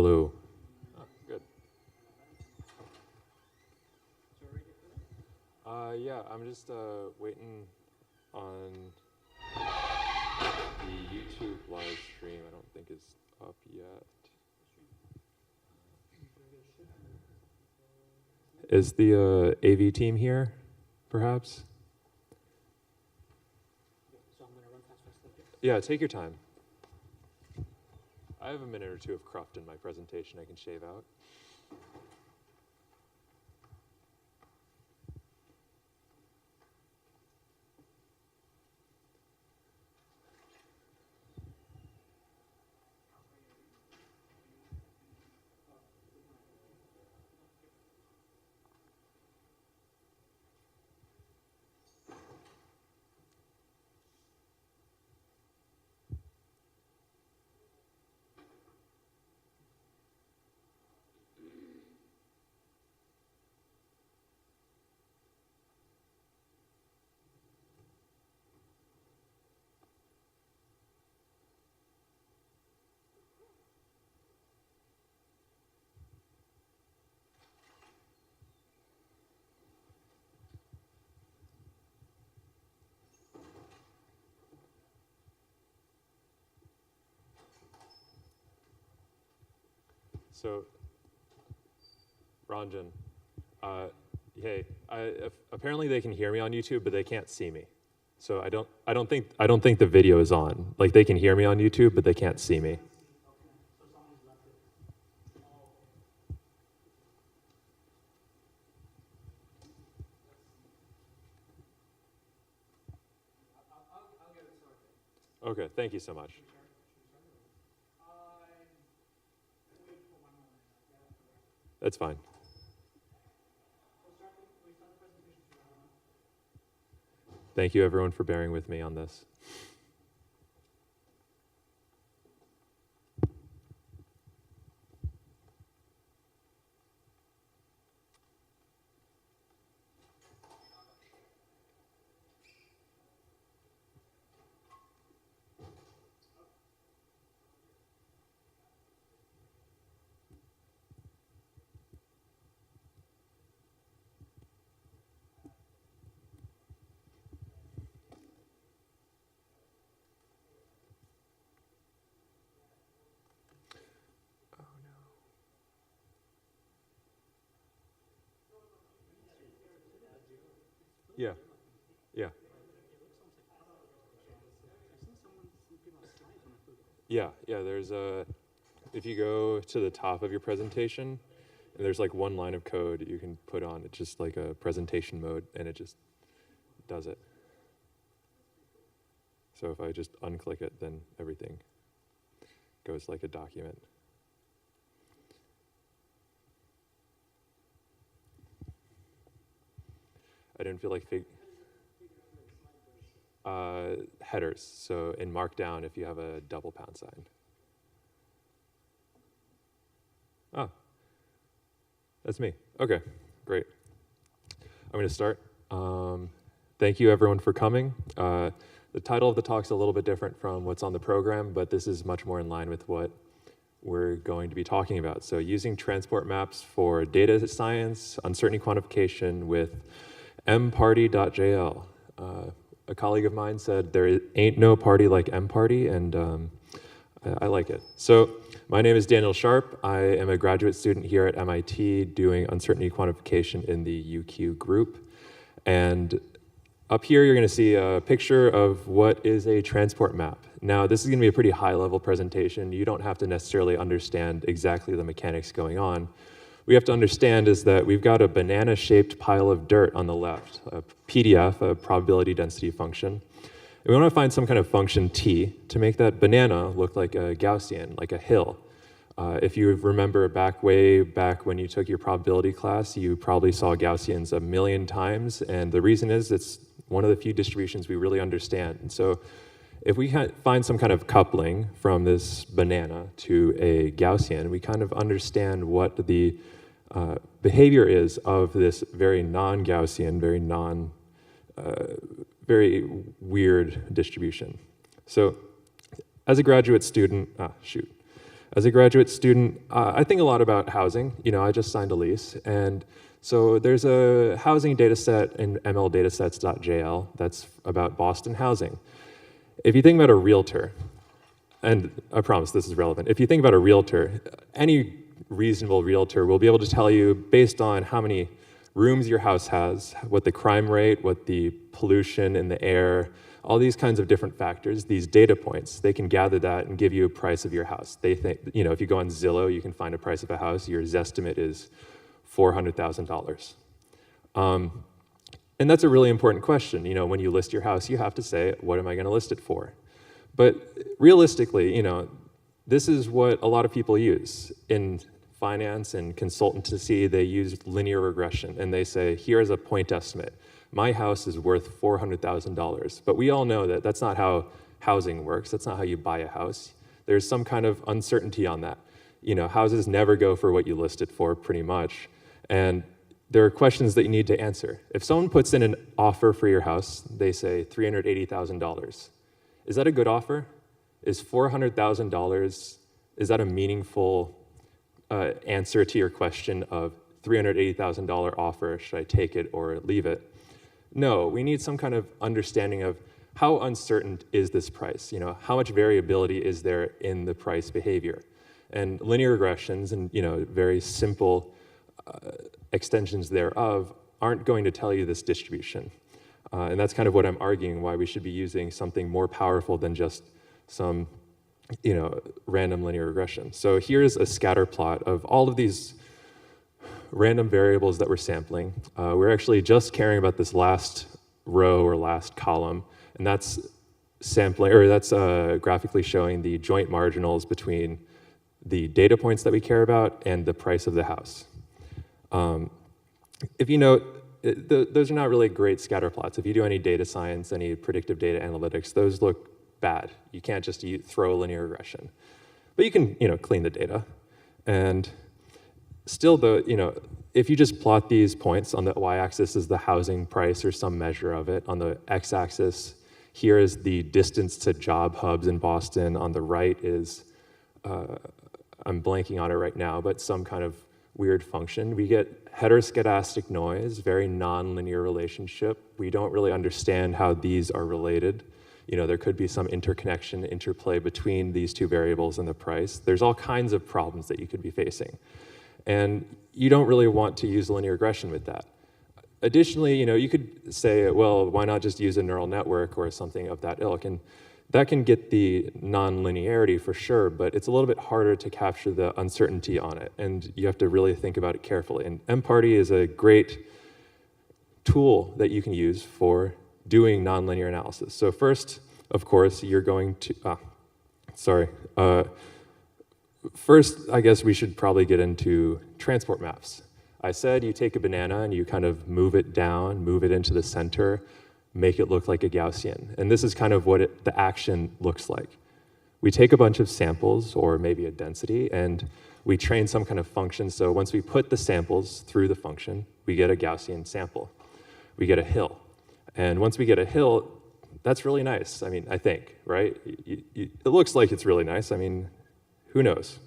Hello. Oh, good. Yeah, I'm just waiting on the YouTube live stream. I don't think it's up yet. Is the AV team here, perhaps? Yeah, take your time. I have a minute or two of cruft in my presentation I can shave out. So, Ranjan, hey, apparently they can hear me on YouTube, but they can't see me. So I don't think the video is on. Like they can hear me on YouTube, but they can't see me. Okay, thank you so much. That's fine. Thank you everyone for bearing with me on this. Yeah, yeah. Yeah, there's a, if you go to the top of your presentation, and there's like one line of code you can put on, it's just like a presentation mode, and it just does it. So if I just unclick it, then everything goes like a document. I didn't feel like headers. So in Markdown, if you have a double pound sign. Oh, that's me. Okay, great. I'm going to start. Thank you everyone for coming. The title of the talk is a little bit different from what's on the program, but this is much more in line with what we're going to be talking about. So using transport maps for data science, uncertainty quantification with mparty.jl. A colleague of mine said there ain't no party like mparty, and I like it. So my name is Daniel Sharp. I am a graduate student here at MIT doing uncertainty quantification in the UQ group. And up here, you're going to see a picture of what is a transport map. Now, this is going to be a pretty high-level presentation. You don't have to necessarily understand exactly the mechanics going on. What we have to understand is that we've got a banana-shaped pile of dirt on the left, a PDF, a probability density function. And we want to find some kind of function t to make that banana look like a Gaussian, like a hill. If you remember way back when you took your probability class, you probably saw Gaussians a million times, and the reason is it's one of the few distributions we really understand. And so if we find some kind of coupling from this banana to a Gaussian, we kind of understand what the behavior is of this very non-Gaussian, very weird distribution. So as a graduate student, As a graduate student, I think a lot about housing. You know, I just signed a lease, and so there's a housing data set in mldatasets.jl that's about Boston housing. If you think about a realtor, and I promise this is relevant, if you think about a realtor, any reasonable realtor will be able to tell you, based on how many rooms your house has, what the crime rate, what the pollution in the air, all these kinds of different factors, these data points, they can gather that and give you a price of your house. They think, you know, if you go on Zillow, you can find a price of a house, your Zestimate is $400,000. And that's a really important question. You know, when you list your house, you have to say, what am I gonna list it for? But realistically, you know, this is what a lot of people use. In finance and consultancy, they use linear regression, and they say, here's a point estimate. My house is worth $400,000. But we all know that that's not how housing works. That's not how you buy a house. There's some kind of uncertainty on that. You know, houses never go for what you list it for, pretty much. And there are questions that you need to answer. If someone puts in an offer for your house, they say $380,000. Is that a good offer? Is $400,000, is that a meaningful answer to your question of $380,000 offer, should I take it or leave it? No, we need some kind of understanding of how uncertain is this price? You know, how much variability is there in the price behavior? And linear regressions and, you know, very simple extensions thereof aren't going to tell you this distribution. And that's kind of what I'm arguing, why we should be using something more powerful than just some, you know, random linear regression. So here's a scatter plot of all of these random variables that we're sampling. We're actually just caring about this last row or last column, and that's sampling, or that's graphically showing the joint marginals between the data points that we care about and the price of the house. If you note, those are not really great scatter plots. If you do any data science, any predictive data analytics, those look bad. You can't just throw a linear regression. But you can, you know, clean the data. And still, though, you know, if you just plot these points, on the y-axis is the housing price or some measure of it. On the x-axis, here is the distance to job hubs in Boston. On the right is, I'm blanking on it right now, but some kind of weird function. We get heteroscedastic noise, very non-linear relationship. We don't really understand how these are related. You know, there could be some interconnection, interplay between these two variables and the price. There's all kinds of problems that you could be facing. And you don't really want to use linear regression with that. Additionally, you know, you could say, well, why not just use a neural network or something of that ilk? And that can get the non-linearity for sure, but it's a little bit harder to capture the uncertainty on it, and you have to really think about it carefully. And mParty is a great tool that you can use for doing nonlinear analysis. So first, of course, you're going to, first, I guess we should probably get into transport maps. I said you take a banana and you kind of move it down, move it into the center, make it look like a Gaussian. And this is kind of what the action looks like. We take a bunch of samples, or maybe a density, and we train some kind of function. So once we put the samples through the function, we get a Gaussian sample. We get a hill. And once we get a hill, that's really nice, I mean, I think, right? It looks like it's really nice. I mean, who knows?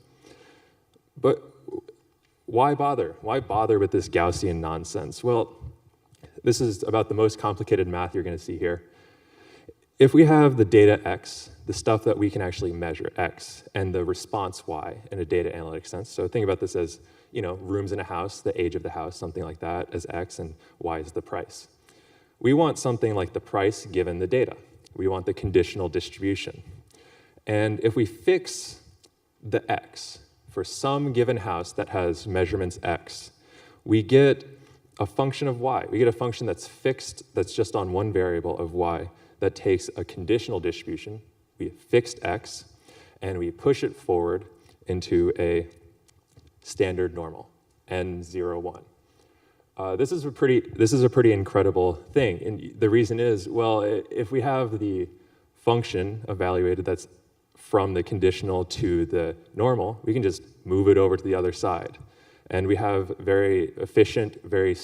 But why bother? Why bother with this Gaussian nonsense? Well, this is about the most complicated math you're going to see here. If we have the data x, the stuff that we can actually measure, x, and the response y in a data analytic sense, so think about this as, you know, rooms in a house, the age of the house, something like that, as x, and y is the price. We want something like the price given the data. We want the conditional distribution. And if we fix the x for some given house that has measurements x, we get a function of y. We get a function that's fixed, that's just on one variable of y, that takes a conditional distribution, we fixed x, and we push it forward into a standard normal, n0, 1. This is a pretty incredible thing. And the reason is, well, if we have the function evaluated that's from the conditional to the normal, we can just move it over to the other side. And we have very efficient, very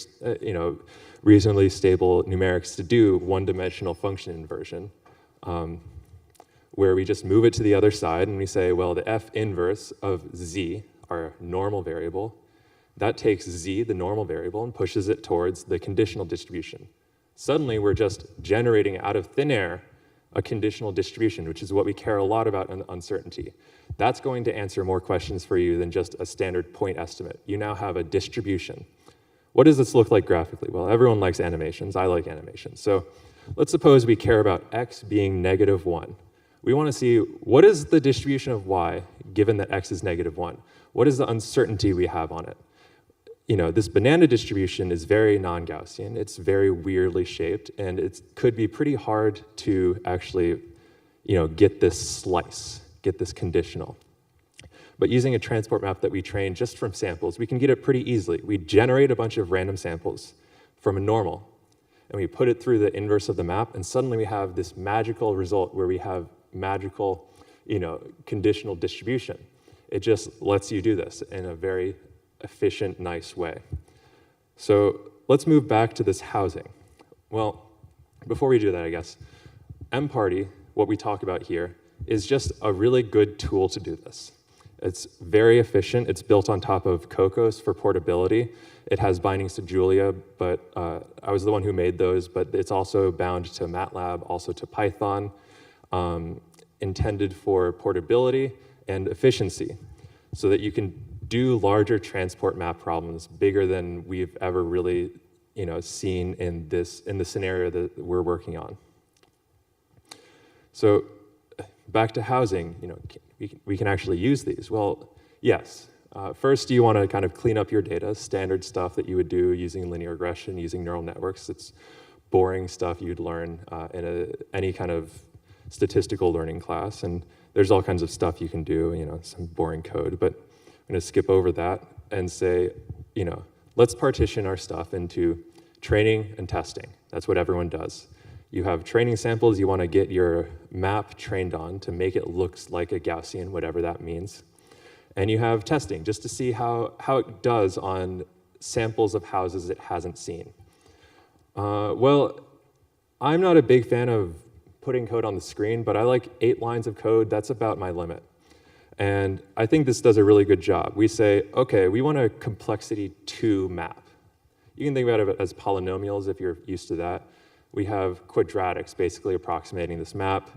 reasonably stable numerics to do one-dimensional function inversion where we just move it to the other side and we say, well, the F inverse of Z, our normal variable, that takes Z, the normal variable, and pushes it towards the conditional distribution. Suddenly, we're just generating out of thin air a conditional distribution, which is what we care a lot about in uncertainty. That's going to answer more questions for you than just a standard point estimate. You now have a distribution. What does this look like graphically? Well, everyone likes animations. I like animations. So let's suppose we care about x being -1. We want to see what is the distribution of y given that x is -1. What is the uncertainty we have on it? You know, this banana distribution is very non-Gaussian. It's very weirdly shaped, and it could be pretty hard to actually, get this slice, get this conditional. But using a transport map that we train just from samples, we can get it pretty easily. We generate a bunch of random samples from a normal, and we put it through the inverse of the map, and suddenly we have this magical result where we have magical, conditional distribution. It just lets you do this in a very efficient, nice way. So let's move back to this housing. Well, before we do that, I guess, mParty, what we talk about here, is just a really good tool to do this. It's very efficient. It's built on top of Cocos for portability. It has bindings to Julia, but I was the one who made those, but it's also bound to MATLAB, also to Python, intended for portability and efficiency, so that you can do larger transport map problems, bigger than we've ever really, seen in the scenario that we're working on. So back to housing, we can actually use these. Well, yes. First, you want to kind of clean up your data, standard stuff that you would do using linear regression, using neural networks. It's boring stuff you'd learn in any kind of statistical learning class, and there's all kinds of stuff you can do, some boring code, but I'm going to skip over that and say, let's partition our stuff into training and testing. That's what everyone does. You have training samples you want to get your map trained on to make it look like a Gaussian, whatever that means. And you have testing, just to see how it does on samples of houses it hasn't seen. Well, I'm not a big fan of putting code on the screen, but I like 8 lines of code. That's about my limit. And I think this does a really good job. We say, okay, we want a complexity 2 map. You can think about it as polynomials if you're used to that. We have quadratics basically approximating this map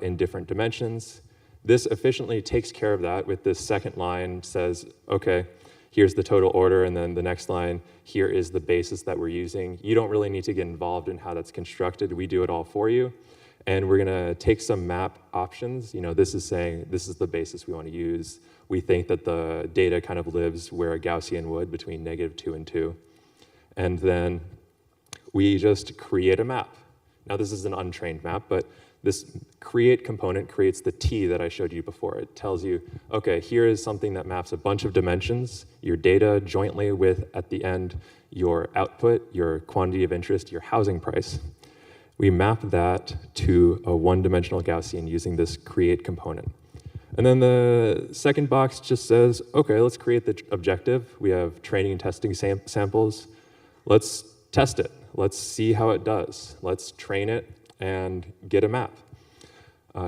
in different dimensions. This efficiently takes care of that with this second line says, okay, here's the total order, and then the next line, here is the basis that we're using. You don't really need to get involved in how that's constructed. We do it all for you. And we're gonna take some map options. This is saying, this is the basis we want to use. We think that the data kind of lives where a Gaussian would, between -2 and 2. And then we just create a map. Now this is an untrained map, but this create component creates the T that I showed you before. It tells you, okay, here is something that maps a bunch of dimensions, your data jointly with, at the end, your output, your quantity of interest, your housing price. We map that to a one-dimensional Gaussian using this create component. And then the second box just says, okay, let's create the objective. We have training and testing samples. Let's test it. Let's see how it does. Let's train it and get a map.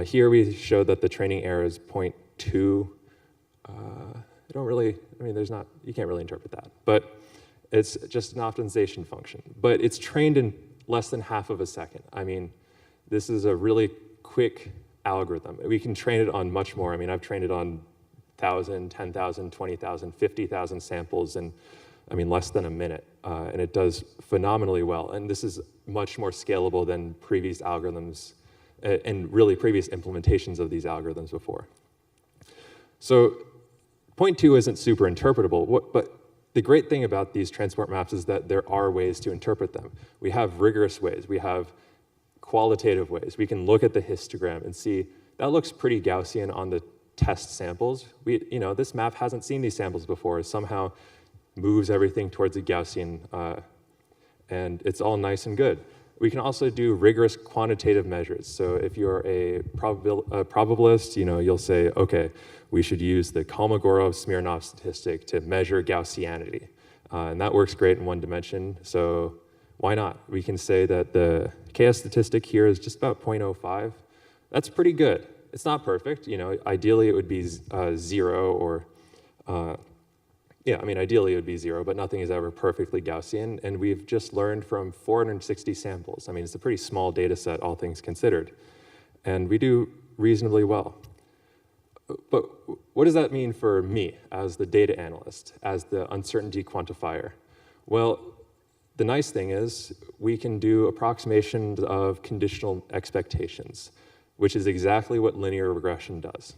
Here we show that the training error is 0.2. You can't really interpret that, but it's just an optimization function. But it's trained in less than half of a second. This is a really quick algorithm. We can train it on much more. I've trained it on 1,000, 10,000, 20,000, 50,000 samples in, less than a minute. And it does phenomenally well. And this is much more scalable than previous algorithms and really previous implementations of these algorithms before. So 0.2 isn't super interpretable, but the great thing about these transport maps is that there are ways to interpret them. We have rigorous ways. We have qualitative ways. We can look at the histogram and see that looks pretty Gaussian on the test samples. This map hasn't seen these samples before. It somehow moves everything towards a Gaussian, and it's all nice and good. We can also do rigorous quantitative measures. So if you're a probabilist, you'll say, okay, we should use the Kolmogorov-Smirnov statistic to measure Gaussianity. And that works great in one dimension, so why not? We can say that the KS statistic here is just about 0.05. That's pretty good. it's not perfect. Ideally it would be 0 or, yeah, I mean, ideally it would be 0, but nothing is ever perfectly Gaussian. And we've just learned from 460 samples. I mean, it's a pretty small data set, all things considered. And we do reasonably well. But what does that mean for me as the data analyst, as the uncertainty quantifier? Well, the nice thing is we can do approximations of conditional expectations, which is exactly what linear regression does.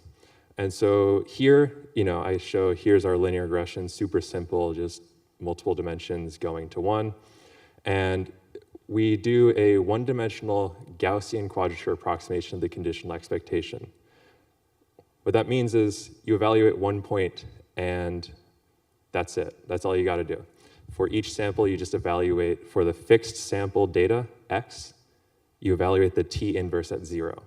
And so here, I show here's our linear regression, super simple, just multiple dimensions going to 1. And we do a one-dimensional Gaussian quadrature approximation of the conditional expectation. What that means is you evaluate 1 point and that's it. That's all you got to do. For each sample, you just evaluate for the fixed sample data, x, you evaluate the t inverse at 0.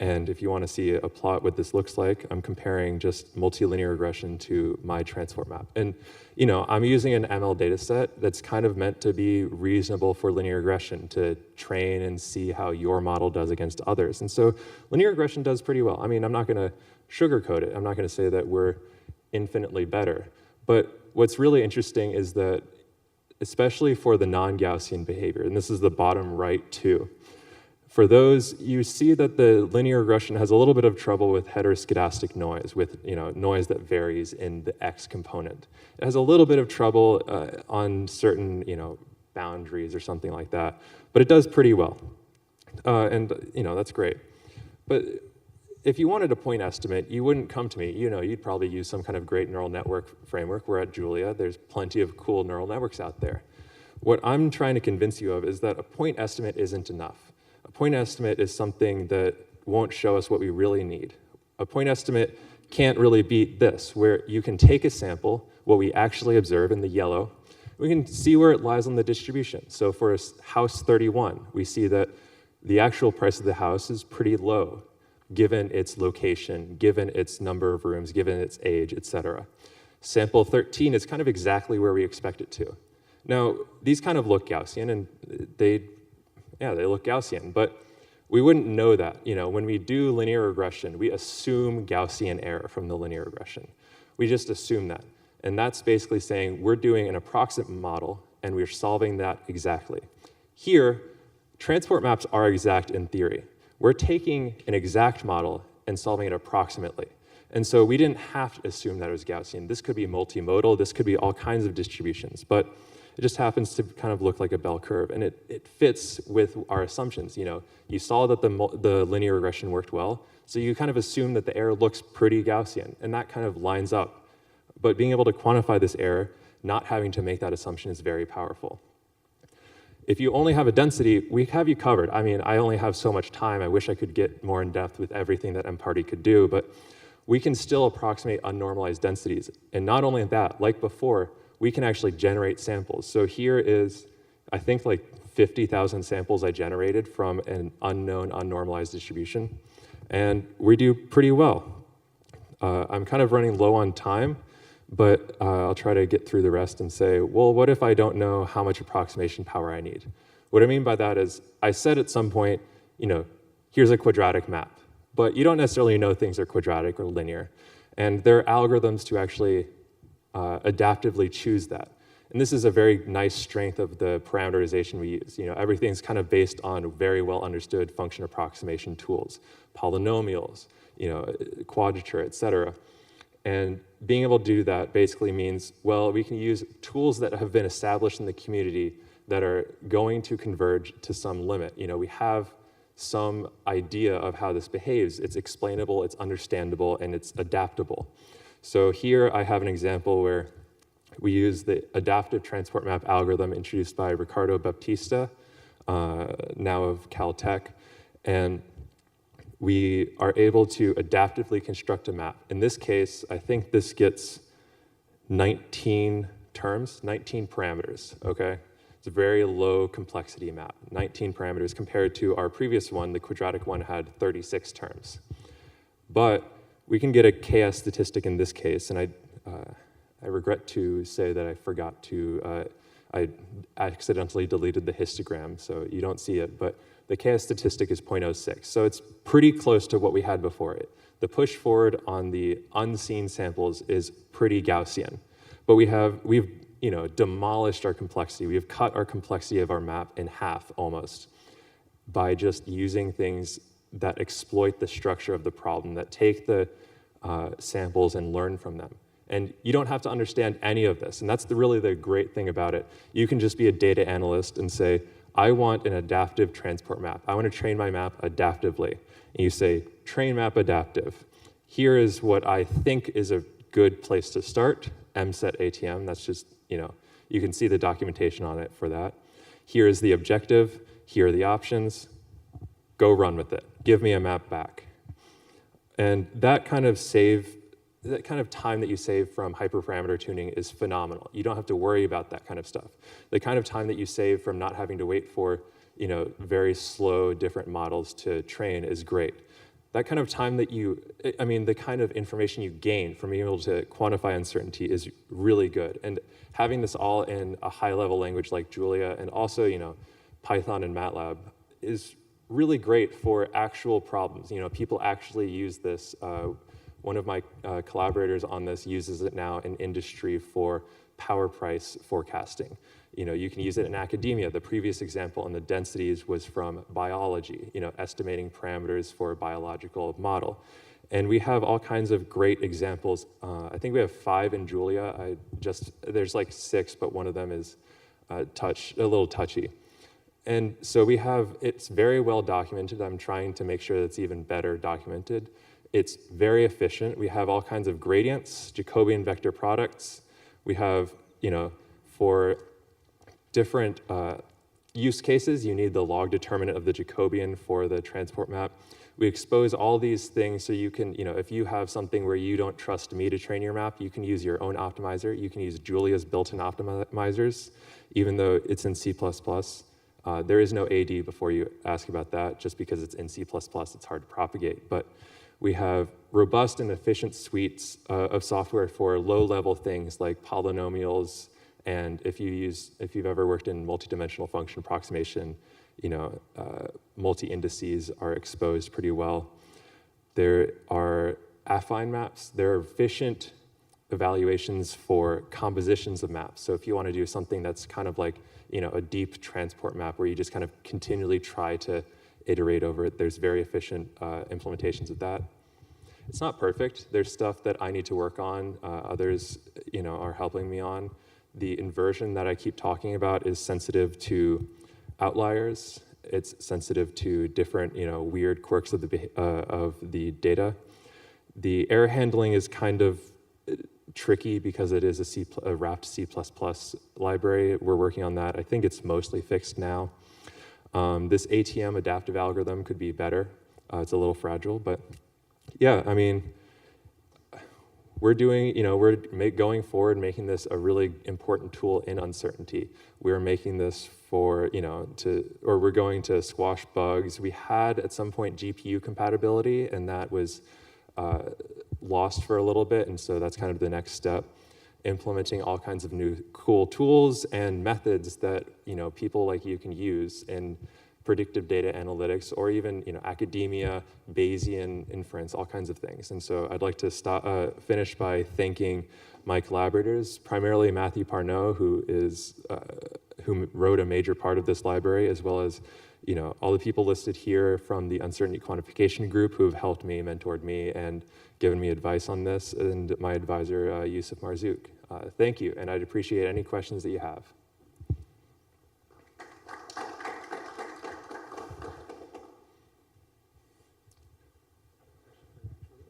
And if you want to see a plot what this looks like, I'm comparing just multilinear regression to my transport map. And I'm using an ML data set that's kind of meant to be reasonable for linear regression, to train and see how your model does against others. And so linear regression does pretty well. I mean, I'm not going to sugarcoat it. I'm not going to say that we're infinitely better. But what's really interesting is that, especially for the non-Gaussian behavior, and this is the bottom right too, for those, you see that the linear regression has a little bit of trouble with heteroscedastic noise, with noise that varies in the x component. It has a little bit of trouble on certain boundaries or something like that, but it does pretty well, and that's great. But if you wanted a point estimate, you wouldn't come to me. You'd probably use some kind of great neural network framework. We're at Julia. There's plenty of cool neural networks out there. What I'm trying to convince you of is that a point estimate isn't enough. A point estimate is something that won't show us what we really need. A point estimate can't really beat this, where you can take a sample, what we actually observe in the yellow, we can see where it lies on the distribution. So for house 31, we see that the actual price of the house is pretty low, given its location, given its number of rooms, given its age, etc. Sample 13 is kind of exactly where we expect it to. Now, these kind of look Gaussian, and they look Gaussian, but we wouldn't know that. When we do linear regression, we assume Gaussian error from the linear regression. We just assume that. And that's basically saying we're doing an approximate model, and we're solving that exactly. Here, transport maps are exact in theory. We're taking an exact model and solving it approximately. And so we didn't have to assume that it was Gaussian. This could be multimodal. This could be all kinds of distributions. But it just happens to kind of look like a bell curve, and it fits with our assumptions. You saw that the linear regression worked well, so you kind of assume that the error looks pretty Gaussian, and that kind of lines up. But being able to quantify this error, not having to make that assumption, is very powerful. If you only have a density, we have you covered. I mean, I only have so much time. I wish I could get more in depth with everything that mParty could do, but we can still approximate unnormalized densities. And not only that, like before, we can actually generate samples. So here is, I think, like 50,000 samples I generated from an unknown, unnormalized distribution. And we do pretty well. I'm kind of running low on time, but I'll try to get through the rest and say, well, what if I don't know how much approximation power I need? What I mean by that is, I said at some point, here's a quadratic map, but you don't necessarily know things are quadratic or linear. And there are algorithms to actually adaptively choose that. And this is a very nice strength of the parameterization we use. Everything's kind of based on very well understood function approximation tools, polynomials, quadrature, etc. And being able to do that basically means, well, we can use tools that have been established in the community that are going to converge to some limit. We have some idea of how this behaves. It's explainable, it's understandable, and it's adaptable. So here I have an example where we use the adaptive transport map algorithm introduced by Ricardo Baptista, now of Caltech, and we are able to adaptively construct a map. In this case, I think this gets 19 terms, 19 parameters, okay? It's a very low complexity map, 19 parameters compared to our previous one, the quadratic one had 36 terms. But we can get a KS statistic in this case, and I regret to say that I forgot to I accidentally deleted the histogram, so you don't see it, but the KS statistic is 0.06. So it's pretty close to what we had before it. The push forward on the unseen samples is pretty Gaussian, but we've demolished our complexity. We've cut our complexity of our map in half almost by just using things that exploit the structure of the problem, that take the samples and learn from them. And you don't have to understand any of this, and that's really the great thing about it. You can just be a data analyst and say, I want an adaptive transport map. I want to train my map adaptively. And you say, train map adaptive. Here is what I think is a good place to start, MSET ATM. That's just, you can see the documentation on it for that. Here is the objective. Here are the options. Go run with it. Give me a map back. And that kind of time that you save from hyperparameter tuning is phenomenal. You don't have to worry about that kind of stuff. The kind of time that you save from not having to wait for very slow different models to train is great. That kind of time that the kind of information you gain from being able to quantify uncertainty is really good. And having this all in a high-level language like Julia and also Python and MATLAB is really great for actual problems. People actually use this. One of my collaborators on this uses it now in industry for power price forecasting. You can use it in academia. The previous example on the densities was from biology, estimating parameters for a biological model. And we have all kinds of great examples. I think we have 5 in Julia. There's like 6, but one of them is a little touchy. And so it's very well documented. I'm trying to make sure that it's even better documented. It's very efficient. We have all kinds of gradients, Jacobian vector products. We have, for different use cases, you need the log determinant of the Jacobian for the transport map. We expose all these things so you can, if you have something where you don't trust me to train your map, you can use your own optimizer. You can use Julia's built-in optimizers, even though it's in C++. There is no AD before you ask about that, just because it's in C++, it's hard to propagate. But we have robust and efficient suites of software for low-level things like polynomials, and if you've ever worked in multidimensional function approximation, multi-indices are exposed pretty well. There are affine maps. There are efficient evaluations for compositions of maps. So if you want to do something that's kind of like a deep transport map where you just kind of continually try to iterate over it, there's very efficient implementations of that. It's not perfect. There's stuff that I need to work on. Others, are helping me on. The inversion that I keep talking about is sensitive to outliers. It's sensitive to different, weird quirks of the data. The error handling is kind of tricky because it is a wrapped C++ library. We're working on that. I think it's mostly fixed now. This ATM adaptive algorithm could be better. It's a little fragile, but yeah, we're doing, going forward, making this a really important tool in uncertainty. We're making this for, we're going to squash bugs. We had at some point GPU compatibility, and that was lost for a little bit, and so that's kind of the next step. Implementing all kinds of new cool tools and methods that people like you can use in predictive data analytics, or even academia, Bayesian inference, all kinds of things. And so I'd like to finish by thanking my collaborators, primarily Matthew Parnot, who wrote a major part of this library, as well as all the people listed here from the uncertainty quantification group who have helped me, mentored me, and given me advice on this, and my advisor, Yusuf Marzouk. Thank you, and I'd appreciate any questions that you have.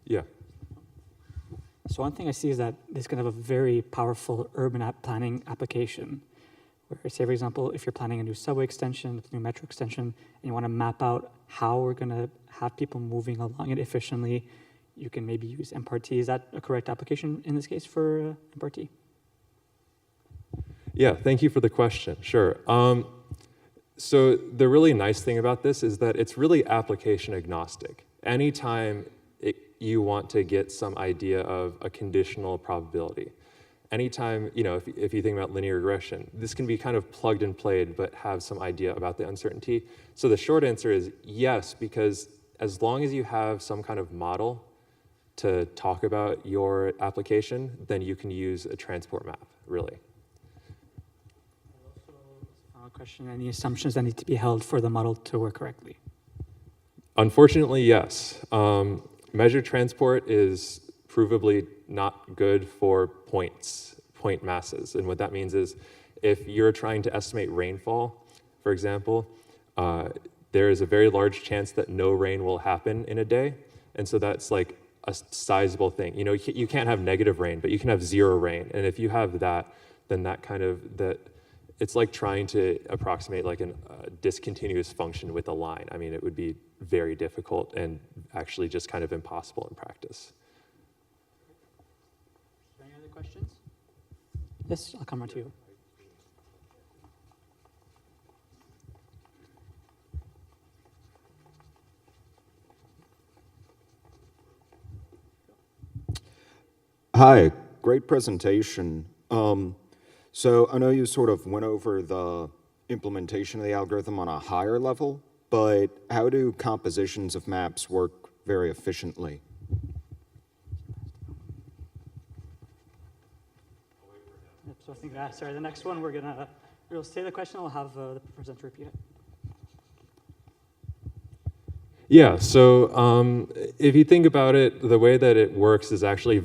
Yeah. So one thing I see is that this can have a very powerful urban app planning application. Where, say, for example, if you're planning a new subway extension, a new metro extension, and you want to map out how we're going to have people moving along it efficiently, you can maybe use MPRT. Is that a correct application in this case for MPRT? Yeah, thank you for the question. Sure. So the really nice thing about this is that it's really application agnostic. Anytime you want to get some idea of a conditional probability. anytime, if you think about linear regression, this can be kind of plugged and played, but have some idea about the uncertainty. So the short answer is yes, because as long as you have some kind of model to talk about your application, then you can use a transport map, really. Final question, any assumptions that need to be held for the model to work correctly? Unfortunately, yes. Measured transport is provably not good for point masses. And what that means is if you're trying to estimate rainfall, for example, there is a very large chance that no rain will happen in a day. And so that's like a sizable thing. You can't have negative rain, but you can have zero rain. And if you have that, then it's like trying to approximate like a discontinuous function with a line. I mean, it would be very difficult and actually just kind of impossible in practice. Any other questions? Yes, I'll come right to you. Hi, great presentation. So I know you sort of went over the implementation of the algorithm on a higher level, but how do compositions of maps work very efficiently? Yep, so I think, sorry, the next one we'll say the question, I'll have the presenter repeat it. Yeah, so if you think about it, the way that it works is actually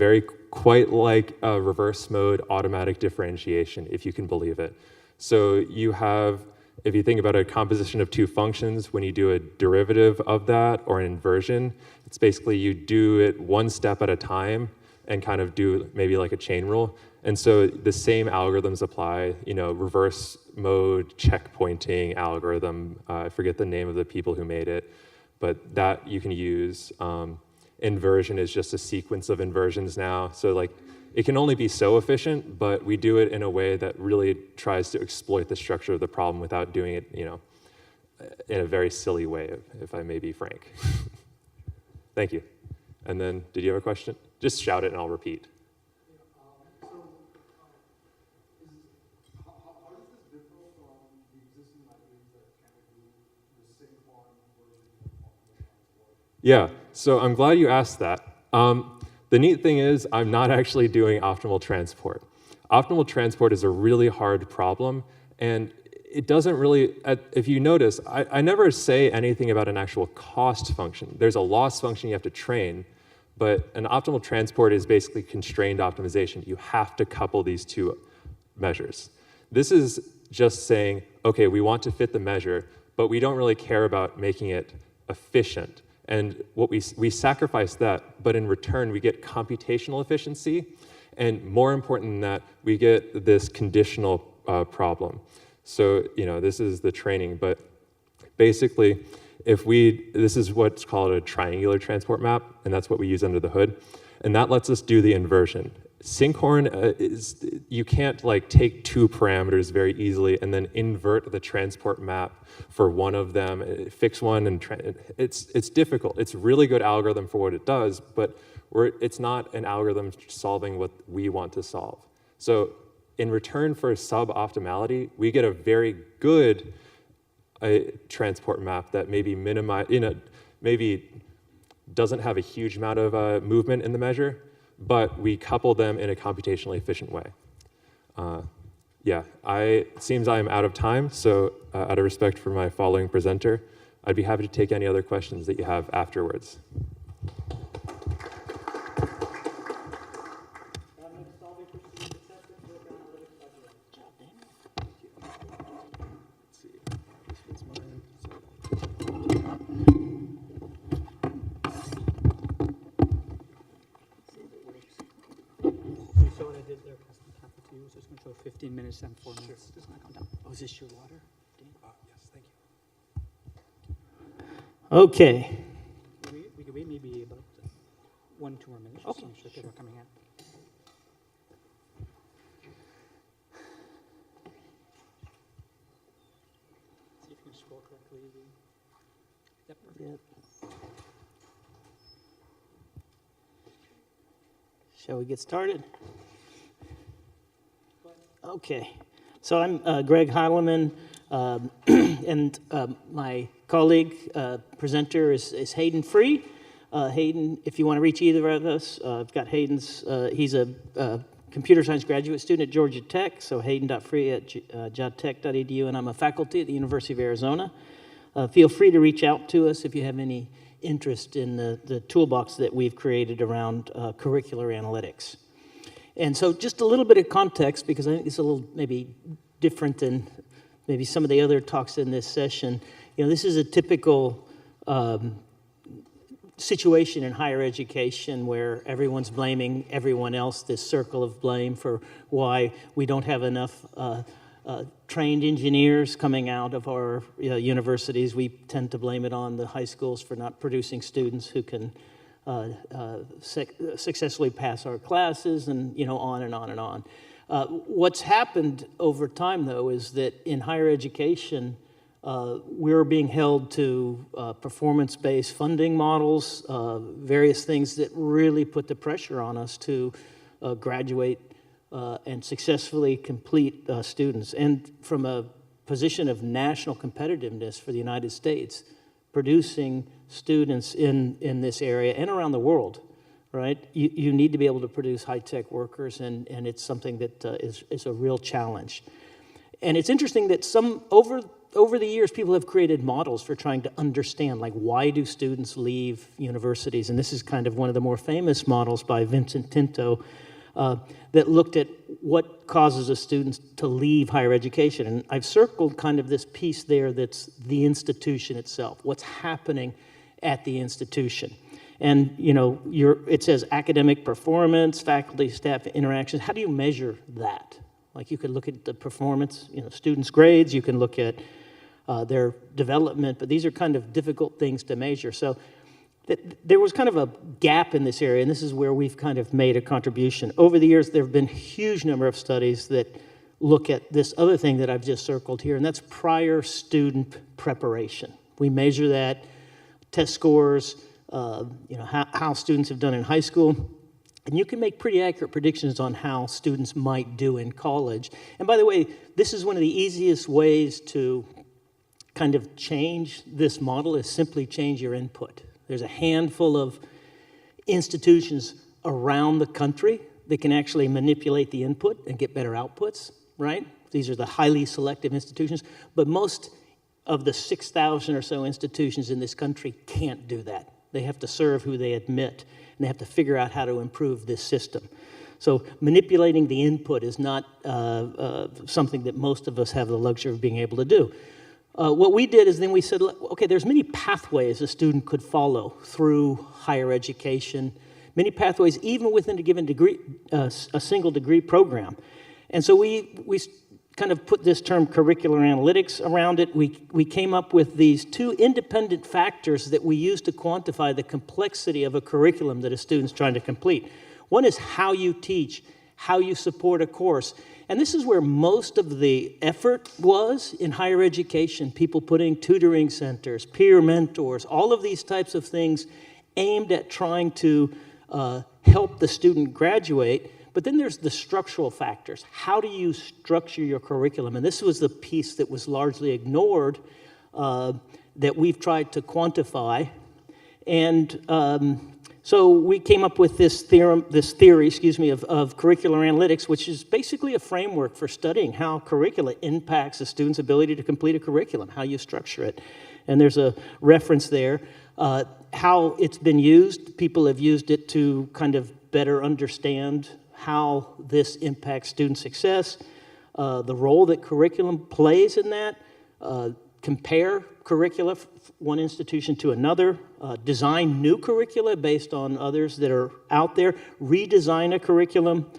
quite like a reverse mode automatic differentiation, if you can believe it. So you have, if you think about a composition of two functions, when you do a derivative of that or an inversion, it's basically you do it one step at a time and kind of do maybe like a chain rule. And so the same algorithms apply, reverse mode checkpointing algorithm. I forget the name of the people who made it, but that you can use. Inversion is just a sequence of inversions now. So like it can only be so efficient, but we do it in a way that really tries to exploit the structure of the problem without doing it, in a very silly way, if I may be frank. Thank you. And then, did you have a question? Just shout it and I'll repeat. Yeah, so I'm glad you asked that. The neat thing is I'm not actually doing optimal transport. Optimal transport is a really hard problem, and it doesn't really, if you notice, I never say anything about an actual cost function. There's a loss function you have to train, but an optimal transport is basically constrained optimization. You have to couple these two measures. This is just saying, okay, we want to fit the measure, but we don't really care about making it efficient. And what we sacrifice that, but in return we get computational efficiency, and more important than that, we get this conditional problem. So this is the training, but basically, this is what's called a triangular transport map, and that's what we use under the hood, and that lets us do the inversion. Sinkhorn you can't like take two parameters very easily and then invert the transport map for one of them, fix one, and it's difficult. It's a really good algorithm for what it does, but it's not an algorithm solving what we want to solve. So in return for suboptimality, we get a very good transport map that maybe maybe doesn't have a huge amount of movement in the measure, but we couple them in a computationally efficient way. Yeah, it seems I'm out of time, so out of respect for my following presenter, I'd be happy to take any other questions that you have afterwards. So what I did there, custom tap it to you, so it's going to show 15 minutes and 4 minutes. Sure. It's going to come down. Oh, is this your water? Yes, thank you. Okay. We could wait maybe about 1-2 more minutes. Okay. Just to make sure people are coming in. See if you can scroll correctly. Yep. Yep. Shall we get started? Okay, so I'm Greg Heileman, and my colleague presenter is Hayden Free. Hayden, if you want to reach either of us, I've got Hayden's, he's a computer science graduate student at Georgia Tech, so hayden.free at jatech.edu, and I'm a faculty at the University of Arizona. Feel free to reach out to us if you have any interest in the toolbox that we've created around curricular analytics. And so just a little bit of context, because I think it's a little maybe different than maybe some of the other talks in this session. You know, this is a typical situation in higher education where everyone's blaming everyone else, this circle of blame for why we don't have enough trained engineers coming out of our universities. We tend to blame it on the high schools for not producing students who can successfully pass our classes, and on and on and on. What's happened over time, though, is that in higher education, we're being held to performance-based funding models, various things that really put the pressure on us to graduate and successfully complete students. And from a position of national competitiveness for the United States, producing students in this area and around the world, right? You need to be able to produce high-tech workers, and it's something that is a real challenge. And it's interesting that over the years, people have created models for trying to understand, like, why do students leave universities? And this is kind of one of the more famous models by Vincent Tinto that looked at what causes a student to leave higher education. And I've circled kind of this piece there that's the institution itself, what's happening at the institution. And, it says academic performance, faculty, staff interactions. How do you measure that? Like, you could look at the performance, students' grades, you can look at their development, but these are kind of difficult things to measure. So there was kind of a gap in this area, and this is where we've kind of made a contribution. Over the years, there have been a huge number of studies that look at this other thing that I've just circled here, and that's prior student preparation. We measure that, test scores, how students have done in high school, and you can make pretty accurate predictions on how students might do in college. And by the way, this is one of the easiest ways to kind of change this model is simply change your input. There's a handful of institutions around the country that can actually manipulate the input and get better outputs, right? These are the highly selective institutions, but most of the 6,000 or so institutions in this country can't do that. They have to serve who they admit, and they have to figure out how to improve this system. So manipulating the input is not something that most of us have the luxury of being able to do. What we did is then we said, okay, there's many pathways a student could follow through higher education, many pathways even within a given degree, a single degree program. And so we kind of put this term curricular analytics around it. We came up with these two independent factors that we use to quantify the complexity of a curriculum that a student's trying to complete. One is how you teach, how you support a course. And this is where most of the effort was in higher education, people putting tutoring centers, peer mentors, all of these types of things aimed at trying to help the student graduate. But then there's the structural factors. How do you structure your curriculum? And this was the piece that was largely ignored that we've tried to quantify. And so we came up with this theory, of curricular analytics, which is basically a framework for studying how curricula impacts a student's ability to complete a curriculum, how you structure it. And there's a reference there. How it's been used, people have used it to kind of better understand how this impacts student success, the role that curriculum plays in that, compare curricula one institution to another, design new curricula based on others that are out there, redesign a curriculum.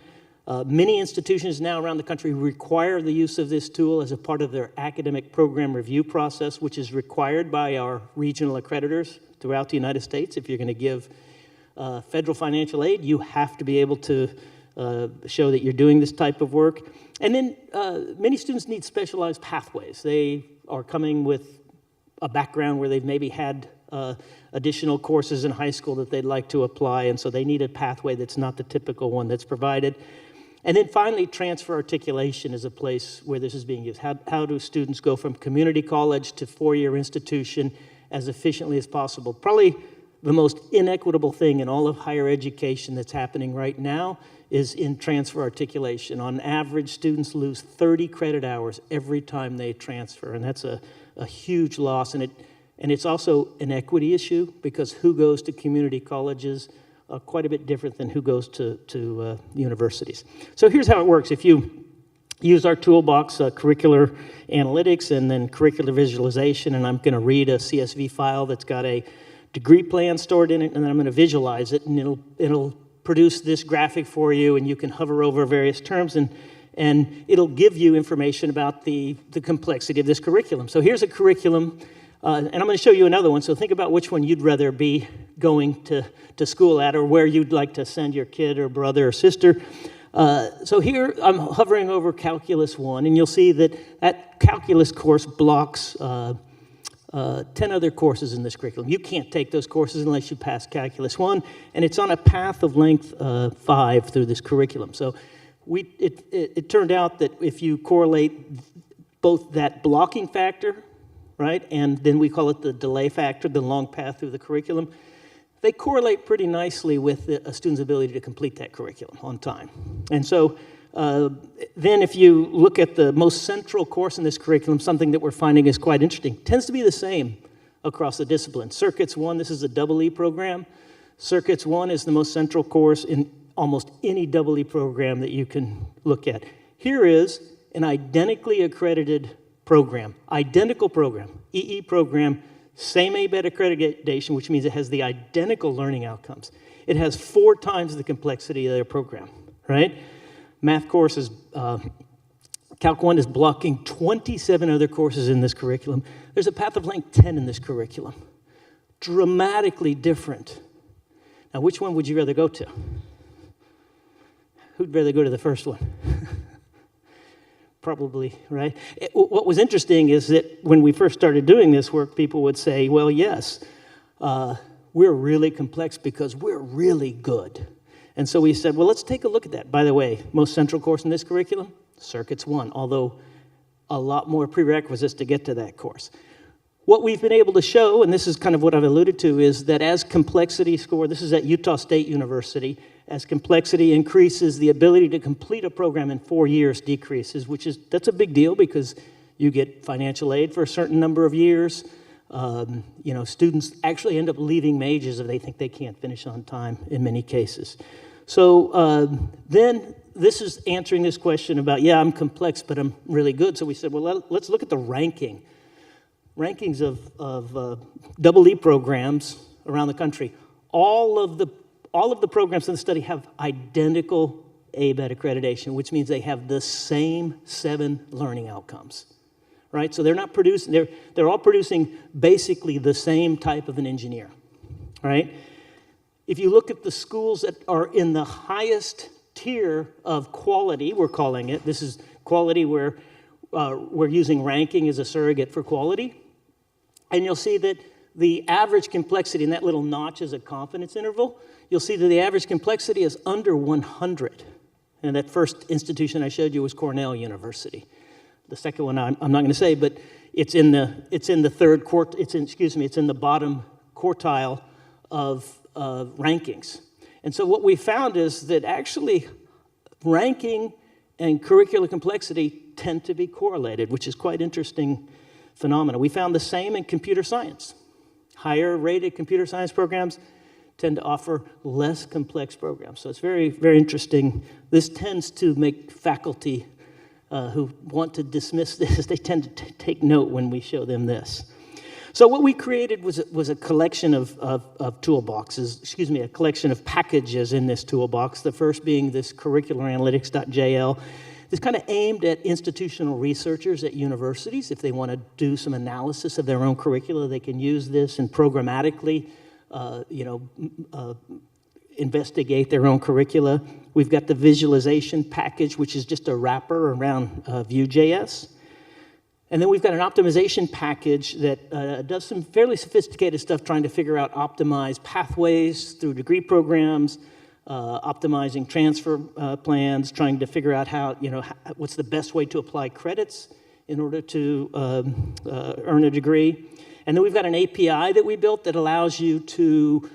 Many institutions now around the country require the use of this tool as a part of their academic program review process, which is required by our regional accreditors throughout the United States. If you're going to give federal financial aid, you have to be able to show that you're doing this type of work. And then many students need specialized pathways. They are coming with a background where they've maybe had additional courses in high school that they'd like to apply, and so they need a pathway that's not the typical one that's provided. And then finally, transfer articulation is a place where this is being used. How do students go from community college to four-year institution as efficiently as possible? Probably the most inequitable thing in all of higher education that's happening right now is in transfer articulation. On average, students lose 30 credit hours every time they transfer, and that's a huge loss. And it's also an equity issue, because who goes to community colleges quite a bit different than who goes to universities. So here's how it works. If you use our toolbox, curricular analytics, and then curricular visualization, and I'm going to read a CSV file that's got a degree plan stored in it, and then I'm going to visualize it, and it'll produce this graphic for you, and you can hover over various terms, and it'll give you information about the complexity of this curriculum. So here's a curriculum, and I'm going to show you another one, so think about which one you'd rather be going to school at, or where you'd like to send your kid or brother or sister. So here I'm hovering over Calculus 1, and you'll see that calculus course blocks 10 other courses in this curriculum. You can't take those courses unless you pass Calculus 1, and it's on a path of length 5 through this curriculum. So it turned out that if you correlate both that blocking factor, right, and then we call it the delay factor, the long path through the curriculum, they correlate pretty nicely with a student's ability to complete that curriculum on time. And so then if you look at the most central course in this curriculum, something that we're finding is quite interesting, tends to be the same across the discipline. Circuits 1, this is a EE program. Circuits 1 is the most central course in almost any EE program that you can look at. Here is an identically accredited program, identical program, EE program, same ABET accreditation, which means it has the identical learning outcomes. It has 4 times the complexity of their program, right? Math course is, Calc 1 is blocking 27 other courses in this curriculum. There's a path of length 10 in this curriculum. Dramatically different. Now, which one would you rather go to? Who'd rather go to the first one? Probably, right? What was interesting is that when we first started doing this work, people would say, well, yes, we're really complex because we're really good. And so we said, well, let's take a look at that. By the way, most central course in this curriculum, Circuits 1, although a lot more prerequisites to get to that course. What we've been able to show, and this is kind of what I've alluded to, is that as complexity score, this is at Utah State University, as complexity increases, the ability to complete a program in 4 years decreases, that's a big deal because you get financial aid for a certain number of years. Students actually end up leaving majors if they think they can't finish on time in many cases. So then this is answering this question about, yeah, I'm complex, but I'm really good. So we said, well, let's look at the rankings of EE programs around the country. All of the programs in the study have identical ABET accreditation, which means they have the same 7 learning outcomes, right? So they're not producing, they're all producing basically the same type of an engineer, right? If you look at the schools that are in the highest tier of quality, we're calling it, this is quality where we're using ranking as a surrogate for quality, and you'll see that the average complexity, and that little notch is a confidence interval, you'll see that the average complexity is under 100. And that first institution I showed you was Cornell University. The second one I'm not going to say, but it's in the it's in the bottom quartile of rankings. And so what we found is that actually ranking and curricular complexity tend to be correlated, which is quite interesting phenomena. We found the same in computer science. Higher rated computer science programs tend to offer less complex programs. So it's very, very interesting. This tends to make faculty who want to dismiss this, they tend to take note when we show them this. So what we created was a collection of toolboxes, a collection of packages in this toolbox. The first being this curricularanalytics.jl. It's kind of aimed at institutional researchers at universities. If they want to do some analysis of their own curricula, they can use this and programmatically, investigate their own curricula. We've got the visualization package, which is just a wrapper around Vue.js. And then we've got an optimization package that does some fairly sophisticated stuff trying to figure out optimized pathways through degree programs, optimizing transfer plans, trying to figure out how, what's the best way to apply credits in order to earn a degree. And then we've got an API that we built that allows you to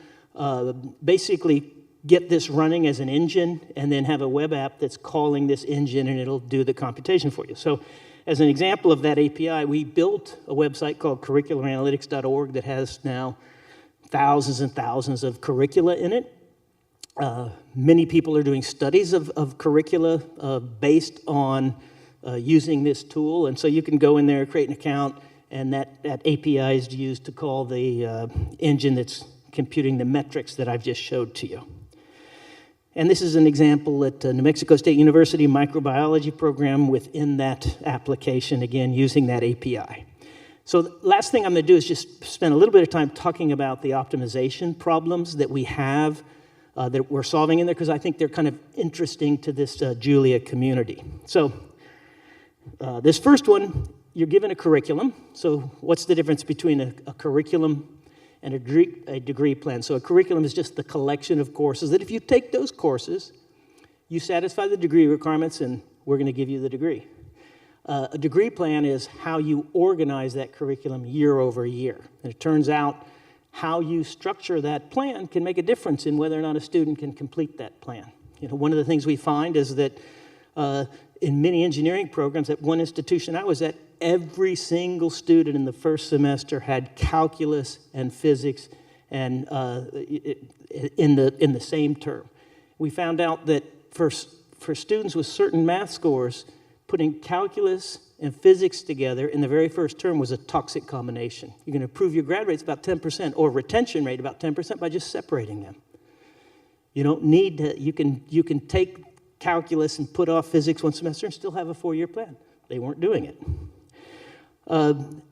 basically get this running as an engine and then have a web app that's calling this engine and it'll do the computation for you. So as an example of that API, we built a website called curricularanalytics.org that has now thousands and thousands of curricula in it. Many people are doing studies of curricula based on using this tool. And so you can go in there, create an account, and that API is used to call the engine that's computing the metrics that I've just showed to you. And this is an example at New Mexico State University microbiology program within that application, again, using that API. So the last thing I'm going to do is just spend a little bit of time talking about the optimization problems that we have that we're solving in there, because I think they're kind of interesting to this Julia community. So this first one, you're given a curriculum. So what's the difference between a curriculum and a degree plan? So a curriculum is just the collection of courses that if you take those courses, you satisfy the degree requirements and we're going to give you the degree. A degree plan is how you organize that curriculum year over year. And it turns out how you structure that plan can make a difference in whether or not a student can complete that plan. One of the things we find is that in many engineering programs at one institution I was at, every single student in the first semester had calculus and physics and in the same term. We found out that for students with certain math scores, putting calculus and physics together in the very first term was a toxic combination. You're going to improve your grad rates about 10% or retention rate about 10% by just separating them. You don't need to, you can take calculus and put off physics one semester and still have a 4-year plan. They weren't doing it.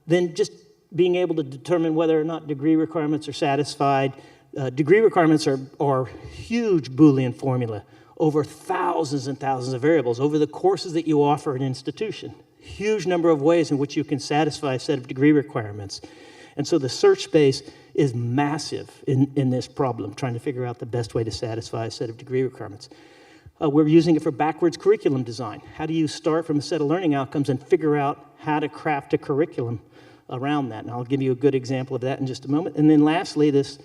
Then just being able to determine whether or not degree requirements are satisfied. Degree requirements are huge Boolean formula over thousands and thousands of variables over the courses that you offer at an institution. Huge number of ways in which you can satisfy a set of degree requirements. And so the search space is massive in this problem, trying to figure out the best way to satisfy a set of degree requirements. We're using it for backwards curriculum design. How do you start from a set of learning outcomes and figure out how to craft a curriculum around that? And I'll give you a good example of that in just a moment. And then lastly, this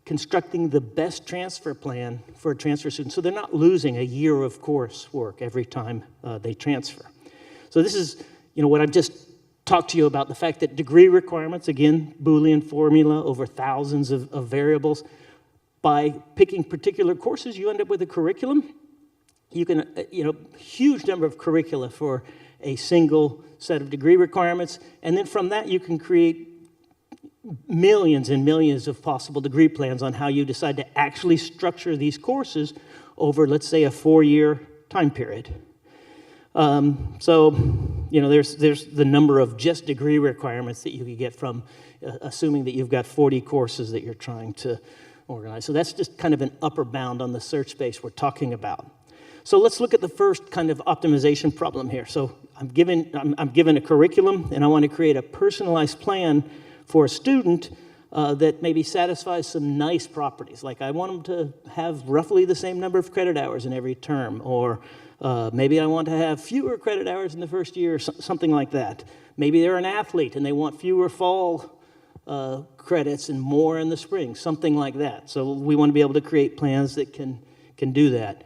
constructing the best transfer plan for a transfer student so they're not losing a year of coursework every time they transfer. So this is what I've just talked to you about, the fact that degree requirements, again, Boolean formula over thousands of variables. By picking particular courses, you end up with a curriculum. You can, huge number of curricula for a single set of degree requirements. And then from that, you can create millions and millions of possible degree plans on how you decide to actually structure these courses over, let's say, a 4-year time period. There's the number of just degree requirements that you could get from assuming that you've got 40 courses that you're trying to organize. So that's just kind of an upper bound on the search space we're talking about. So let's look at the first kind of optimization problem here. So I'm given a curriculum, and I want to create a personalized plan for a student that maybe satisfies some nice properties. Like I want them to have roughly the same number of credit hours in every term, or maybe I want to have fewer credit hours in the first year, or something like that. Maybe they're an athlete and they want fewer fall credits and more in the spring, something like that. So we want to be able to create plans that can do that.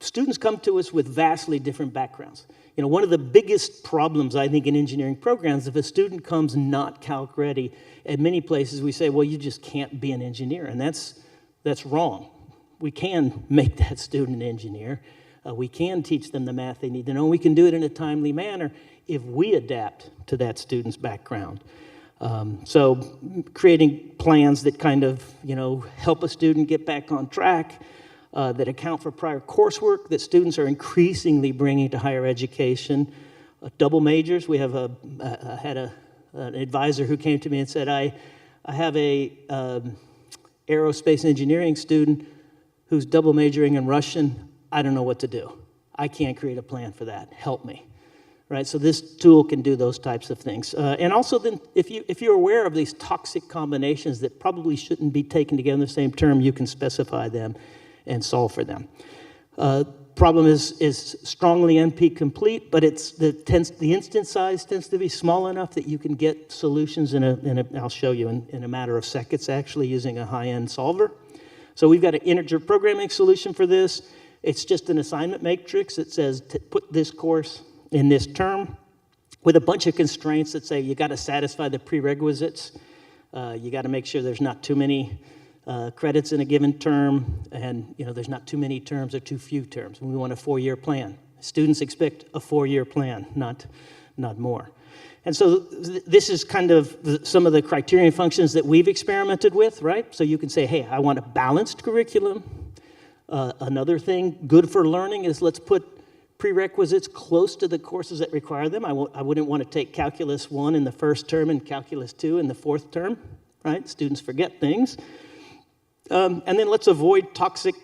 Students come to us with vastly different backgrounds. One of the biggest problems, I think, in engineering programs, if a student comes not calc ready, at many places we say, well, you just can't be an engineer, and that's wrong. We can make that student an engineer. We can teach them the math they need to know. We can do it in a timely manner if we adapt to that student's background. So creating plans that kind of, help a student get back on track, that account for prior coursework that students are increasingly bringing to higher education. Double majors, we have had an advisor who came to me and said, I have a aerospace engineering student who's double majoring in Russian. I don't know what to do. I can't create a plan for that. Help me. right? So this tool can do those types of things. And also then, if you're aware of these toxic combinations that probably shouldn't be taken together in the same term, you can specify them and solve for them. Problem is strongly NP complete, but the instance size tends to be small enough that you can get solutions I'll show you in a matter of seconds, actually, using a high-end solver. So we've got an integer programming solution for this. It's just an assignment matrix that says to put this course in this term with a bunch of constraints that say you got to satisfy the prerequisites. You got to make sure there's not too many credits in a given term, and there's not too many terms or too few terms. We want a 4-year plan. Students expect a 4-year plan, not more. And so this is kind of some of the criterion functions that we've experimented with, right? So you can say, hey, I want a balanced curriculum. Another thing good for learning is let's put prerequisites close to the courses that require them. I wouldn't want to take Calculus 1 in the first term and Calculus 2 in the 4th term, right? Students forget things. And then let's avoid toxic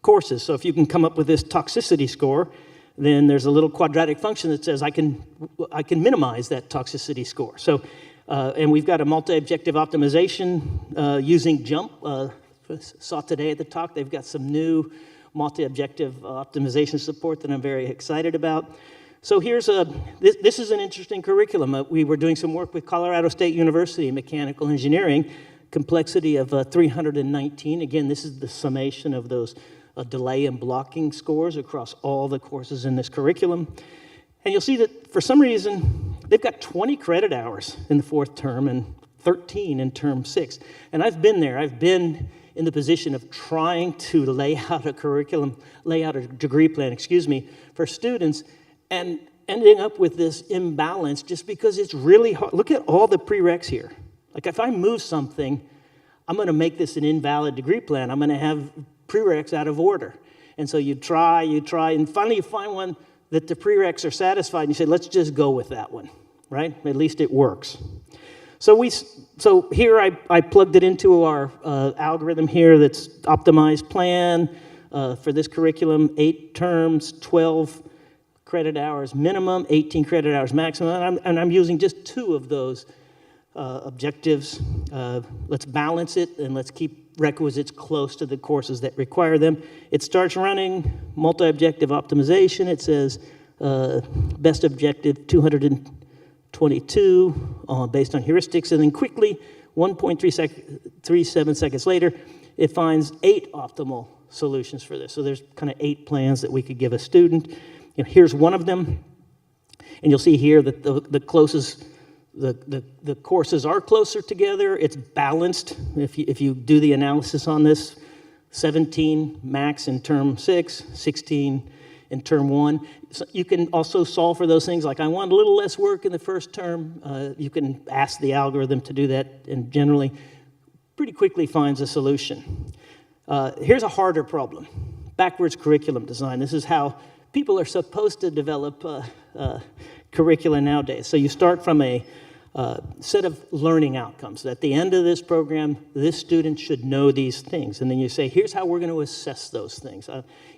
courses. So if you can come up with this toxicity score, then there's a little quadratic function that says I can minimize that toxicity score. So, and we've got a multi-objective optimization using JUMP. Saw today at the talk, they've got some new multi-objective optimization support that I'm very excited about. So here's this is an interesting curriculum. We were doing some work with Colorado State University in mechanical engineering, complexity of 319. Again, this is the summation of those delay and blocking scores across all the courses in this curriculum. And you'll see that for some reason, they've got 20 credit hours in the 4th term and 13 in term 6. And I've been there. I've been in the position of trying to lay out a curriculum, lay out a degree plan, for students, and ending up with this imbalance just because it's really hard. Look at all the prereqs here. Like if I move something, I'm going to make this an invalid degree plan. I'm going to have prereqs out of order. And so you try, and finally you find one that the prereqs are satisfied, and you say, let's just go with that one, right? At least it works. So here I plugged it into our algorithm here that's optimized plan for this curriculum, 8 terms, 12 credit hours minimum, 18 credit hours maximum, and I'm using just 2 of those objectives. Let's balance it, and let's keep requisites close to the courses that require them. It starts running multi-objective optimization. It says best objective 222 based on heuristics, and then quickly, 1.37 seconds later, it finds 8 optimal solutions for this. So there's kind of 8 plans that we could give a student. Here's one of them, and you'll see here that the closest, the courses are closer together. It's balanced. If you do the analysis on this, 17 max in term 6, 16 in term 1. So you can also solve for those things like I want a little less work in the first term. You can ask the algorithm to do that, and generally pretty quickly finds a solution. Here's a harder problem. Backwards curriculum design. This is how people are supposed to develop curricula nowadays. So you start from a set of learning outcomes. At the end of this program, this student should know these things. And then you say, here's how we're going to assess those things.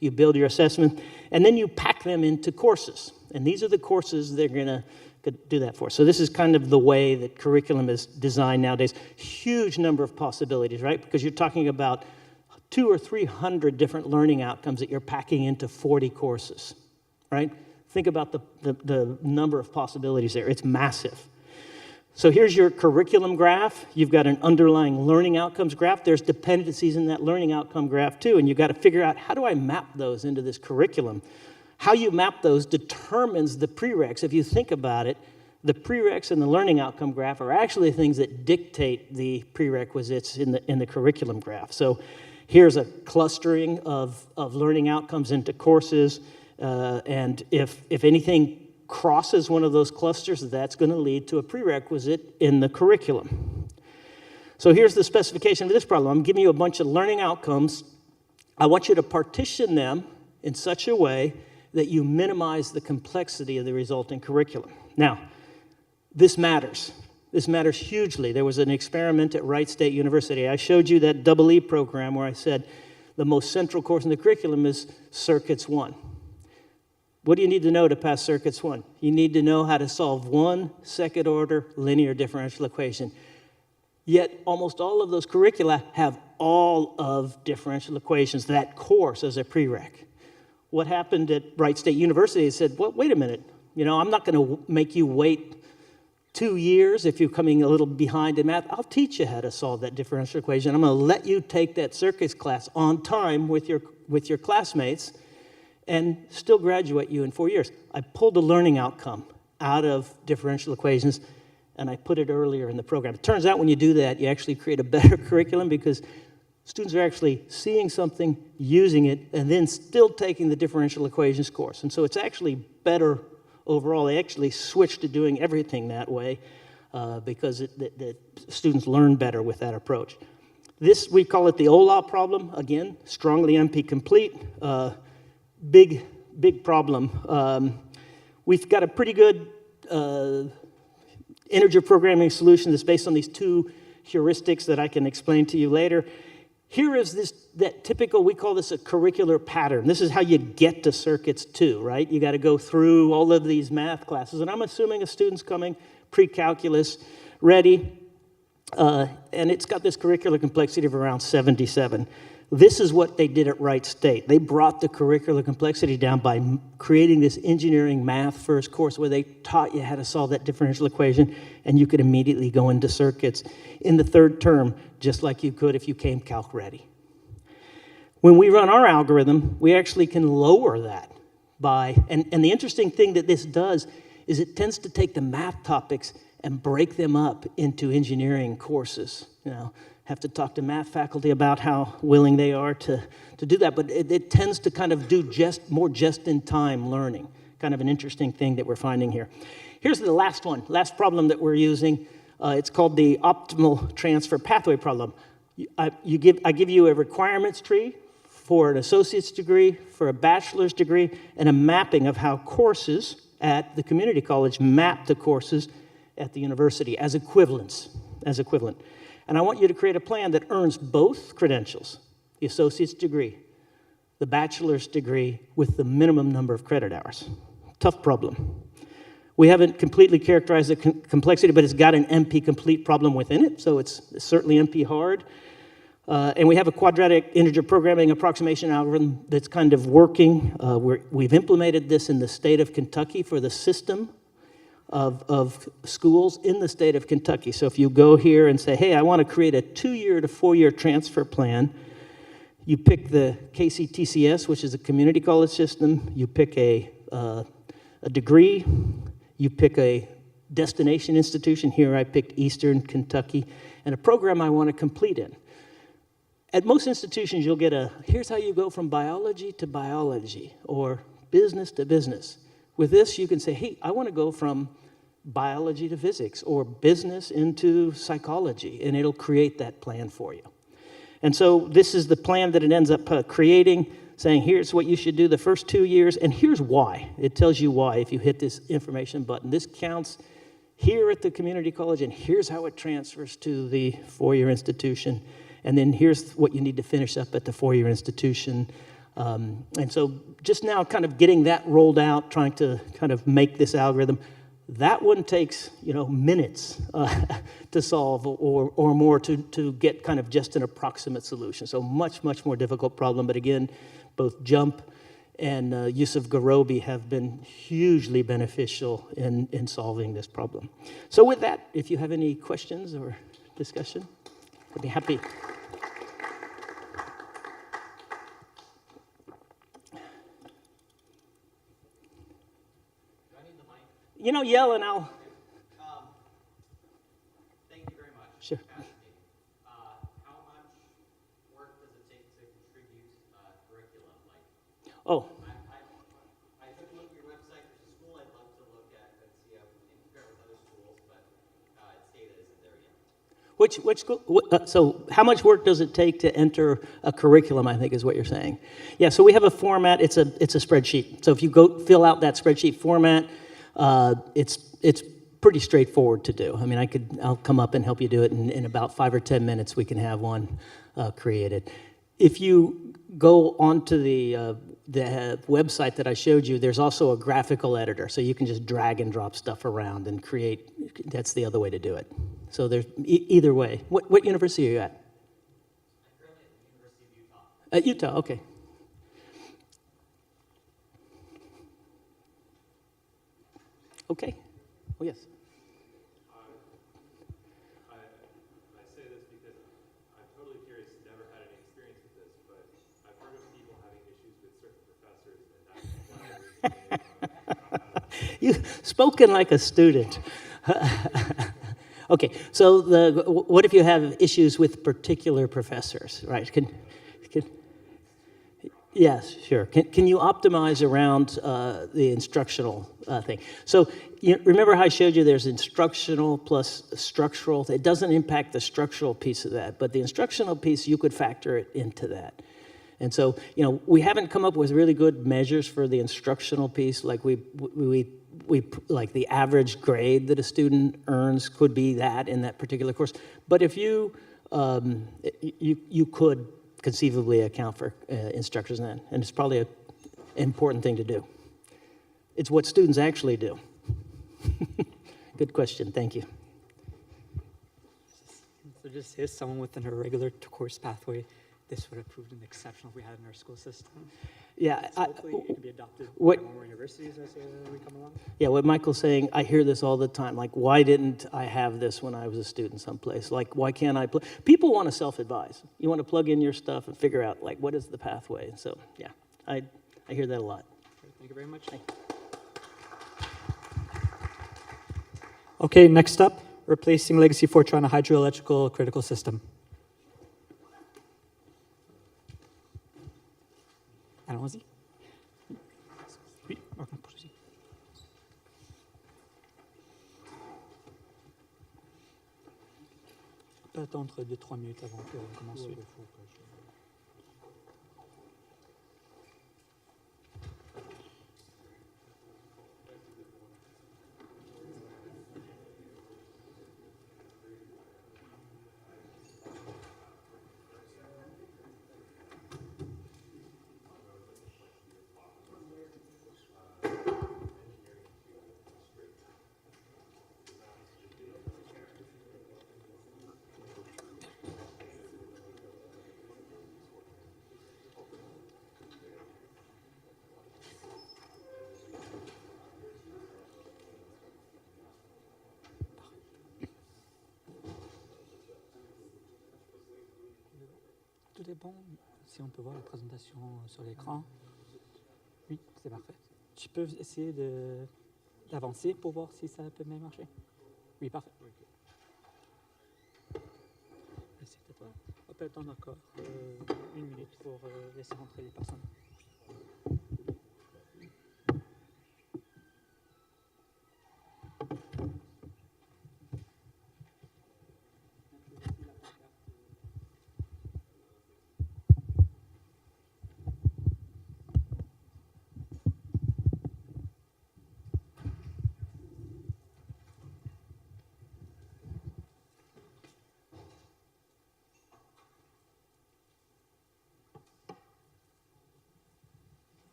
You build your assessment, and then you pack them into courses. And these are the courses they're going to do that for. So this is kind of the way that curriculum is designed nowadays. Huge number of possibilities, right? Because you're talking about 200 or 300 different learning outcomes that you're packing into 40 courses, right? Think about the number of possibilities there. It's massive. So here's your curriculum graph. You've got an underlying learning outcomes graph. There's dependencies in that learning outcome graph too, and you've got to figure out how do I map those into this curriculum. How you map those determines the prereqs. If you think about it, the prereqs and the learning outcome graph are actually things that dictate the prerequisites in the curriculum graph. So here's a clustering of learning outcomes into courses, and if anything crosses one of those clusters, that's going to lead to a prerequisite in the curriculum. So here's the specification of this problem. I'm giving you a bunch of learning outcomes. I want you to partition them in such a way that you minimize the complexity of the resulting curriculum. Now, this matters. This matters hugely. There was an experiment at Wright State University. I showed you that EE program where I said the most central course in the curriculum is Circuits 1. What do you need to know to pass Circuits 1? You need to know how to solve one second-order linear differential equation. Yet almost all of those curricula have all of differential equations, that course as a prereq. What happened at Wright State University is said, well, wait a minute, I'm not going to make you wait 2 years if you're coming a little behind in math. I'll teach you how to solve that differential equation. I'm going to let you take that circuits class on time with your classmates and still graduate you in 4 years. I pulled a learning outcome out of differential equations, and I put it earlier in the program. It turns out when you do that, you actually create a better curriculum because students are actually seeing something, using it, and then still taking the differential equations course. And so it's actually better overall. They actually switched to doing everything that way because the students learn better with that approach. This, we call it the OLA problem. Again, strongly MP complete. Big problem. We've got a pretty good integer programming solution that's based on these two heuristics that I can explain to you later. Here is that typical, we call this a curricular pattern. This is how you get to Circuits 2, right? You got to go through all of these math classes, and I'm assuming a student's coming pre-calculus ready, and it's got this curricular complexity of around 77. This is what they did at Wright State. They brought the curricular complexity down by creating this engineering math first course where they taught you how to solve that differential equation, and you could immediately go into circuits in the third term, just like you could if you came calc ready. When we run our algorithm, we actually can lower that by, and the interesting thing that this does is it tends to take the math topics and break them up into engineering courses. Have to talk to math faculty about how willing they are to do that, but it tends to kind of do more just-in-time learning, kind of an interesting thing that we're finding here. Here's the last last problem that we're using. It's called the optimal transfer pathway problem. I give you a requirements tree for an associate's degree, for a bachelor's degree, and a mapping of how courses at the community college map to courses at the university as equivalent. And I want you to create a plan that earns both credentials, the associate's degree, the bachelor's degree, with the minimum number of credit hours. Tough problem. We haven't completely characterized the complexity, but it's got an MP complete problem within it, so it's certainly MP hard. And we have a quadratic integer programming approximation algorithm that's kind of working. We've implemented this in the state of Kentucky for the system of schools in the state of Kentucky. So if you go here and say, hey, I want to create a 2-year to 4-year transfer plan, you pick the KCTCS, which is a community college system, you pick a degree, you pick a destination institution. Here I picked Eastern Kentucky, and a program I want to complete in. At most institutions, you'll get here's how you go from biology to biology, or business to business. With this, you can say, hey, I want to go from biology to physics, or business into psychology, and it'll create that plan for you. And so this is the plan that it ends up creating, saying here's what you should do the first 2 years, and here's why. It tells you why if you hit this information button. This counts here at the community college, and here's how it transfers to the 4-year institution, and then here's what you need to finish up at the 4-year institution. And so just now kind of getting that rolled out, trying to kind of make this algorithm, that one takes minutes to solve or more to get kind of just an approximate solution. So much more difficult problem. But again, both JUMP and use of Gurobi have been hugely beneficial in solving this problem. So with that, if you have any questions or discussion, I'd be happy. Yell and I'll... Thank you very much. Sure. How much work does it take to contribute curriculum? Oh. I took a look at your website. There's a school I'd love to look at and see how we can compare with other schools, but its data isn't there yet. Which school? So how much work does it take to enter a curriculum, I think is what you're saying. Yeah, so we have a format. It's a spreadsheet. So if you go fill out that spreadsheet format, it's pretty straightforward to do. I mean, I'll come up and help you do it in about 5 or 10 minutes. We can have one created. If you go onto the the website that I showed you, there's also a graphical editor, so you can just drag and drop stuff around and create. That's the other way to do it. So there's either way. What university are you at? At Utah, okay. Okay. Oh, yes. I say this because I'm totally curious, never had any experience with this, but I've heard of people having issues with certain professors, and that's why You've spoken like a student. Okay, so what if you have issues with particular professors, right? Yes, sure. Can you optimize around the instructional thing? So remember how I showed you there's instructional plus structural? It doesn't impact the structural piece of that, but the instructional piece, you could factor it into that. And so, we haven't come up with really good measures for the instructional piece, like we like the average grade that a student earns could be that in that particular course. But if you could conceivably account for instructors in that, and it's probably an important thing to do. It's what students actually do. Good question, thank you. So just here's someone within a regular course pathway. This would have proved an exceptional if we had in our school system. Yeah, So hopefully it could be adopted what- by more universities as we come along. Yeah, what Michael's saying, I hear this all the time. Like, why didn't I have this when I was a student someplace? Like, why can't I? People want to self-advise. You want to plug in your stuff and figure out, like, what is the pathway? So, yeah, I hear that a lot. Thank you very much. Okay, next up, replacing legacy Fortran, a hydroelectrical critical system. Allons-y. Oui, on peut poursuivre. On peut attendre 2-3 minutes avant que l'on commence. Tout est bon. Si on peut voir la présentation sur l'écran. Oui, c'est parfait. Tu peux essayer d'avancer pour voir si ça peut bien marcher. Oui, parfait. C'est toi. On peut attendre encore 1 minute pour laisser rentrer les personnes.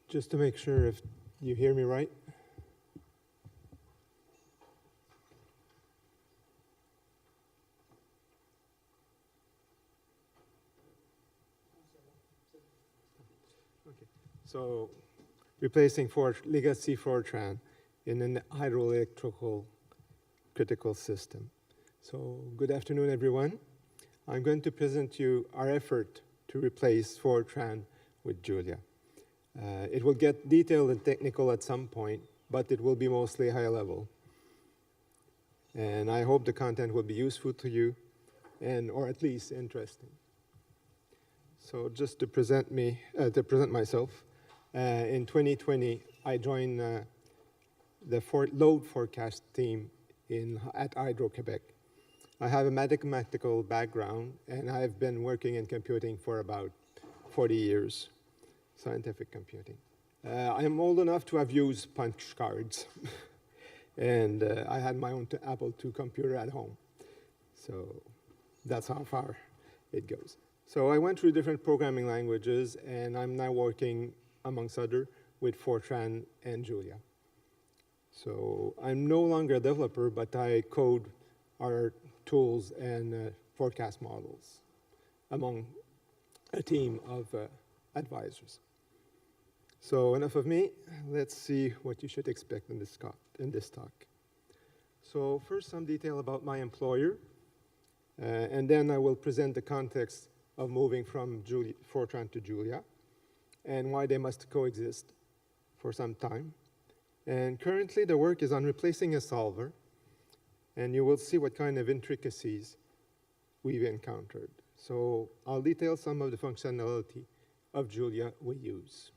Just to make sure if you hear me right. Okay, so replacing legacy Fortran in an hydroelectrical critical system. So good afternoon, everyone. I'm going to present you our effort to replace Fortran with Julia. It will get detailed and technical at some point, but it will be mostly high level. And I hope the content will be useful to you, or at least interesting. So just to present myself, in 2020, I joined the load forecast team at Hydro-Quebec. I have a mathematical background, and I've been working in computing for about 40 years, scientific computing. I am old enough to have used punch cards, and I had my own Apple II computer at home. So that's how far it goes. So I went through different programming languages, and I'm now working, amongst others, with Fortran and Julia. So I'm no longer a developer, but I code our tools and forecast models among a team of advisors. So enough of me. Let's see what you should expect in this talk. So first, some detail about my employer, and then I will present the context of moving from Fortran to Julia, and why they must coexist for some time. And currently, the work is on replacing a solver, and you will see what kind of intricacies we've encountered. So I'll detail some of the functionality of Julia we use.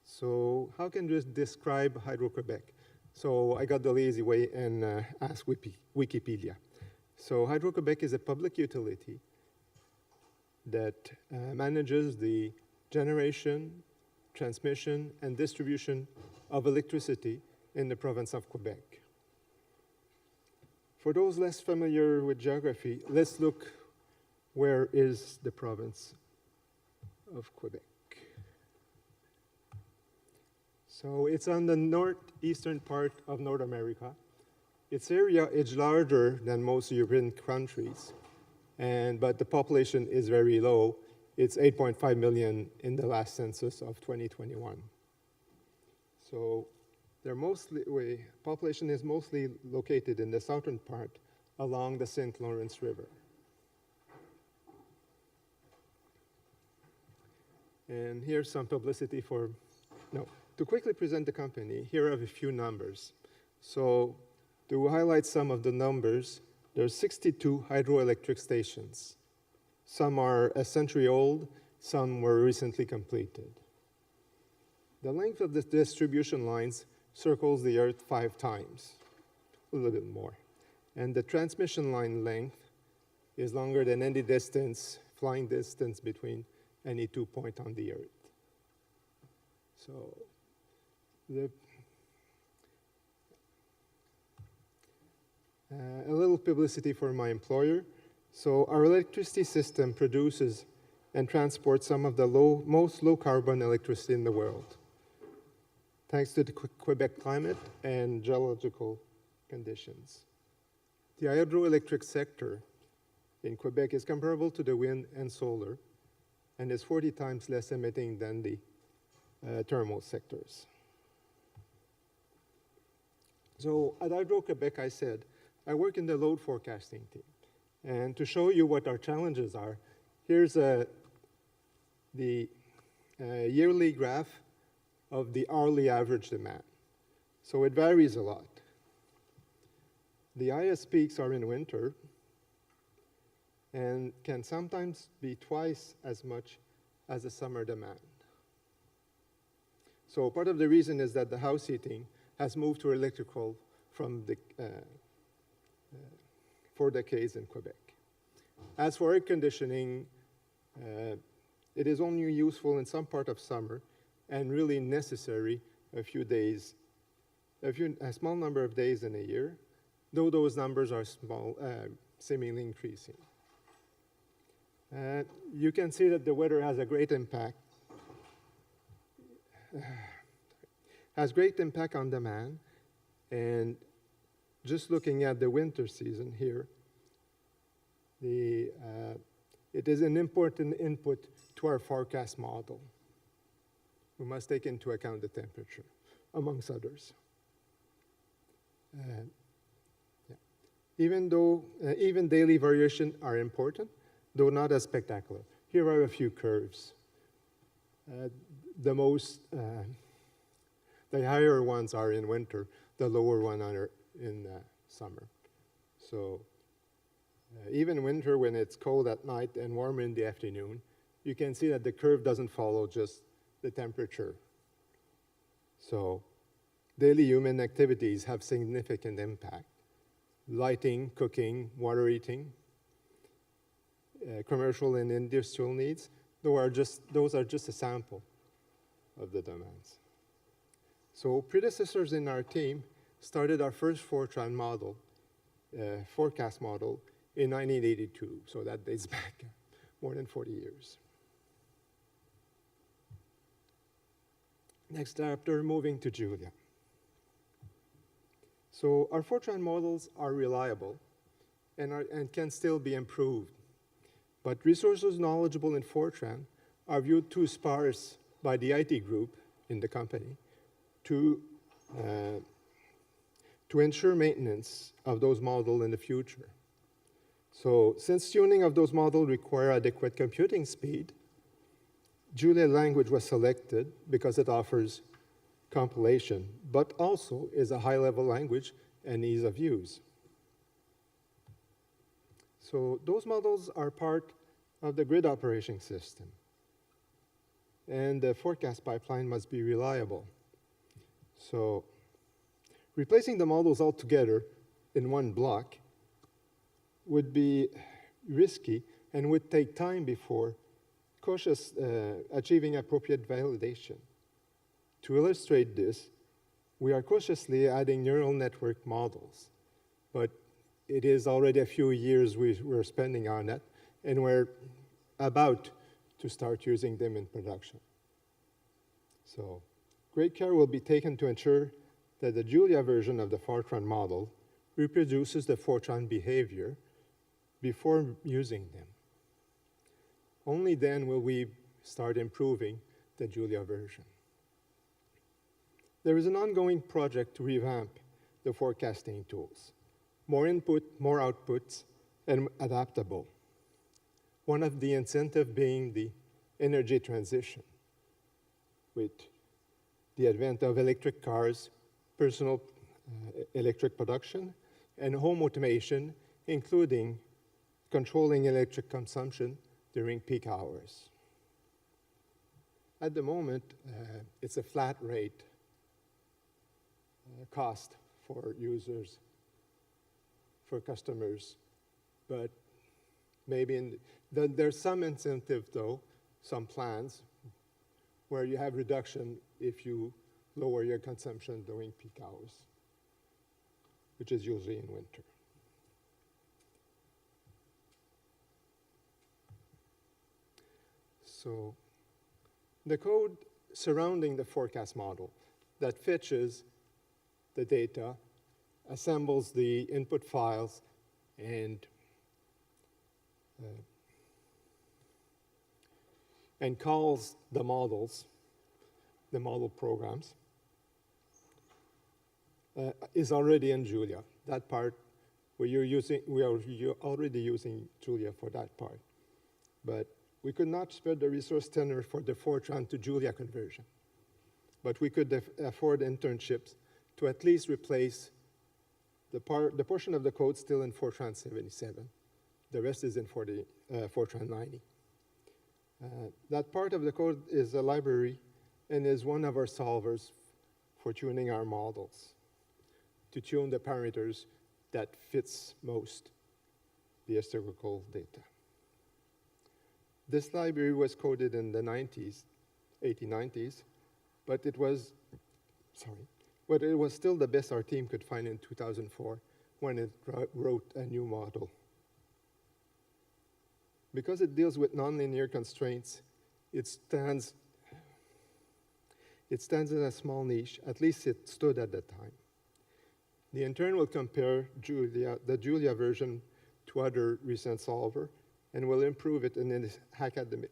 So how can we describe Hydro-Quebec? So I got the lazy way and asked Wikipedia. So Hydro-Quebec is a public utility that manages the generation, transmission, and distribution of electricity in the province of Quebec. For those less familiar with geography, let's look where is the province of Quebec. So it's on the northeastern part of North America. Its area is larger than most European countries, but the population is very low. It's 8.5 million in the last census of 2021. So population is mostly located in the southern part along the St. Lawrence River. And here's some publicity to quickly present the company, here are a few numbers. So to highlight some of the numbers, there's 62 hydroelectric stations. Some are a century old, some were recently completed. The length of the distribution lines circles the Earth 5 times, a little bit more. And the transmission line length is longer than any flying distance between any 2 points on the Earth. So a little publicity for my employer. So our electricity system produces and transports some of the most low-carbon electricity in the world, thanks to the Quebec climate and geological conditions. The hydroelectric sector in Quebec is comparable to the wind and solar, and is 40 times less emitting than the thermal sectors. So at Hydro-Quebec, I said, I work in the load forecasting team. And to show you what our challenges are, here's the yearly graph of the hourly average demand. So it varies a lot. The highest peaks are in winter and can sometimes be twice as much as the summer demand. So part of the reason is that the house heating has moved to electrical from for decades in Quebec. As for air conditioning, it is only useful in some part of summer and really necessary a small number of days in a year, though those numbers are small, seemingly increasing. You can see that the weather has a great impact. Has great impact on demand, and just looking at the winter season here, it is an important input to our forecast model. We must take into account the temperature, amongst others. Even daily variation are important, though not as spectacular. Here are a few curves. The higher ones are in winter, the lower ones are in summer. So even winter, when it's cold at night and warm in the afternoon, you can see that the curve doesn't follow just the temperature. So daily human activities have significant impact lighting, cooking, water heating, commercial and industrial needs. Those are just a sample of the demands. So predecessors in our team started our first Fortran model, forecast model, in 1982. So that dates back more than 40 years. Next chapter, moving to Julia. So our Fortran models are reliable and can still be improved. But resources knowledgeable in Fortran are viewed too sparse by the IT group in the company to ensure maintenance of those models in the future. So since tuning of those models require adequate computing speed, Julia language was selected because it offers compilation, but also is a high-level language and ease of use. So those models are part of the grid operating system. And the forecast pipeline must be reliable. So replacing the models altogether in one block would be risky and would take time before achieving appropriate validation. To illustrate this, we are cautiously adding neural network models, but it is already a few years we're spending on that, and we're about to start using them in production. So great care will be taken to ensure that the Julia version of the Fortran model reproduces the Fortran behavior before using them. Only then will we start improving the Julia version. There is an ongoing project to revamp the forecasting tools. More input, more outputs, and adaptable. One of the incentives being the energy transition, with the advent of electric cars, personal electric production, and home automation, including controlling electric consumption during peak hours. At the moment, it's a flat rate cost for users, for customers, but maybe there's some incentive though, some plans, where you have reduction if you lower your consumption during peak hours, which is usually in winter. So the code surrounding the forecast model that fetches the data, assembles the input files, and calls the models, the model programs, is already in Julia. That part, we are already using Julia for that part. But we could not spread the resource tenor for the Fortran to Julia conversion. But we could afford internships to at least replace the portion of the code still in Fortran 77. The rest is in Fortran 90. That part of the code is a library and is one of our solvers for tuning our models, to tune the parameters that fits most the historical data. This library was coded in the 1890s, but it was still the best our team could find in 2004 when it wrote a new model. Because it deals with nonlinear constraints, it stands in a small niche, at least it stood at the time. The intern will compare the Julia version to other recent solver, and will improve it in his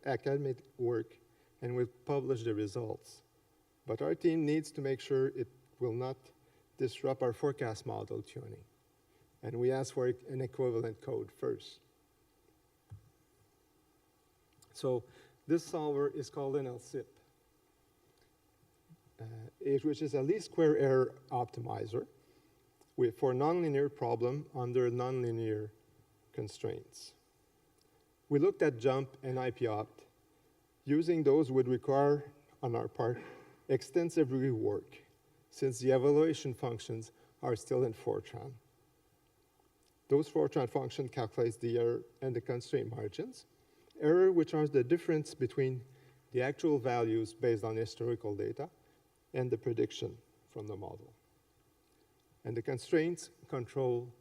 academic work, and will publish the results. But our team needs to make sure it will not disrupt our forecast model tuning. And we ask for an equivalent code first. So this solver is called an LSIP, which is a least square error optimizer for nonlinear problem under nonlinear constraints. We looked at jump and IP-opt. Using those would require, on our part, extensive rework, since the evaluation functions are still in Fortran. Those Fortran function calculates the error and the constraint margins. Error, which are the difference between the actual values based on historical data and the prediction from the model. And the constraints control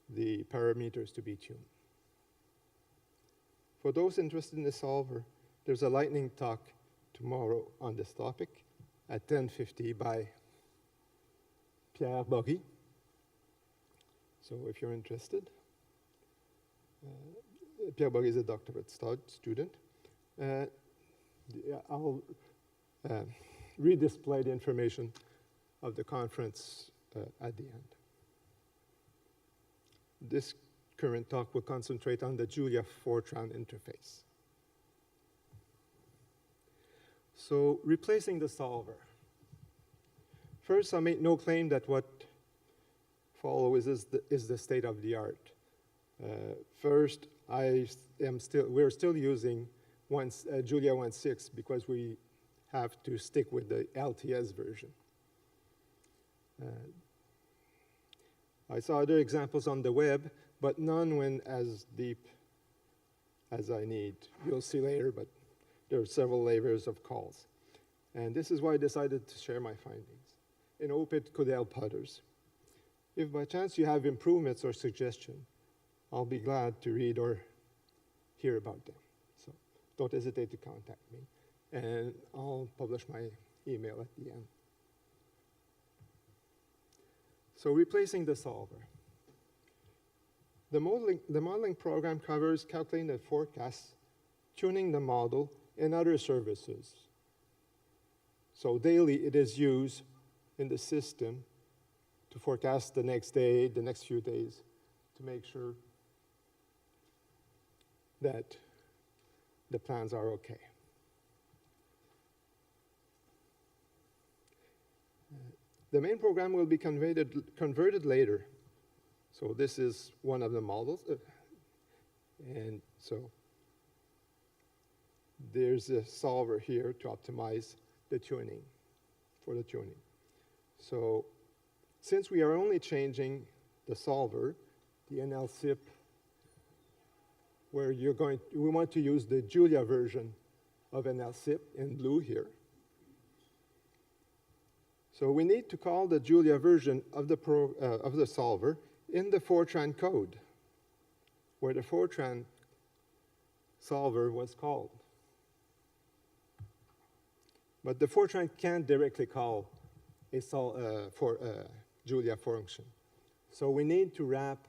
the parameters to be tuned. For those interested in the solver, there's a lightning talk tomorrow on this topic at 10:50 by Pierre Bory. So if you're interested, Pierre Bory is a doctorate student. I'll redisplay the information of the conference at the end. This current talk will concentrate on the Julia Fortran interface. So replacing the solver. First, I make no claim that what follows is the state of the art. First, we're still using Julia 1.6 because we have to stick with the LTS version. I saw other examples on the web, but none went as deep as I need. You'll see later, but there are several layers of calls. And this is why I decided to share my findings, and hope it could help others. If by chance you have improvements or suggestions, I'll be glad to read or hear about them. So don't hesitate to contact me, and I'll publish my email at the end. So replacing the solver. The modeling program covers calculating the forecast, tuning the model, and other services. So daily it is used in the system to forecast the next day, the next few days, to make sure that the plans are okay. The main program will be converted later. So this is one of the models. And so there's a solver here to optimize the tuning, for the tuning. So since we are only changing the solver, the NLSIP, where we want to use the Julia version of NLSIP in blue here. So we need to call the Julia version of the solver in the Fortran code, where the Fortran solver was called. But the Fortran can't directly call a Julia function. So we need to wrap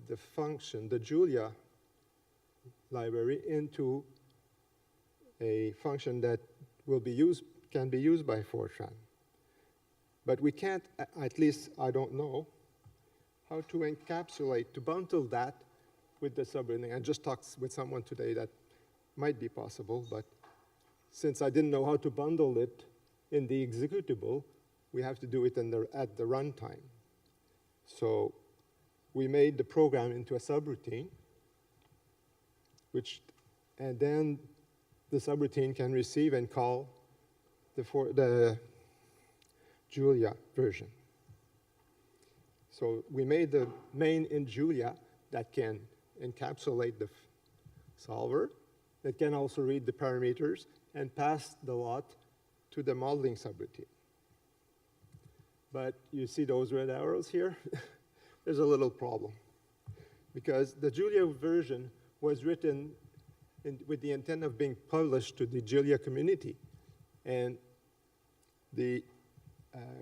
the function, the Julia library, into a function that can be used by Fortran. But we can't, at least I don't know, how to encapsulate, to bundle that with the subroutine. I just talked with someone today that might be possible, but since I didn't know how to bundle it in the executable, we have to do it at the runtime. So we made the program into a subroutine, and then the subroutine can receive and call the Julia version. So we made the main in Julia that can encapsulate the solver, that can also read the parameters and pass the lot to the modeling subroutine. But you see those red arrows here? There's a little problem, because the Julia version was written with the intent of being published to the Julia community. And the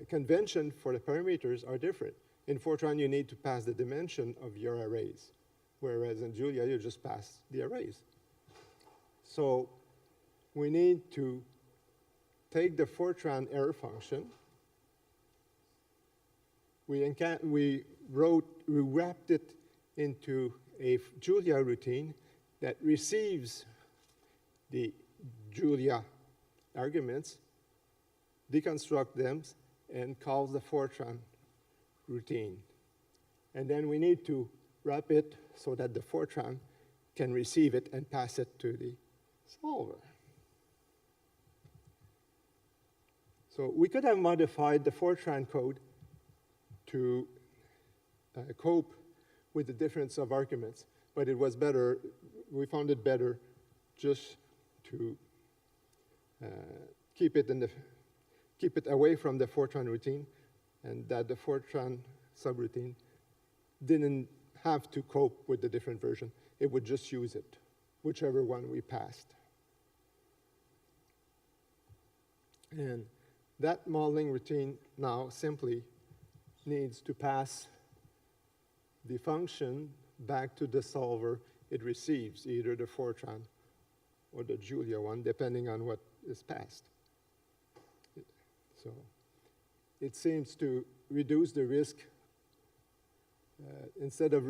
convention for the parameters are different. In Fortran, you need to pass the dimension of your arrays, whereas in Julia, you just pass the arrays. So we need to take the Fortran error function. We wrapped it into a Julia routine that receives the Julia arguments, deconstruct them, and calls the Fortran routine. And then we need to wrap it so that the Fortran can receive it and pass it to the solver. So we could have modified the Fortran code to cope with the difference of arguments, but it was better, we found it better just to keep it away from the Fortran routine, and that the Fortran subroutine didn't have to cope with the different version. It would just use it, whichever one we passed. And that modeling routine now simply needs to pass the function back to the solver it receives, either the Fortran or the Julia one, depending on what is passed. So it seems to reduce the risk. Instead of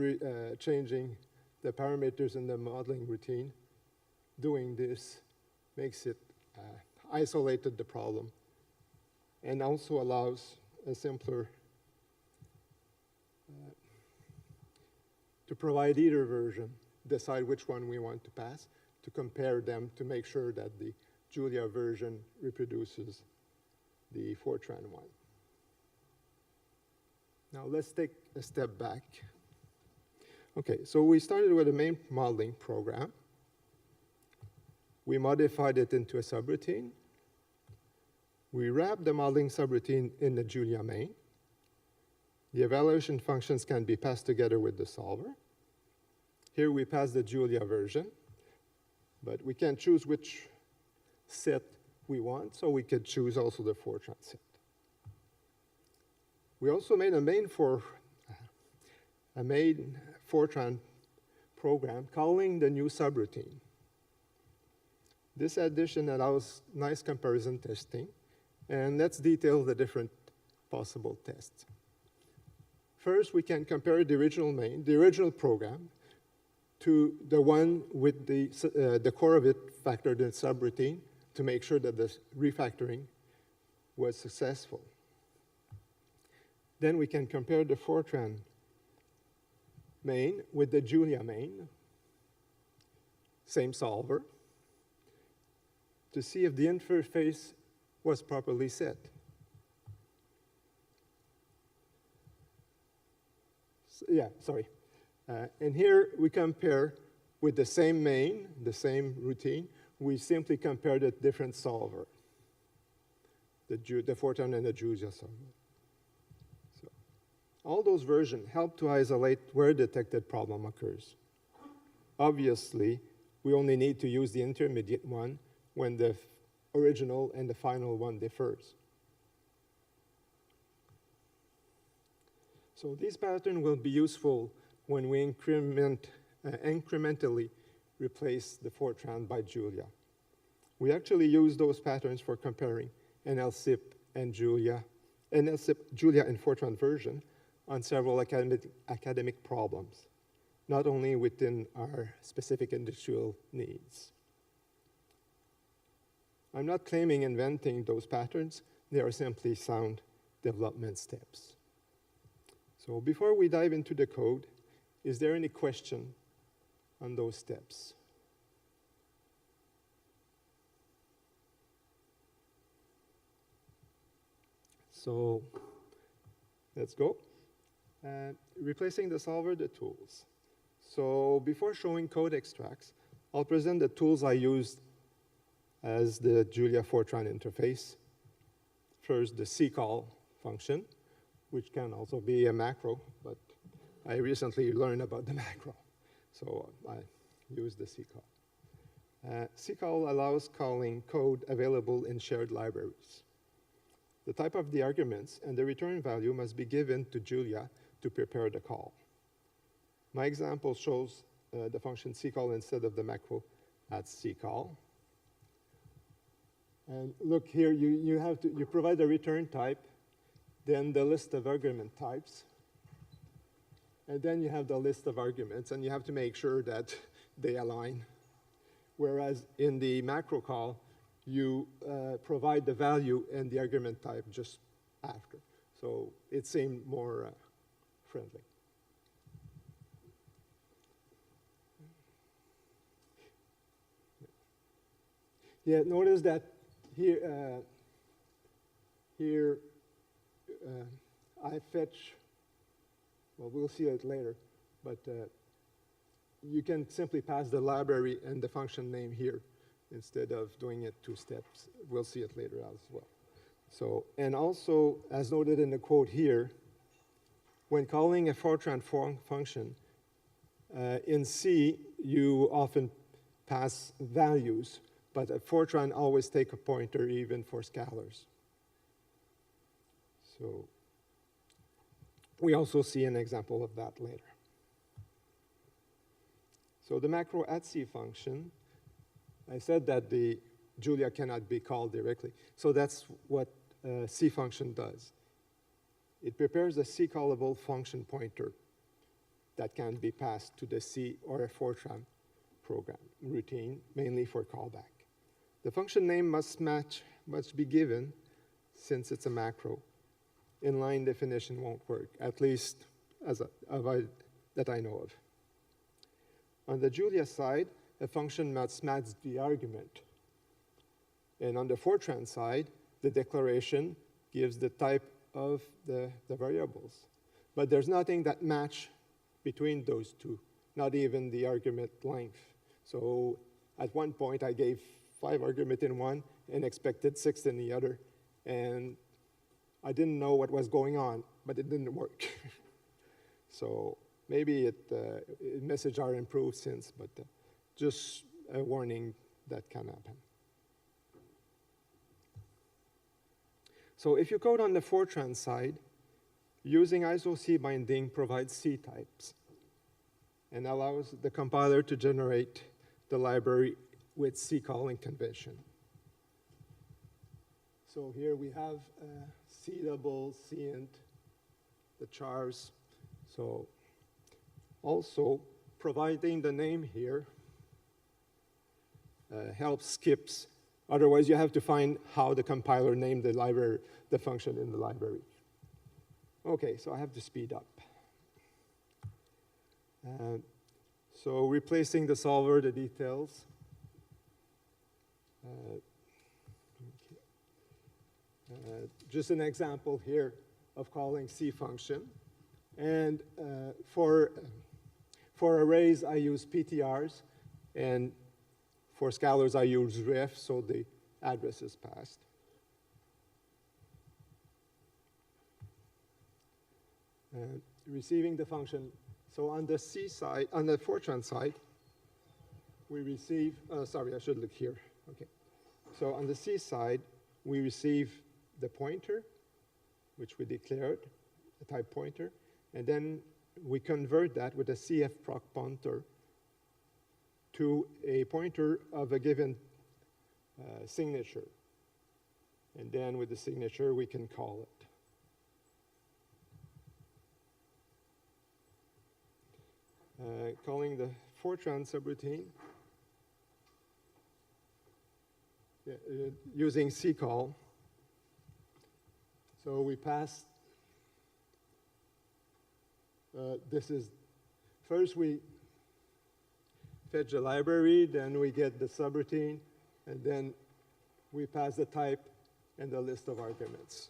changing the parameters in the modeling routine, doing this makes it isolated the problem and also allows a simpler to provide either version, decide which one we want to pass, to compare them to make sure that the Julia version reproduces the Fortran one. Now let's take a step back. Okay, so we started with a main modeling program. We modified it into a subroutine. We wrapped the modeling subroutine in the Julia main. The evaluation functions can be passed together with the solver. Here we pass the Julia version, but we can choose which set we want, so we could choose also the Fortran set. We also made a main Fortran program calling the new subroutine. This addition allows nice comparison testing, and let's detail the different possible tests. First, we can compare the original main, the original program, to the one with the core of it factored in subroutine to make sure that the refactoring was successful. Then we can compare the Fortran main with the Julia main, same solver, to see if the interface was properly set. And here we compare with the same main, the same routine. We simply compare the different solver, the Fortran and the Julia solver. So all those versions help to isolate where detected problem occurs. Obviously, we only need to use the intermediate one when the original and the final one differs. So this pattern will be useful when we incrementally replace the Fortran by Julia. We actually use those patterns for comparing NLSIP and Julia and Fortran version on several academic problems, not only within our specific industrial needs. I'm not claiming inventing those patterns. They are simply sound development steps. So before we dive into the code, is there any question on those steps? So let's go. Replacing the solver, the tools. So before showing code extracts, I'll present the tools I used as the Julia Fortran interface. First, the ccall function, which can also be a macro, but I recently learned about the macro, so I use the ccall. Ccall allows calling code available in shared libraries. The type of the arguments and the return value must be given to Julia to prepare the call. My example shows the function ccall instead of the macro at ccall. And look here, you provide a return type, then the list of argument types, and then you have the list of arguments, and you have to make sure that they align. Whereas in the macro call, you provide the value and the argument type just after. So it seemed more friendly. Yeah, notice that here, I fetch, well, we'll see it later, but you can simply pass the library and the function name here instead of doing it 2 steps. We'll see it later as well. So, and also, as noted in the quote here, when calling a Fortran function, in C, you often pass values, but Fortran always take a pointer even for scalars. So we also see an example of that later. So the macro at C function, I said that the Julia cannot be called directly. So that's what C function does. It prepares a C callable function pointer that can be passed to the C or a Fortran program routine, mainly for callback. The function name must be given since it's a macro. Inline definition won't work, at least that I know of. On the Julia side, a function must match the argument. And on the Fortran side, the declaration gives the type of the variables. But there's nothing that match between those two, not even the argument length. So at one point, I gave 5 arguments in one and expected 6 in the other. And I didn't know what was going on, but it didn't work. So maybe messages are improved since, but just a warning that can happen. So if you code on the Fortran side, using ISO-C binding provides C types and allows the compiler to generate the library with C calling convention. So here we have C double, C int, the chars. So also providing the name here helps skips. Otherwise, you have to find how the compiler named the library, the function in the library. Okay, so I have to speed up. So replacing the solver, the details. Just an example here of calling C function. And for arrays, I use PTRs. And for scalars, I use ref, so the address is passed. Receiving the function. So on the C side, on the Fortran side, we receive, sorry, I should look here. Okay. So on the C side, we receive the pointer, which we declared, the type pointer, and then we convert that with a CF proc pointer to a pointer of a given signature. And then with the signature, we can call it. Calling the Fortran subroutine using ccall. So we pass, this is, first we fetch the library, then we get the subroutine, and then we pass the type and the list of arguments.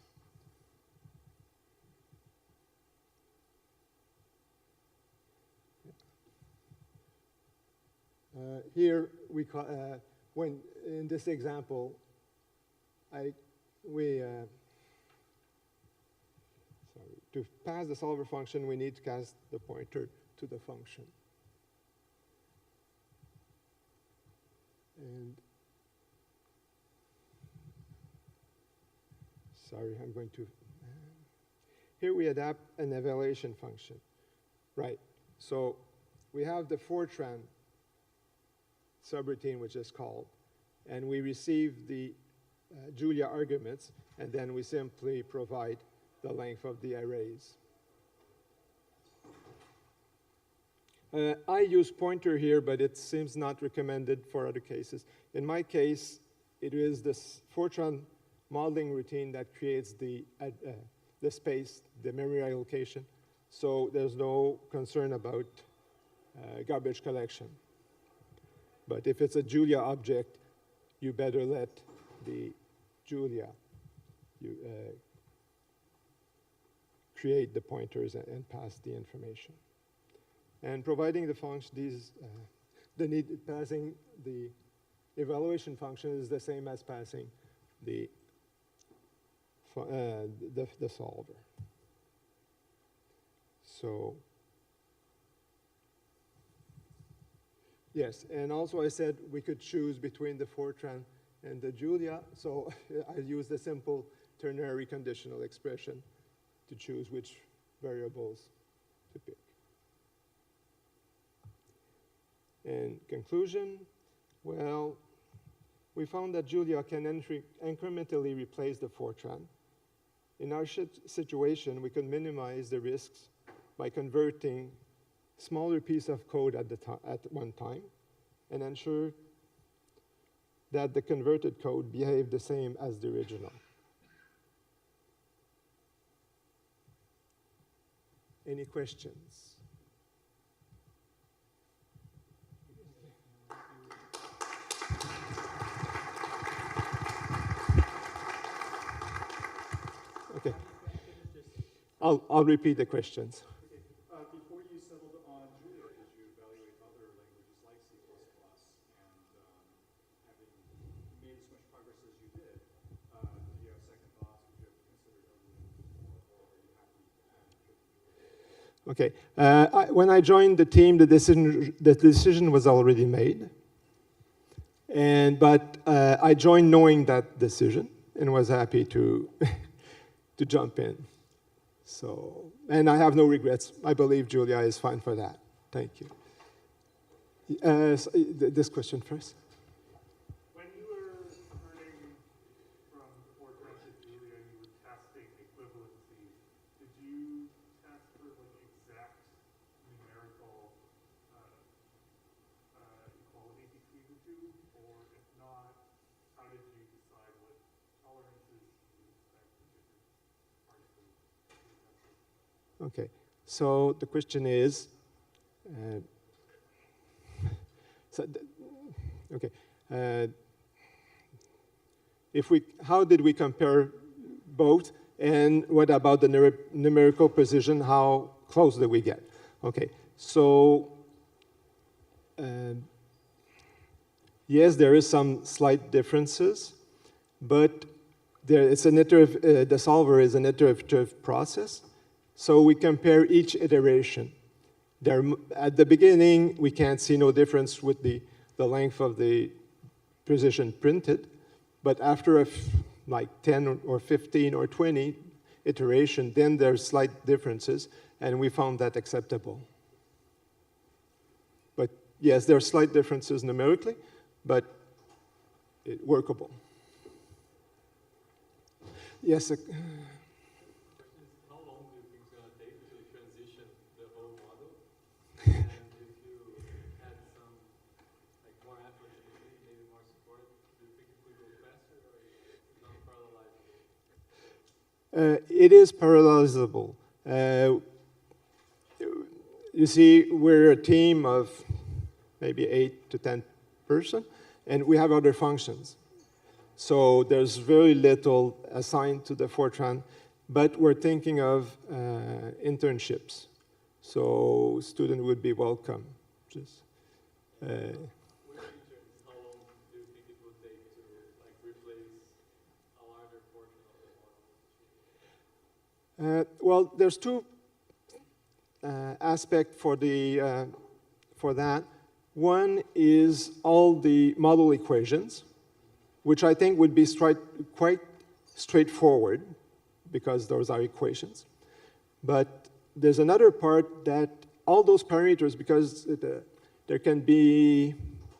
Here, we when in this example, to pass the solver function, we need to cast the pointer to the function. And sorry, I'm going to. Here we adapt an evaluation function. Right. So we have the Fortran subroutine, which is called, and we receive the Julia arguments, and then we simply provide the length of the arrays. I use pointer here, but it seems not recommended for other cases. In my case, it is this Fortran modeling routine that creates the space, the memory allocation. So there's no concern about garbage collection. But if it's a Julia object, you better let the Julia create the pointers and pass the information. And providing the function, the need passing the evaluation function is the same as passing the solver. So, yes, and also I said we could choose between the Fortran and the Julia, so I used a simple ternary conditional expression to choose which variables to pick. In conclusion, well, we found that Julia can incrementally replace the Fortran. In our situation, we can minimize the risks by converting smaller piece of code at one time and ensure that the converted code behave the same as the original. Any questions? Okay. I'll repeat the questions. Before you settled on Julia, did you evaluate other languages like C++? And having made as much progress as you did, do you have second thoughts? Would you have considered other languages, or are you happy to Okay. When I joined the team, the decision was already made. But I joined knowing that decision and was happy to to jump in. So, and I have no regrets. I believe Julia is fine for that. Thank you. This question first. When you were turning from Fortran to Julia and you were testing equivalency, did you test for like exact numerical equality between the two? Or if not, how did you decide what tolerances you expect for different parts of the testing? Okay. So the question is, how did we compare both, and what about the numerical precision? How close did we get? Okay, so yes, there is some slight differences, but it's an iterative. The solver is an iterative process, so we compare each iteration. At the beginning, we can't see no difference with the length of the precision printed, but after like 10 or 15 or 20 iteration, then there's slight differences, and we found that acceptable. But yes, there are slight differences numerically, but workable. Yes. How long do you think it's going to take to transition the whole model? And if you had some more effort, maybe more support, do you think it could go faster, or is it not parallelizable? It is parallelizable. You see, we're a team of maybe 8 to 10 person, and we have other functions. So there's very little assigned to the Fortran, but we're thinking of internships. So student would be welcome. Just, With interns, how long do you think it would take to replace a larger portion of the model? Well, there's two aspects for that. One is all the model equations, which I think would be quite straightforward because those are equations. But there's another part that all those parameters, because there can be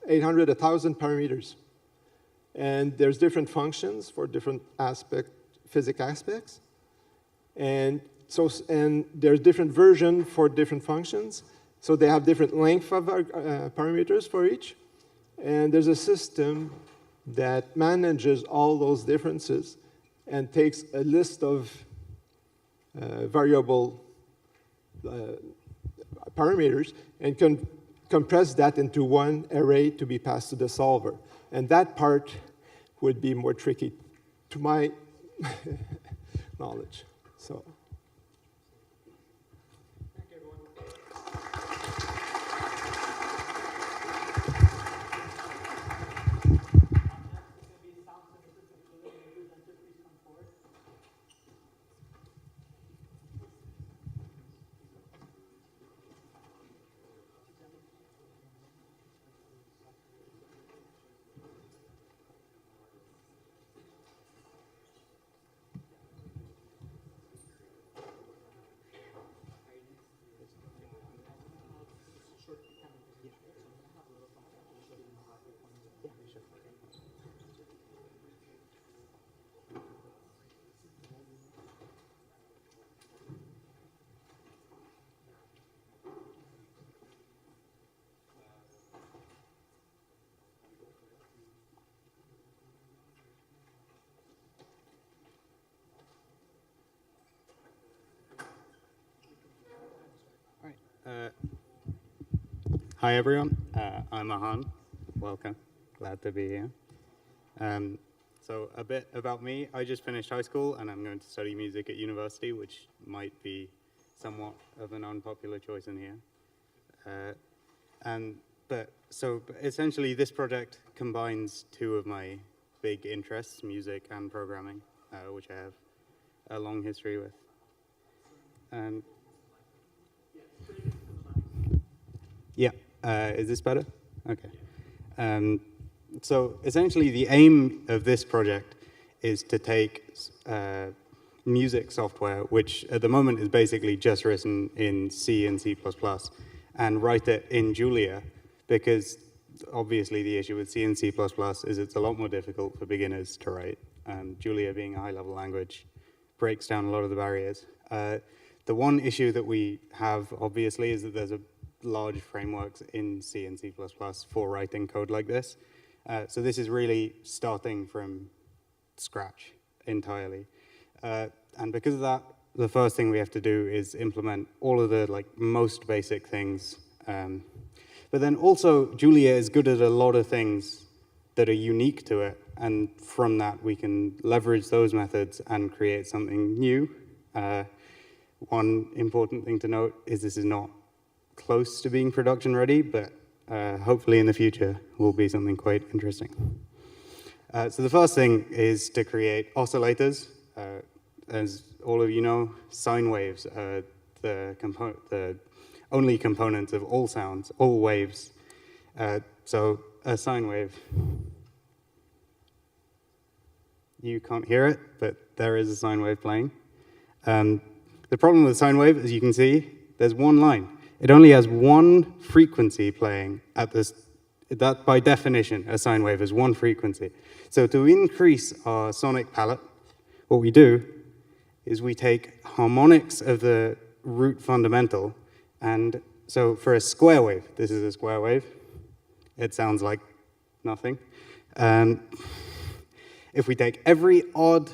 800, 1,000 parameters. And there's different functions for different physics aspects. And there's different version for different functions. So they have different length of parameters for each. And there's a system that manages all those differences and takes a list of variable parameters and can compress that into one array to be passed to the solver. And that part would be more tricky to my knowledge. So. Thank you, everyone. Hi everyone, I'm Ahan. Welcome, glad to be here. So a bit about me, I just finished high school and I'm going to study music at university, which might be somewhat of an unpopular choice in here. But essentially this project combines two of my big interests, music and programming, which I have a long history with. Yeah, is this better? Okay. So essentially the aim of this project is to take music software, which at the moment is basically just written in C and C++, and write it in Julia, because obviously the issue with C and C++ is it's a lot more difficult for beginners to write. Julia, being a high-level language, breaks down a lot of the barriers. The one issue that we have, obviously, is that there's large frameworks in C and C++ for writing code like this. So this is really starting from scratch entirely. And because of that, the first thing we have to do is implement all of the most basic things. But then also, Julia is good at a lot of things that are unique to it. And from that, we can leverage those methods and create something new. One important thing to note is this is not close to being production ready, but hopefully in the future will be something quite interesting. So the first thing is to create oscillators. As all of you know, sine waves are the only components of all sounds, all waves. So a sine wave, you can't hear it, but there is a sine wave playing. The problem with a sine wave, as you can see, there's one line. It only has one frequency playing at this. That, by definition, a sine wave is one frequency. So to increase our sonic palette, what we do is we take harmonics of the root fundamental, and so for a square wave, this is a square wave. It sounds like nothing. If we take every odd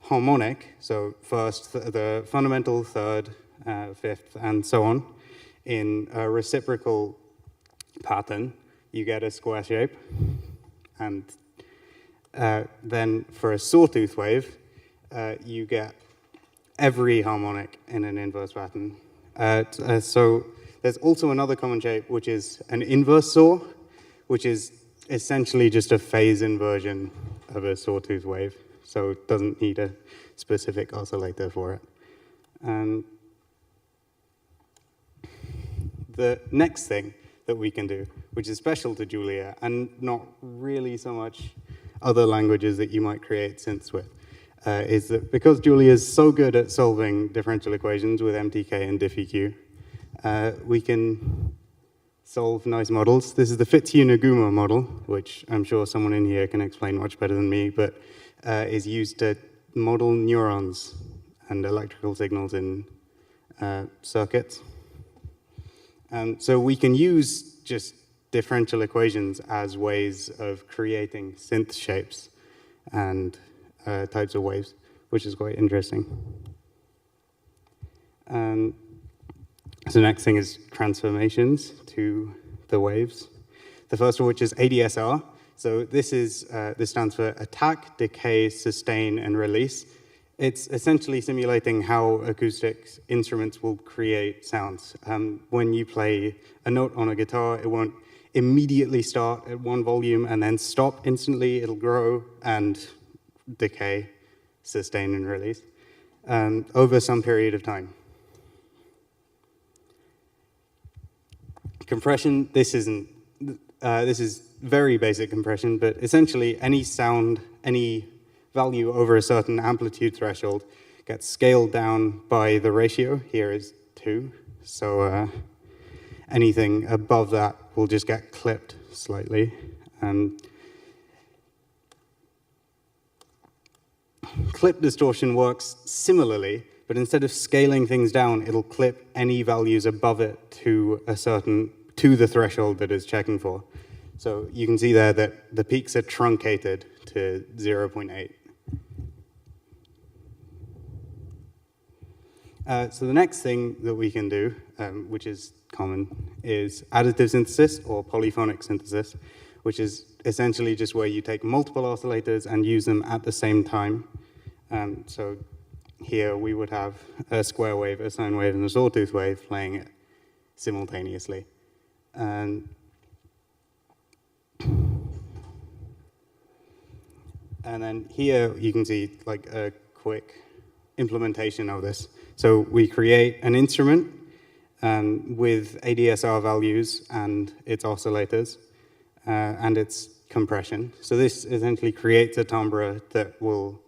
harmonic, so first the fundamental, third, fifth, and so on, in a reciprocal pattern, you get a square shape. And then for a sawtooth wave, you get every harmonic in an inverse pattern. So there's also another common shape, which is an inverse saw, which is essentially just a phase inversion of a sawtooth wave. So it doesn't need a specific oscillator for it. The next thing that we can do, which is special to Julia, and not really so much other languages that you might create synths with, is that because Julia is so good at solving differential equations with MTK and diffeq, we can solve nice models. This is the Fitzhugh-Nagumo model, which I'm sure someone in here can explain much better than me, but is used to model neurons and electrical signals in circuits. So we can use just differential equations as ways of creating synth shapes and types of waves, which is quite interesting. So next thing is transformations to the waves. The first one, which is ADSR. So this stands for attack, decay, sustain, and release. It's essentially simulating how acoustic instruments will create sounds. When you play a note on a guitar, it won't immediately start at one volume and then stop instantly. It'll grow and decay, sustain, and release over some period of time. Compression, this is very basic compression, but essentially any sound, any value over a certain amplitude threshold gets scaled down by the ratio. Here is 2. So anything above that will just get clipped slightly. Clip distortion works similarly, but instead of scaling things down, it'll clip any values above it to the threshold that it's checking for. So you can see there that the peaks are truncated to 0.8. So the next thing that we can do which is common, is additive synthesis or polyphonic synthesis, which is essentially just where you take multiple oscillators and use them at the same time. So here we would have a square wave, a sine wave, and a sawtooth wave playing it simultaneously. And then here you can see like a quick implementation of this. So we create an instrument with ADSR values and its oscillators and its compression. So this essentially creates a timbre that will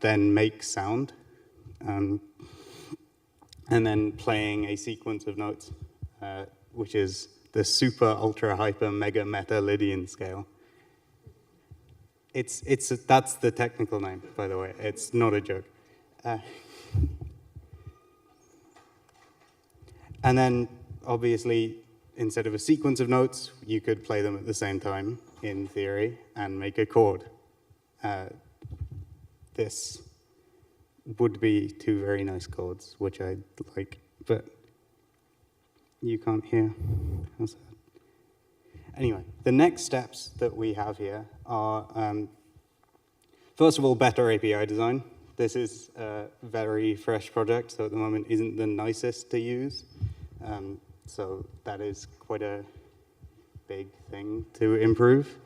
then make sound, and then playing a sequence of notes, which is the super, ultra, hyper, mega, meta Lydian scale. That's the technical name, by the way. It's not a joke. And then, obviously, instead of a sequence of notes, you could play them at the same time, in theory, and make a chord. This would be two very nice chords, which I like, but you can't hear. How's that? Anyway, the next steps that we have here are, first of all, better API design. This is a very fresh project, so at the moment isn't the nicest to use. So that is quite a big thing to improve.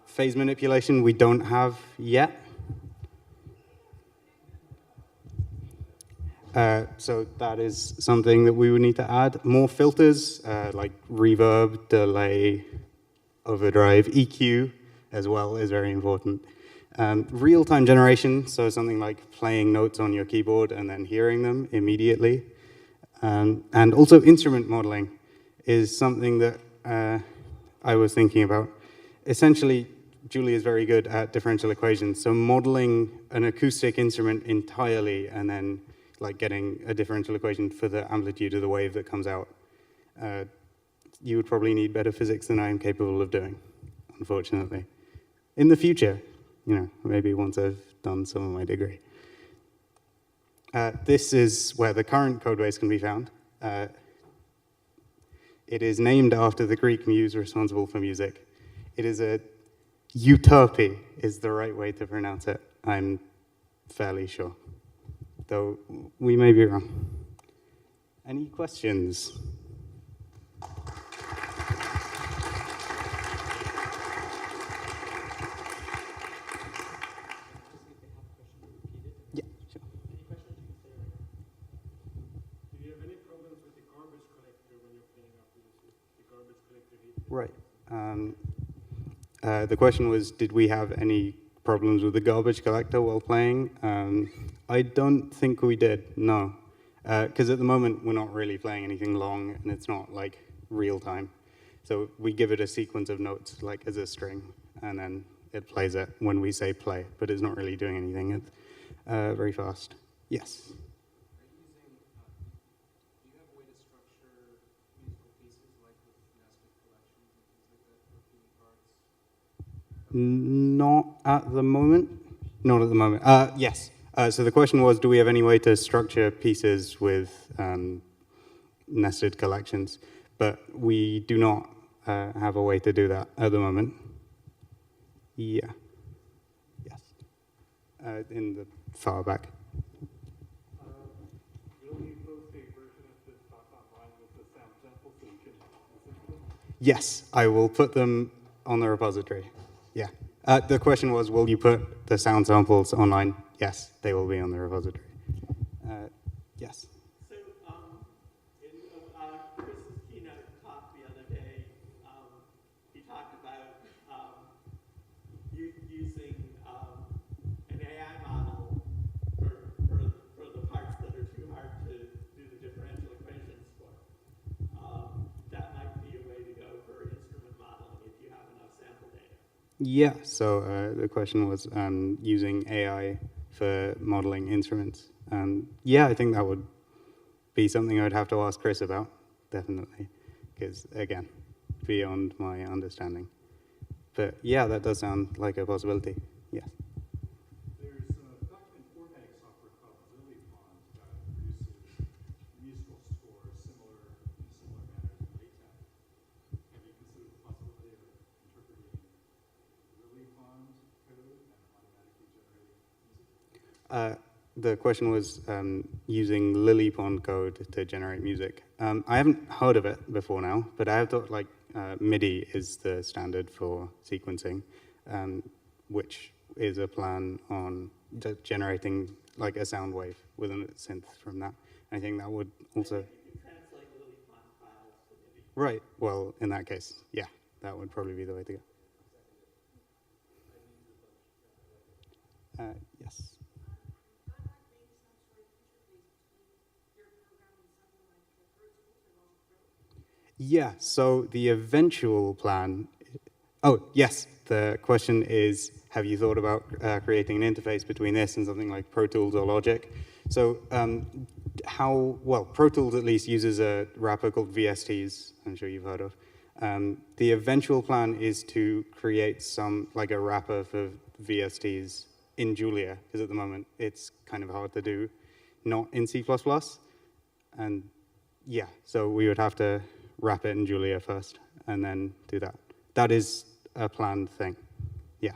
Phase manipulation we don't have yet. So that is something that we would need to add. More filters, like reverb, delay, overdrive, EQ as well is very important. Real-time generation, so something like playing notes on your keyboard and then hearing them immediately. And also instrument modeling is something that I was thinking about. Essentially, Julia is very good at differential equations, so modeling an acoustic instrument entirely and then like getting a differential equation for the amplitude of the wave that comes out. You would probably need better physics than I am capable of doing, unfortunately. In the future, you know, maybe once I've done some of my degree. This is where the current codebase can be found. It is named after the Greek muse responsible for music. It is a utopy is the right way to pronounce it, I'm fairly sure. Though we may be wrong. Any questions? Yeah, sure. Do you have any problems with the garbage collector when you're playing up with the garbage collector heat? Right. The question was, did we have any problems with the garbage collector while playing? I don't think we did, no. Because at the moment, we're not really playing anything long, and it's not like real time. So we give it a sequence of notes, like as a string, and then it plays it when we say play, but it's not really doing anything very fast. Yes? Not at the moment. Not at the moment. Yes. So the question was, do we have any way to structure pieces with nested collections? But we do not have a way to do that at the moment. Yeah. Yes. In the far back. Will you post a version of this talk online with the sound samples so you can listen to them? Yes, I will put them on the repository. Yeah. The question was, will you put the sound samples online? Yes, they will be on the repository. Yes. So in Chris's keynote talk the other day, he talked about using an AI model for the parts that are too hard to do the differential equations for. That might be a way to go for instrument modeling if you have enough sample data. Yeah, so the question was using AI for modeling instruments. Yeah, I think that would be something I'd have to ask Chris about, definitely, because, again, beyond my understanding. But yeah, that does sound like a possibility, yes. There's a document formatting software called JuliaCon that produces musical scores The question was using LilyPond code to generate music. I haven't heard of it before now, but I have thought like MIDI is the standard for sequencing, which is a plan on generating like a sound wave within a synth from that. I think that would also... Right, well, in that case, yeah, that would probably be the way to go. Yes. Yeah, so the eventual plan, oh, yes, the question is, have you thought about creating an interface between this and something like Pro Tools or Logic? So Pro Tools at least uses a wrapper called VSTs, I'm sure you've heard of. The eventual plan is to create like a wrapper for VSTs in Julia, because at the moment it's kind of hard to do, not in C++. And yeah, so we would have to wrap it in Julia first and then do that. That is a planned thing, yeah.